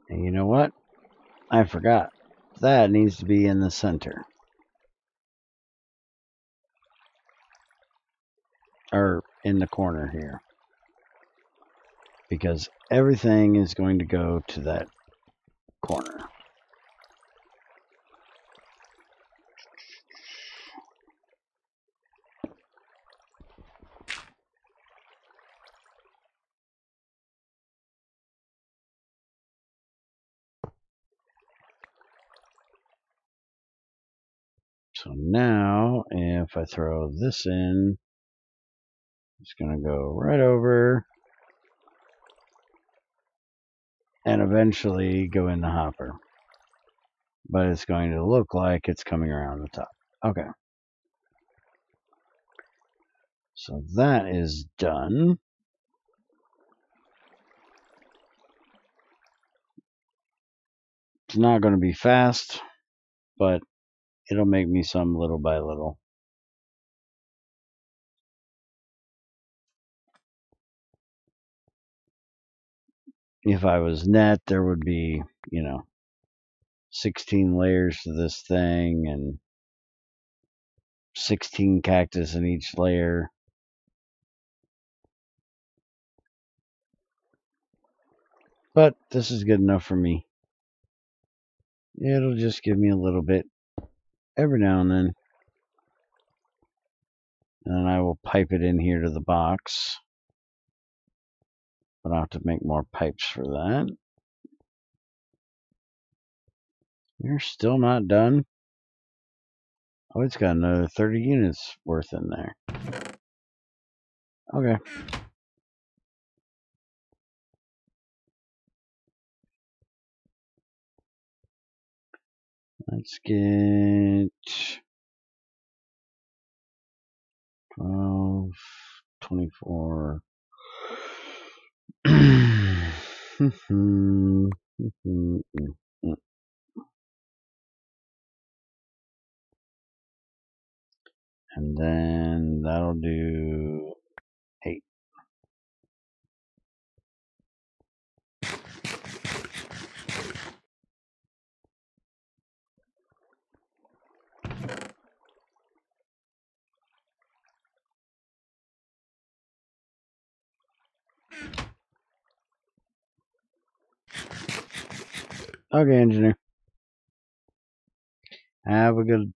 And you know what? I forgot. That needs to be in the center. or in the corner here, because everything is going to go to that corner. So now, if I throw this in, it's going to go right over and eventually go in the hopper. But it's going to look like it's coming around the top. Okay. So that is done. It's not going to be fast, but it'll make me some little by little. If I was net, there would be, 16 layers to this thing and 16 cactus in each layer. But this is good enough for me. It'll just give me a little bit every now and then. And then I will pipe it in here to the box. But I'll have to make more pipes for that. You're still not done? Oh, it's got another 30 units worth in there. Okay. Let's get 12, 24. And then that'll do 8. Okay, engineer. Have a good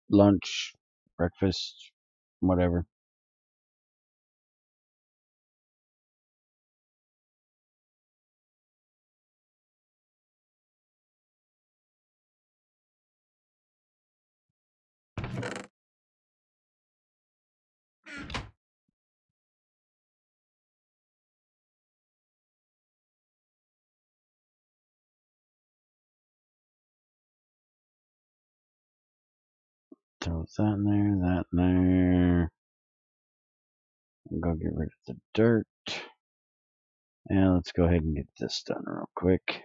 lunch, breakfast, whatever. Throw that in there, that in there. Go get rid of the dirt. And let's go ahead and get this done real quick.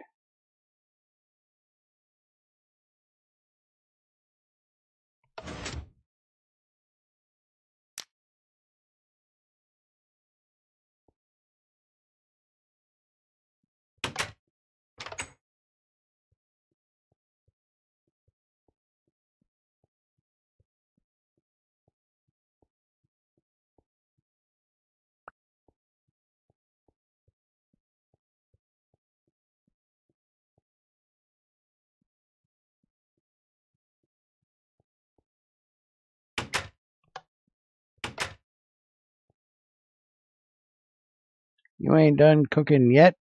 You ain't done cooking yet?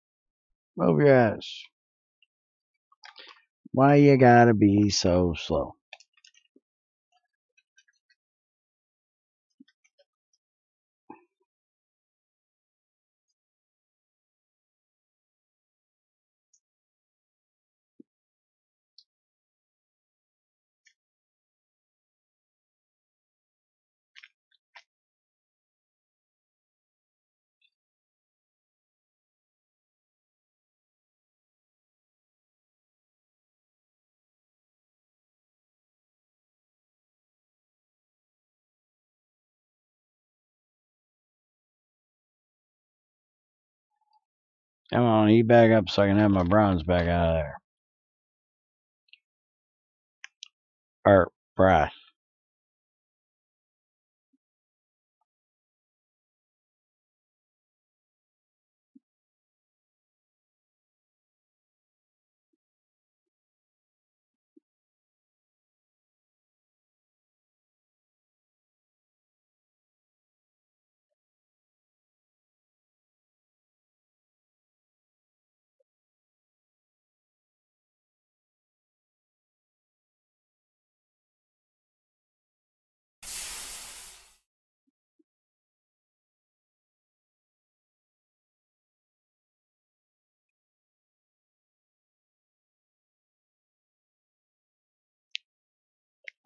Move your ass. Why you gotta be so slow? Come on, eat back up so I can have my bronze back out of there. Or brass.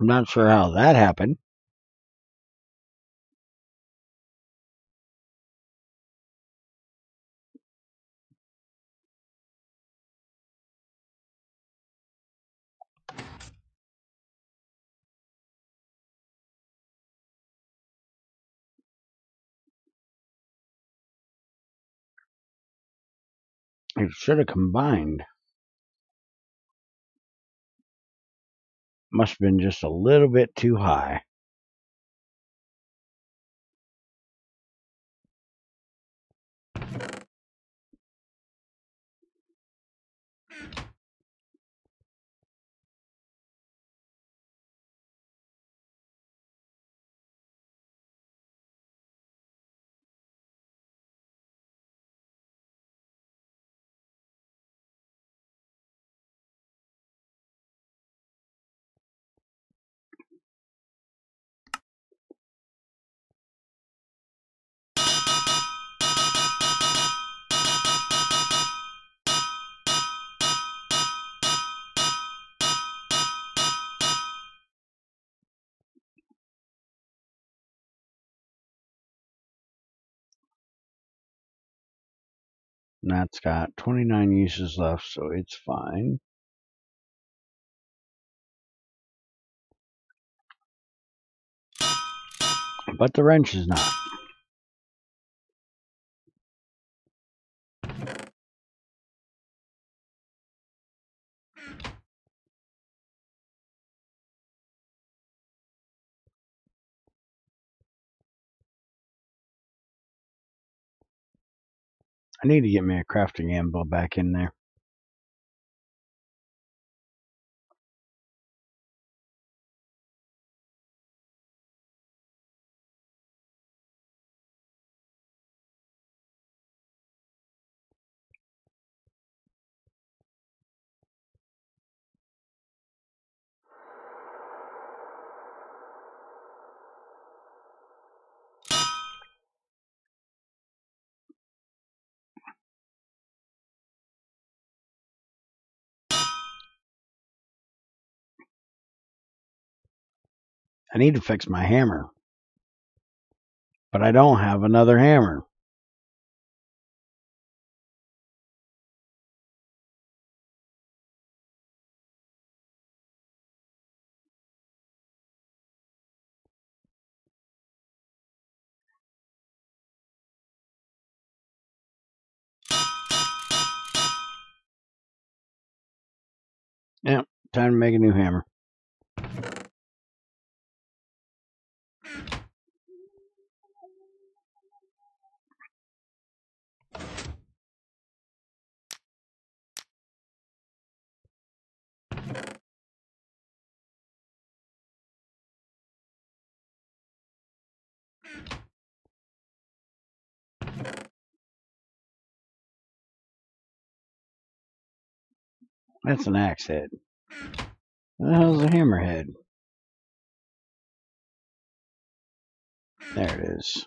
I'm not sure how that happened. It should have combined. Must have been just a little bit too high. And that's got 29 uses left, so it's fine. But the wrench is not. I need to get me a crafting anvil back in there. I need to fix my hammer. But I don't have another hammer. Yep, time to make a new hammer. That's an axe head. What the hell's a hammerhead? There it is.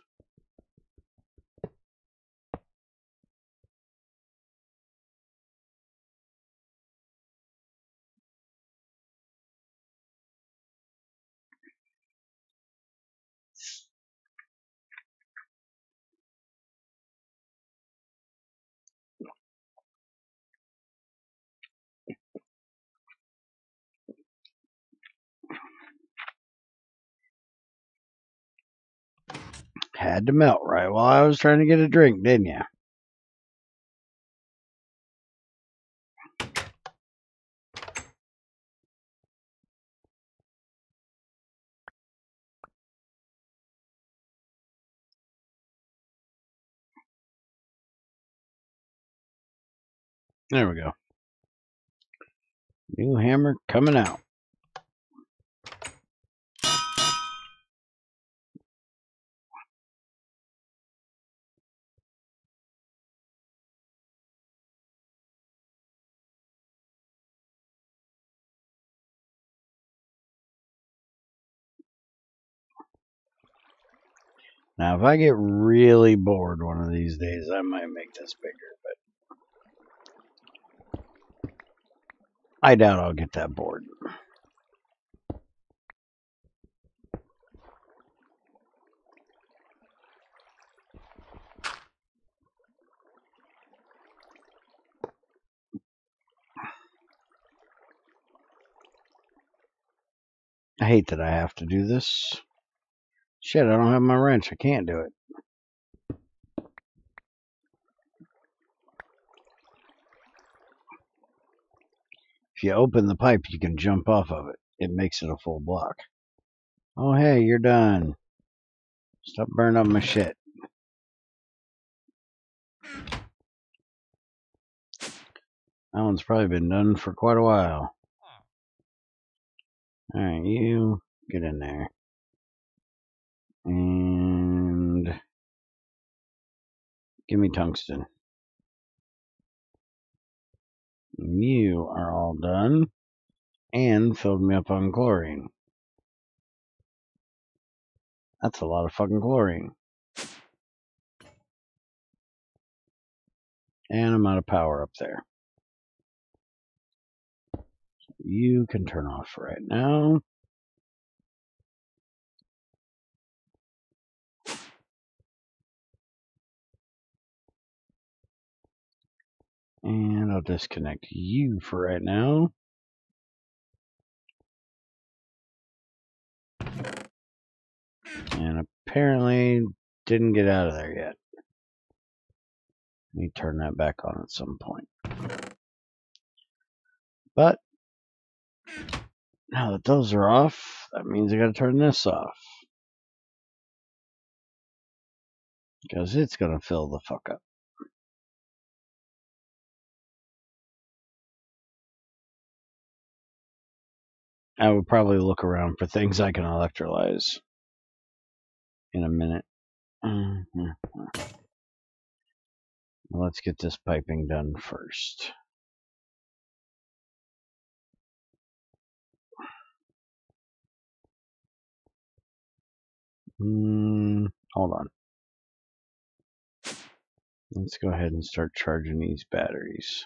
Had to melt right while I was trying to get a drink, didn't you? There we go. New hammer coming out. Now, if I get really bored one of these days, I might make this bigger, but I doubt I'll get that bored. I hate that I have to do this. Shit, I don't have my wrench. I can't do it. If you open the pipe, you can jump off of it. It makes it a full block. Oh, hey, you're done. Stop burning up my shit. That one's probably been done for quite a while. Alright, you get in there. And give me tungsten. You are all done. And filled me up on chlorine. That's a lot of fucking chlorine. And I'm out of power up there. You can turn off right now. And I'll disconnect you for right now. And apparently didn't get out of there yet. Let me turn that back on at some point. But now that those are off, that means I gotta turn this off. Because it's gonna fill the fuck up. I would probably look around for things I can electrolyze in a minute. Let's get this piping done first. Hold on. Let's go ahead and start charging these batteries.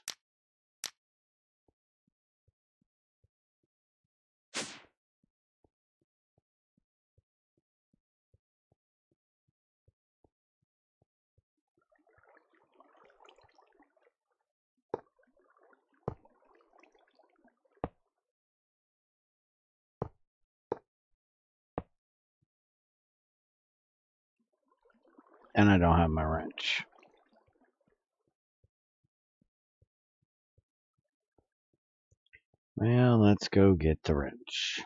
And I don't have my wrench. Well, let's go get the wrench.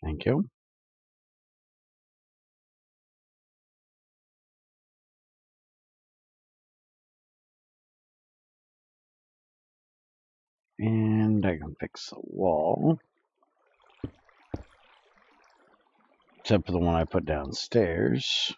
Thank you. And I can fix the wall. Except for the one I put downstairs.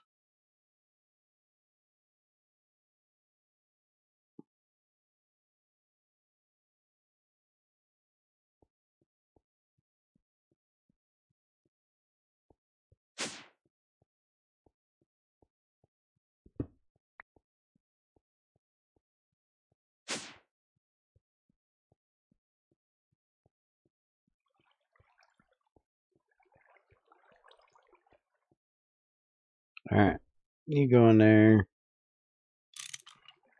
Alright. You go in there.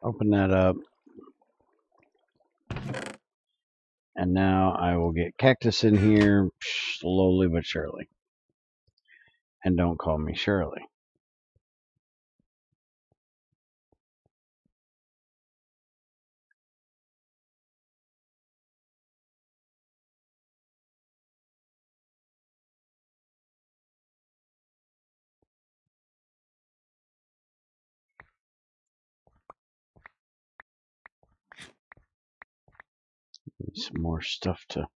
Open that up. And now I will get Cactus in here slowly but surely. And don't call me Shirley. Some more stuff to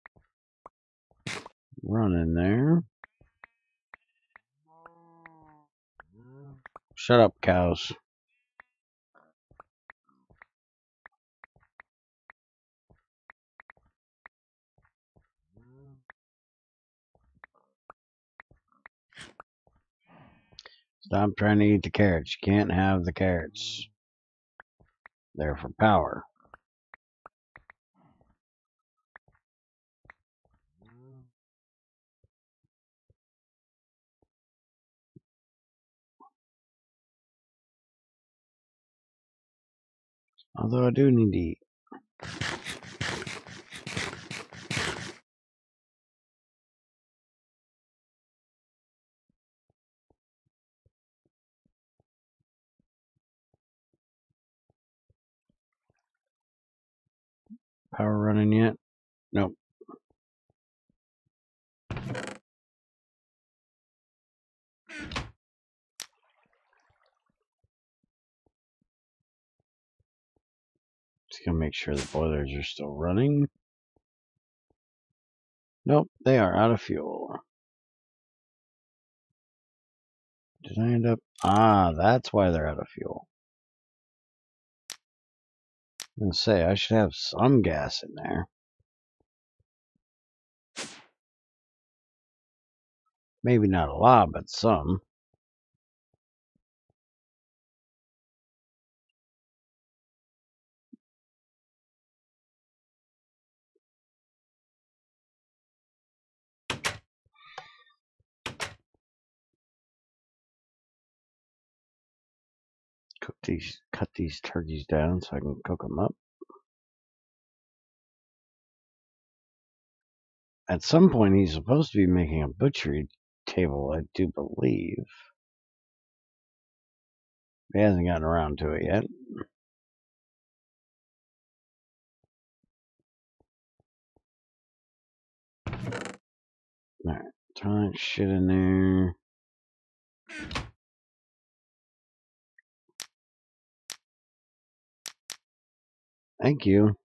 run in there. Shut up, cows. Stop trying to eat the carrots. You can't have the carrots. They're for power. Although I do need to eat. Power running yet? Nope. Just gonna make sure the boilers are still running. Nope, they are out of fuel. Did I end up? Ah, that's why they're out of fuel. I'm gonna say I should have some gas in there. Maybe not a lot, but some. Cut these turkeys down so I can cook them up. At some point, he's supposed to be making a butchery table, I do believe. He hasn't gotten around to it yet. Alright, throw that shit in there. Thank you.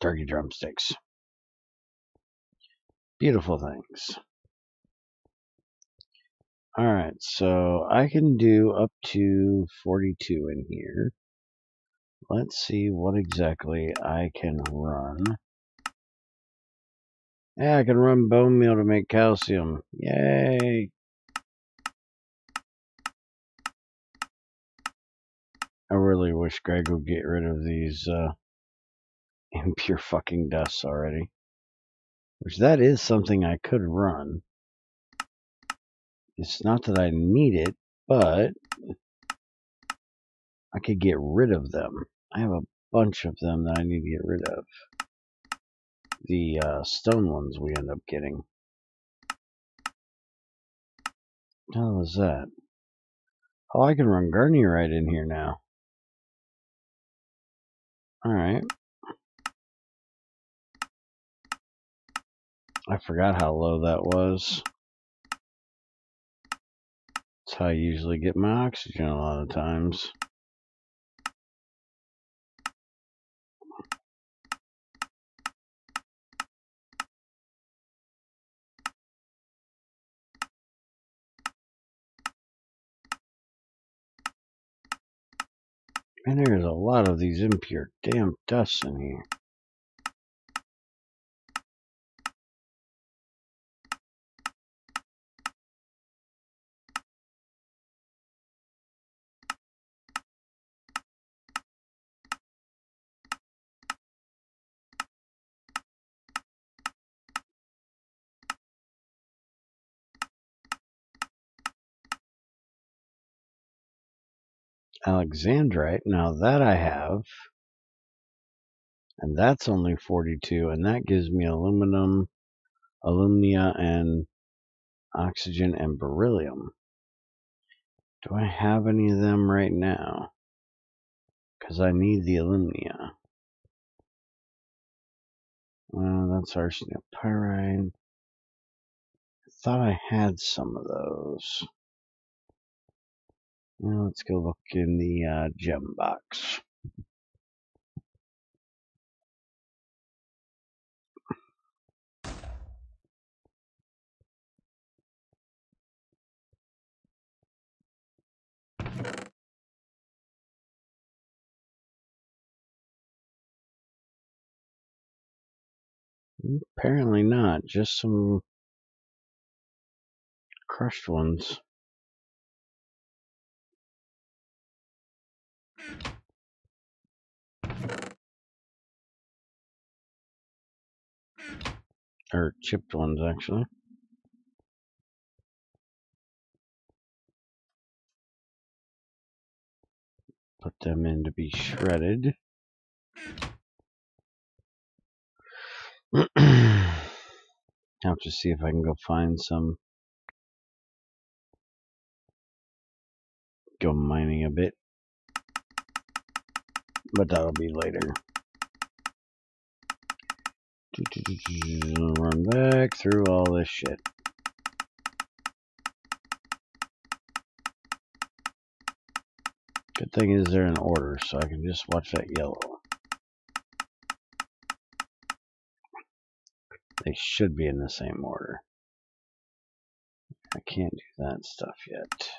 Turkey drumsticks. Beautiful things. Alright, so I can do up to 42 in here. Let's see what exactly I can run. Yeah, I can run bone meal to make calcium. Yay! I really wish Greg would get rid of these impure fucking dusts already. Which that is something I could run. It's not that I need it, but I could get rid of them. I have a bunch of them that I need to get rid of. The stone ones we end up getting. What the hell is that? Oh, I can run Gurney right in here now. Alright. I forgot how low that was. That's how I usually get my oxygen a lot of times. And there's a lot of these impure damn dusts in here. Alexandrite, now that I have, and that's only 42, and that gives me aluminum, alumnia, and oxygen and beryllium. Do I have any of them right now? Because I need the alumnia. That's arsenic pyrite. I thought I had some of those. Well, let's go look in the gem box. Apparently not, just some crushed ones. Or chipped ones, actually. Put them in to be shredded. I'll have to see if I can go find some. Go mining a bit. But that'll be later. Run back through all this shit. Good thing is they're in order, so I can just watch that yellow. They should be in the same order. I can't do that stuff yet.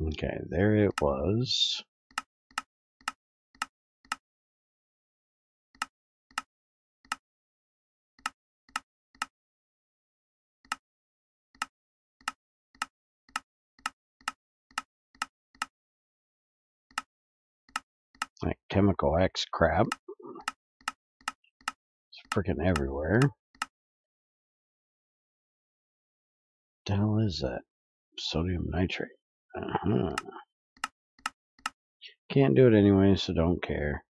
Okay, there it was. Like chemical X crap. It's freaking everywhere. What the hell is that? Sodium nitrate. Can't do it anyway, so don't care.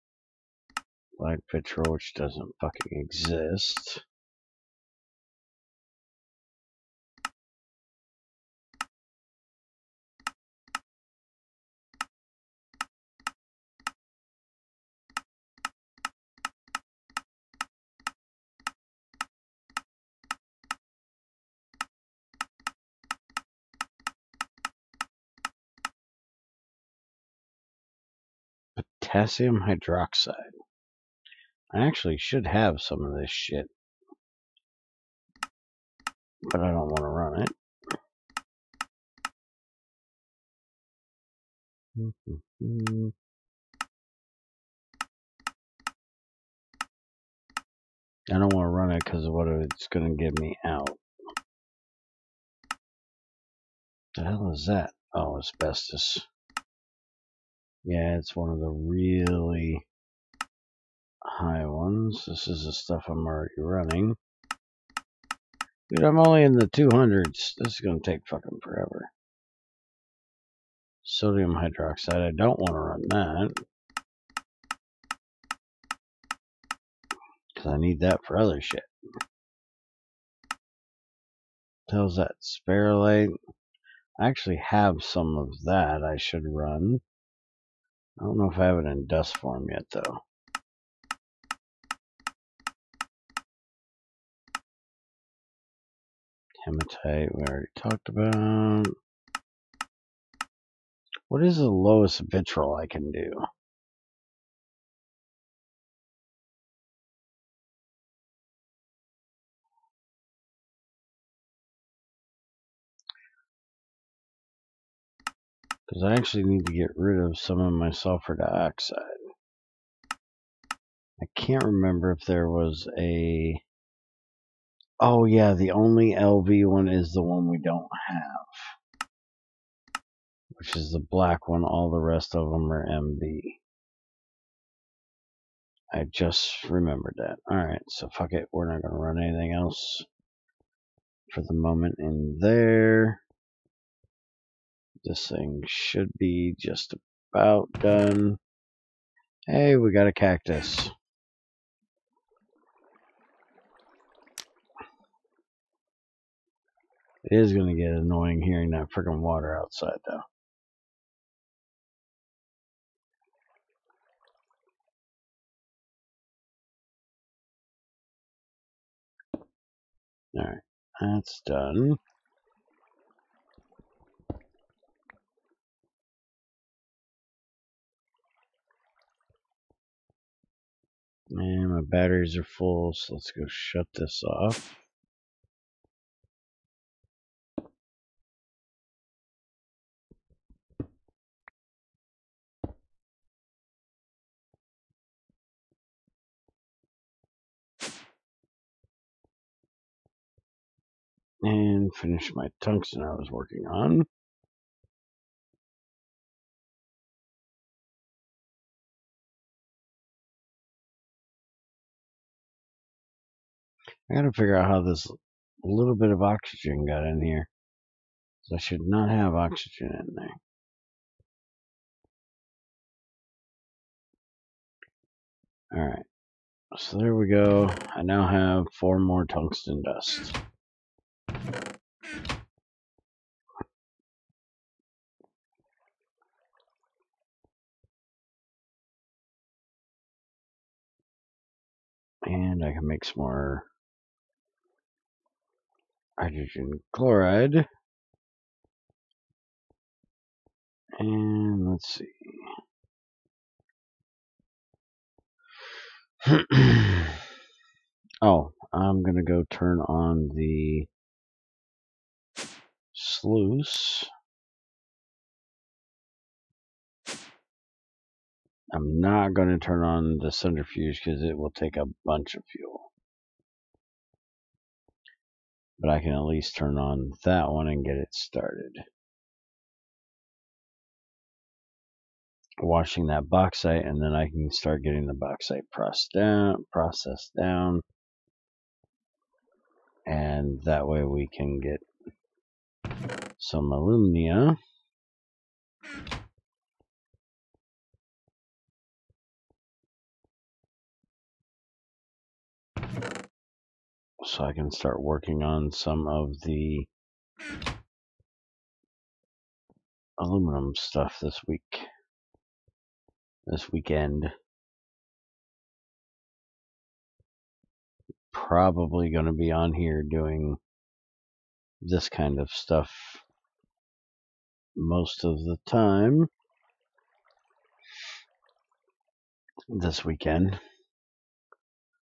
Black petrol, which doesn't fucking exist. Potassium hydroxide. I actually should have some of this shit, but I don't want to run it. I don't want to run it because of what it's going to give me out. The hell is that? Oh, asbestos. Yeah, it's one of the really high ones. This is the stuff I'm already running. Dude, I'm only in the 200s. This is going to take fucking forever. Sodium hydroxide. I don't want to run that. Because I need that for other shit. Tells that spherulite. I actually have some of that I should run. I don't know if I have it in dust form yet, though. Hematite, we already talked about. What is the lowest vitriol I can do? Because I actually need to get rid of some of my sulfur dioxide. I can't remember if there was a... Oh yeah, the only LV one is the one we don't have. Which is the black one. All the rest of them are MB. I just remembered that. Alright, so fuck it. We're not going to run anything else for the moment in there. This thing should be just about done. Hey, we got a cactus. It is going to get annoying hearing that freaking water outside, though. Alright, that's done. And my batteries are full, so let's go shut this off. And finish my tungsten I was working on. I gotta figure out how this little bit of oxygen got in here. I should not have oxygen in there. Alright, so there we go. I now have 4 more tungsten dust. And I can make some more hydrogen chloride. And let's see. Oh, I'm gonna go turn on the sluice. I'm not going to turn on the centrifuge because it will take a bunch of fuel. But I can at least turn on that one and get it started. Washing that bauxite, and then I can start getting the bauxite processed down. And that way we can get some alumina. So I can start working on some of the aluminum stuff this weekend. Probably going to be on here doing this kind of stuff most of the time this weekend.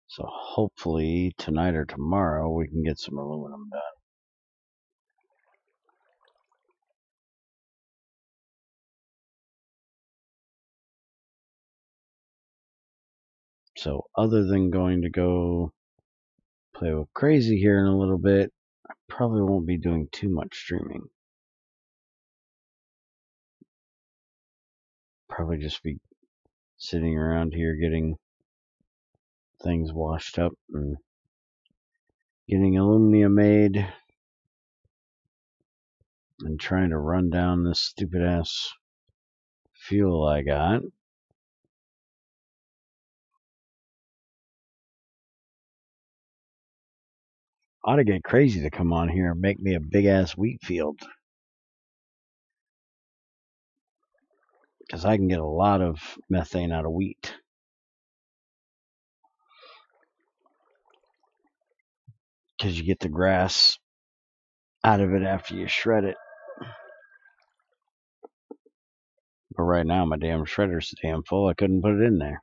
So hopefully tonight or tomorrow we can get some aluminum done. So other than going to go play with Crazy here in a little bit, I probably won't be doing too much streaming. Probably just be sitting around here getting things washed up and getting alumina made and trying to run down this stupid ass fuel I got. Ought to get Crazy to come on here and make me a big ass wheat field. Because I can get a lot of methane out of wheat. Because you get the grass out of it after you shred it. But right now my damn shredder's damn full. I couldn't put it in there.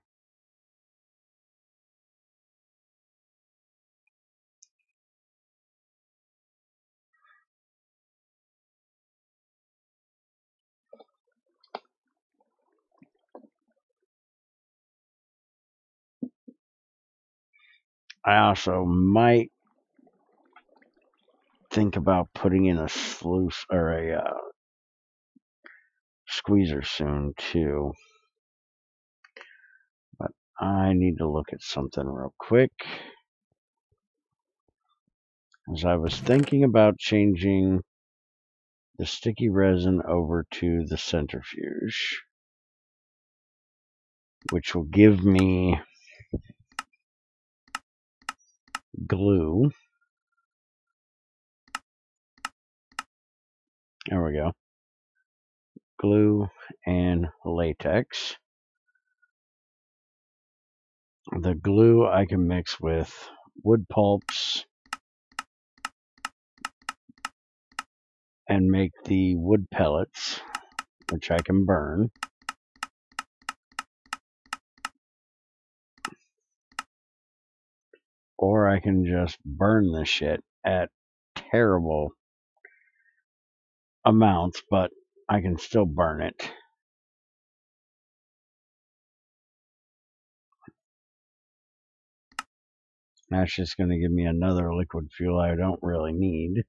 I also might think about putting in a sluice or a squeezer soon too. But I need to look at something real quick. As I was thinking about changing the sticky resin over to the centrifuge, which will give me glue. There we go. Glue and latex. The glue I can mix with wood pulps and make the wood pellets, which I can burn. Or I can just burn the shit at terrible amounts, but I can still burn it. That's just going to give me another liquid fuel I don't really need.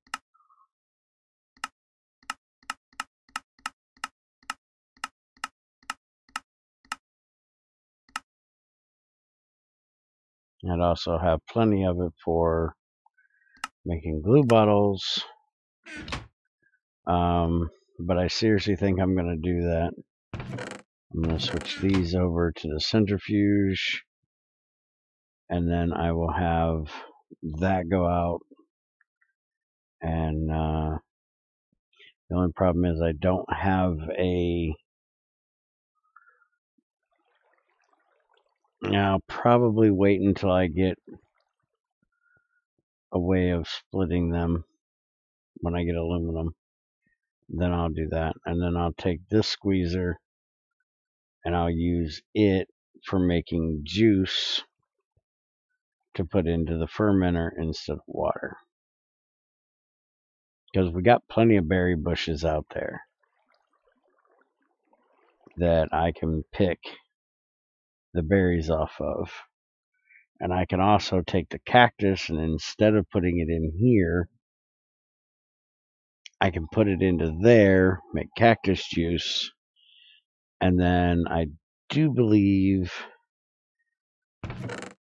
I'd also have plenty of it for making glue bottles. But I seriously think I'm going to do that. I'm going to switch these over to the centrifuge, and then I will have that go out. And the only problem is I don't have I'll probably wait until I get a way of splitting them when I get aluminum. Then I'll do that. And then I'll take this squeezer and I'll use it for making juice to put into the fermenter instead of water. Because we got plenty of berry bushes out there that I can pick the berries off of. And I can also take the cactus, and instead of putting it in here, I can put it into there, make cactus juice, and then I do believe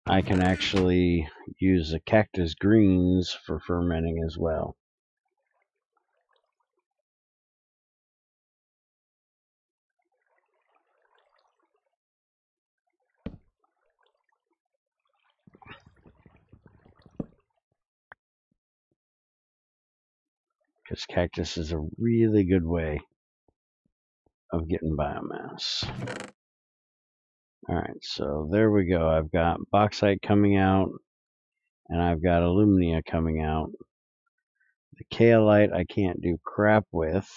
I can actually use the cactus greens for fermenting as well. Because cactus is a really good way of getting biomass. Alright, so there we go. I've got bauxite coming out, and I've got alumina coming out. The kaolite I can't do crap with.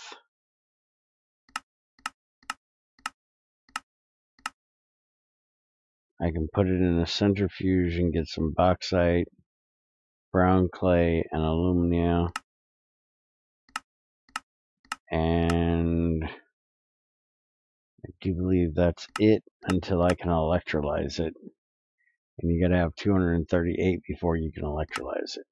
I can put it in a centrifuge and get some bauxite, brown clay, and alumina. And I do believe that's it until I can electrolyze it. And you gotta have 238 before you can electrolyze it.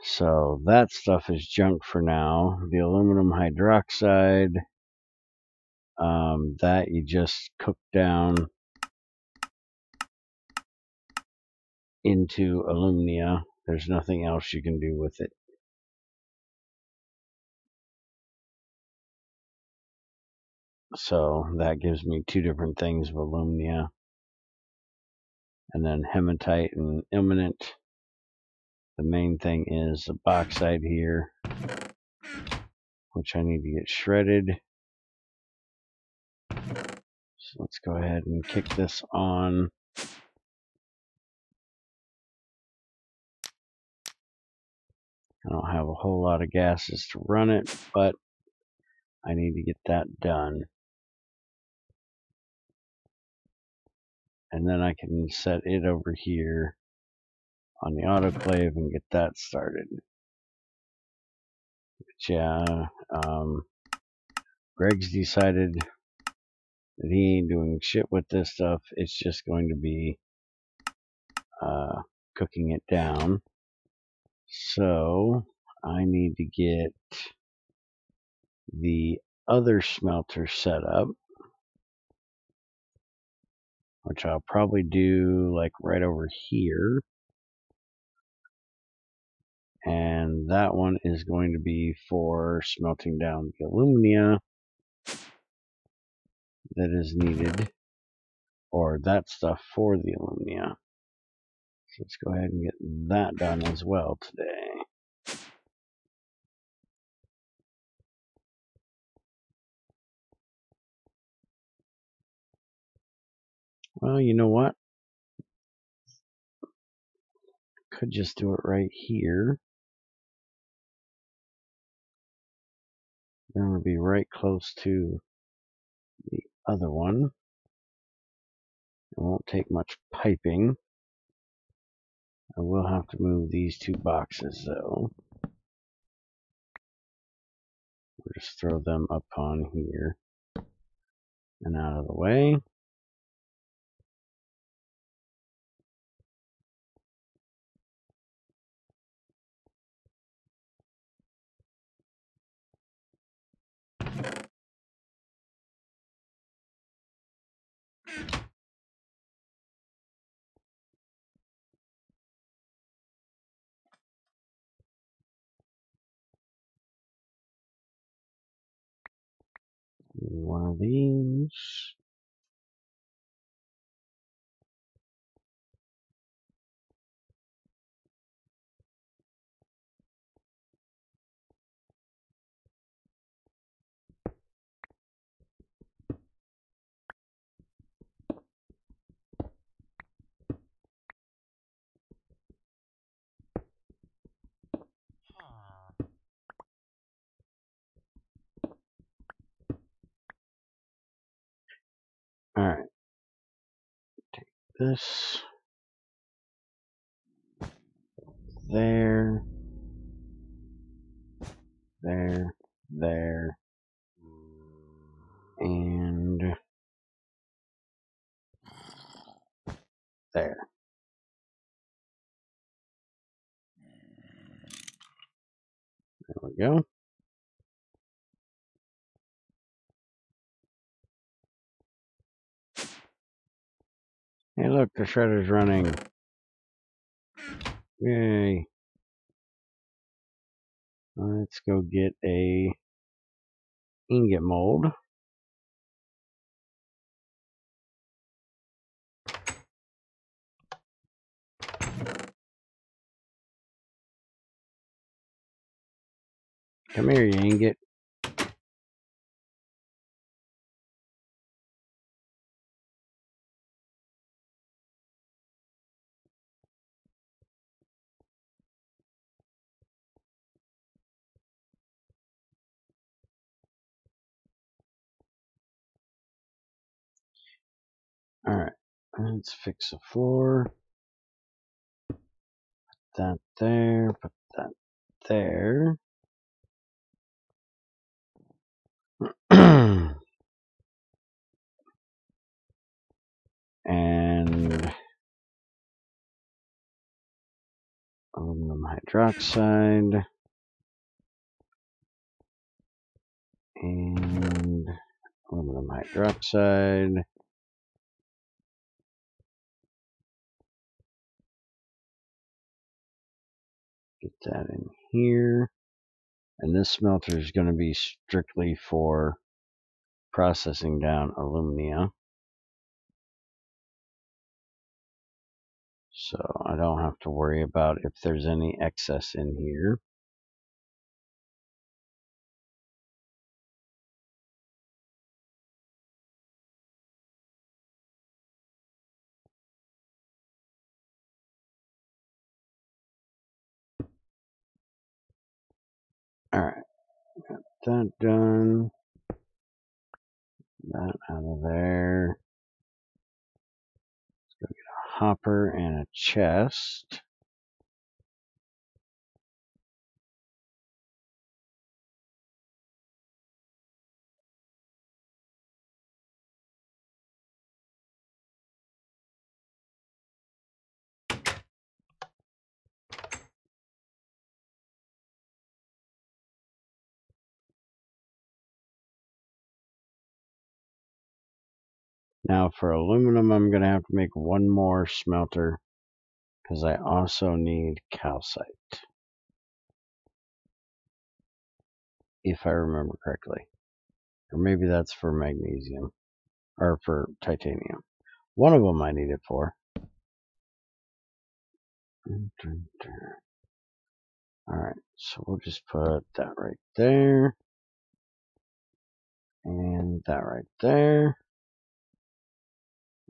So that stuff is junk for now. The aluminum hydroxide, that you just cook down into alumina. There's nothing else you can do with it. So that gives me two different things of alumina. And then hematite and ilmenite. The main thing is the bauxite here, which I need to get shredded. So let's go ahead and kick this on. I don't have a whole lot of gases to run it, but I need to get that done. And then I can set it over here on the autoclave and get that started. But yeah, Greg's decided that he ain't doing shit with this stuff. It's just going to be cooking it down. So I need to get the other smelter set up, which I'll probably do like right over here. And that one is going to be for smelting down the alumina that is needed, or that stuff for the alumina. So let's go ahead and get that done as well today. Well, you know what? Could just do it right here. Then we'll be right close to the other one. It won't take much piping. I will have to move these two boxes though. We'll just throw them up on here and out of the way. one of these. Alright. Take this. There. There. There. And there. There we go. Hey look, the shredder's running. Yay. Let's go get a ingot mold. Come here, you ingot. Alright, let's fix the floor. Put that there, put that there. And aluminum hydroxide. And aluminum hydroxide. Get that in here. And this smelter is going to be strictly for processing down alumina. So I don't have to worry about if there's any excess in here. Alright, got that done. That out of there. Let's go get a hopper and a chest. Now for aluminum, I'm going to have to make one more smelter because I also need calcite, if I remember correctly. Or maybe that's for magnesium, or for titanium. One of them I need it for. Alright, so we'll just put that right there. And that right there.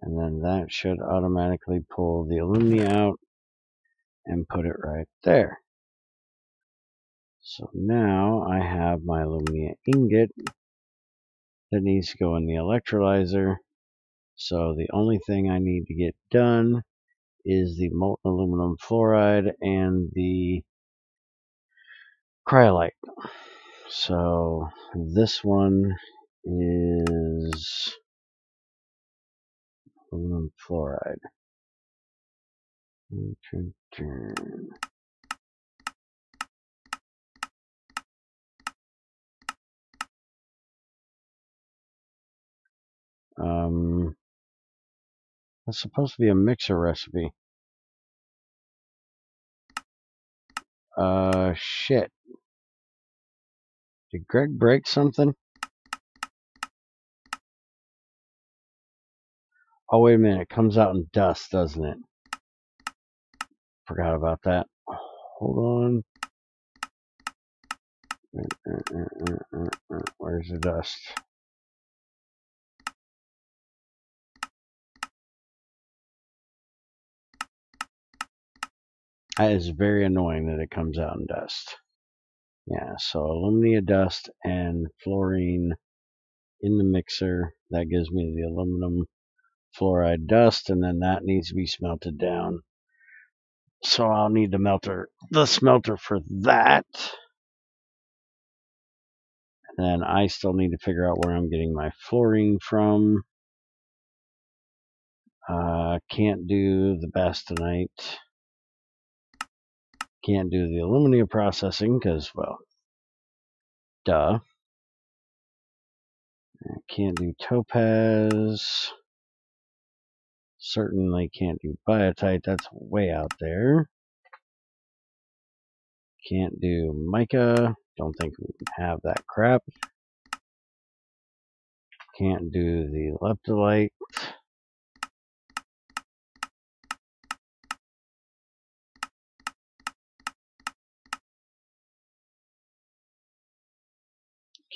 And then that should automatically pull the alumina out and put it right there. So now I have my alumina ingot that needs to go in the electrolyzer. So the only thing I need to get done is the molten aluminum fluoride and the cryolite. So this one is aluminum fluoride. That's supposed to be a mixer recipe. Shit. Did Greg break something? Oh, wait a minute. It comes out in dust, doesn't it? Forgot about that. Hold on. Where's the dust? That is very annoying that it comes out in dust. Yeah, so alumina dust and fluorine in the mixer. That gives me the aluminum fluoride dust, and then that needs to be smelted down. So I'll need the smelter for that. And then I still need to figure out where I'm getting my fluorine from. Can't do the bastonite. Can't do the alumina processing because, well, duh. Can't do topaz. Certainly can't do biotite. That's way out there. Can't do mica. Don't think we have that crap. Can't do the leptolite.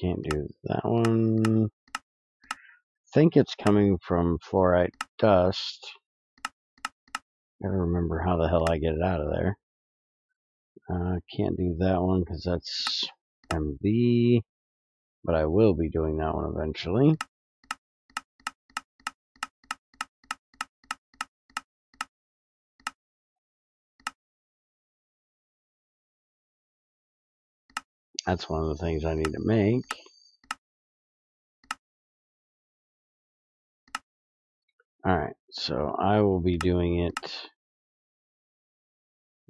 Can't do that one. Think it's coming from fluorite dust. Gotta remember how the hell I get it out of there. Can't do that one because that's MB, but I will be doing that one eventually. That's one of the things I need to make. Alright, so I will be doing it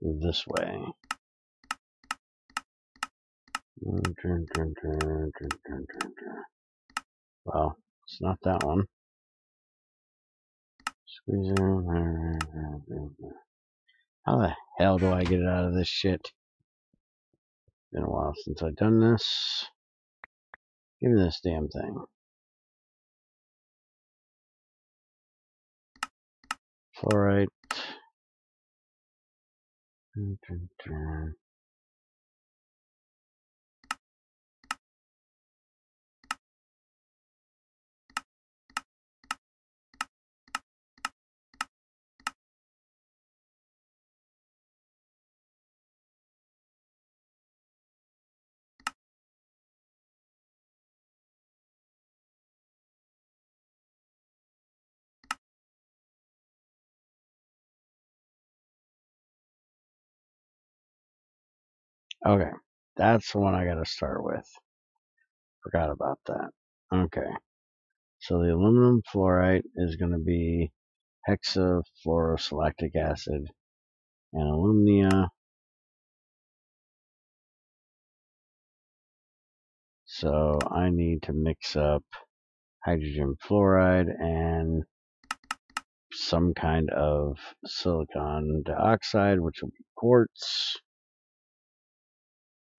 this way. Well, it's not that one. Squeezer. How the hell do I get it out of this shit? Been a while since I've done this. Give me this damn thing. Fluorite. Okay, that's the one I gotta start with. Forgot about that. Okay, so the aluminum fluorite is gonna be hexafluorosilactic acid and alumina. So I need to mix up hydrogen fluoride and some kind of silicon dioxide, which will be quartz.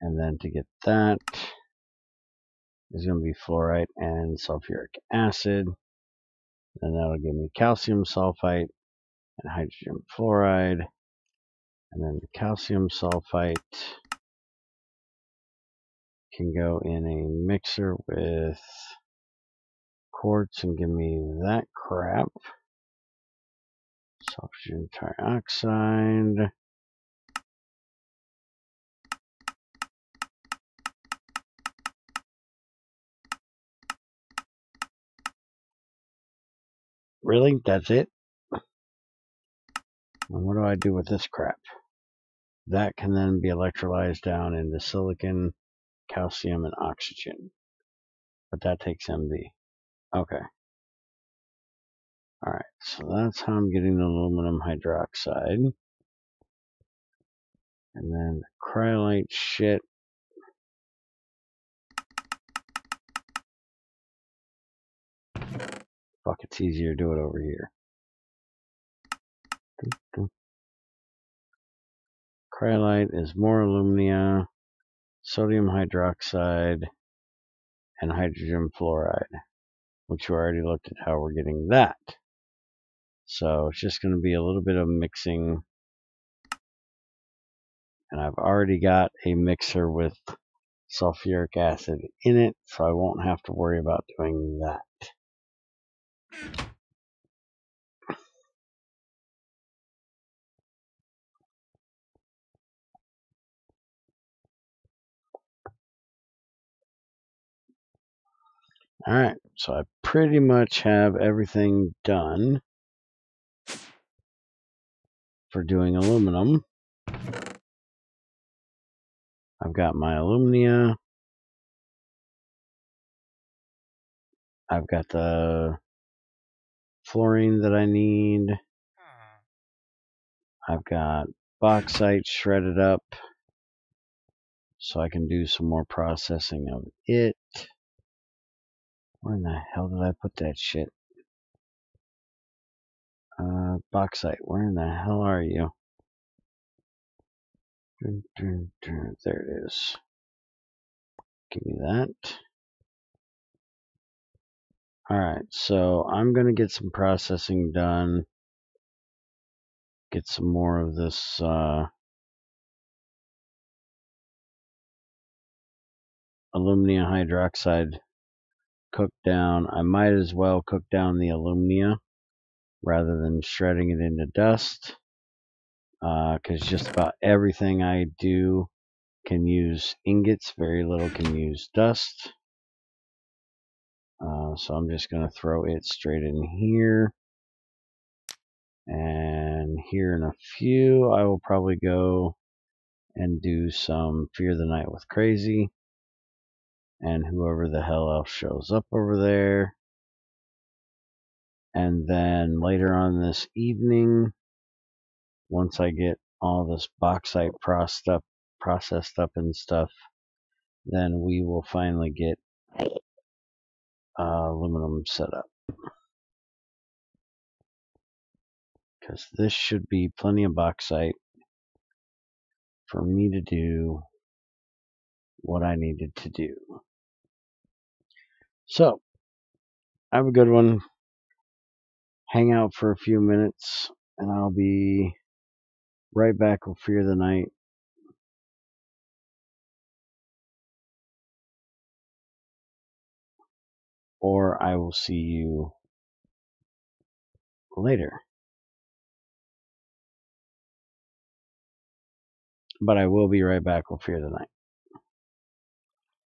And then to get that is going to be fluorite and sulfuric acid. And that'll give me calcium sulfite and hydrogen fluoride. And then the calcium sulfite can go in a mixer with quartz and give me that crap. Sulfur trioxide. Really? That's it? And what do I do with this crap? That can then be electrolyzed down into silicon, calcium, and oxygen. But that takes MB. Okay. Alright, so that's how I'm getting the aluminum hydroxide. And then the cryolite shit. Fuck, it's easier to do it over here. Cryolite is more alumina, sodium hydroxide, and hydrogen fluoride, which we already looked at how we're getting that. So it's just going to be a little bit of mixing. And I've already got a mixer with sulfuric acid in it, so I won't have to worry about doing that. Alright, so I pretty much have everything done for doing aluminum. I've got my alumina. I've got the fluorine that I need. I've got bauxite shredded up so I can do some more processing of it. Where in the hell did I put that shit? Bauxite, where in the hell are you? There it is. Give me that. Alright, so I'm going to get some processing done. Get some more of this alumina hydroxide cooked down. I might as well cook down the alumina rather than shredding it into dust, because just about everything I do can use ingots. Very little can use dust. So I'm just going to throw it straight in here. And here in a few, I will probably go and do some Fear the Night with Crazy. And whoever the hell else shows up over there. And then later on this evening, once I get all this bauxite processed up and stuff, then we will finally get aluminum set up. Because this should be plenty of bauxite for me to do what I needed to do. So, have a good one. Hang out for a few minutes, and I'll be right back with Fear the Night. Or I will see you later. But I will be right back with Fear the Night.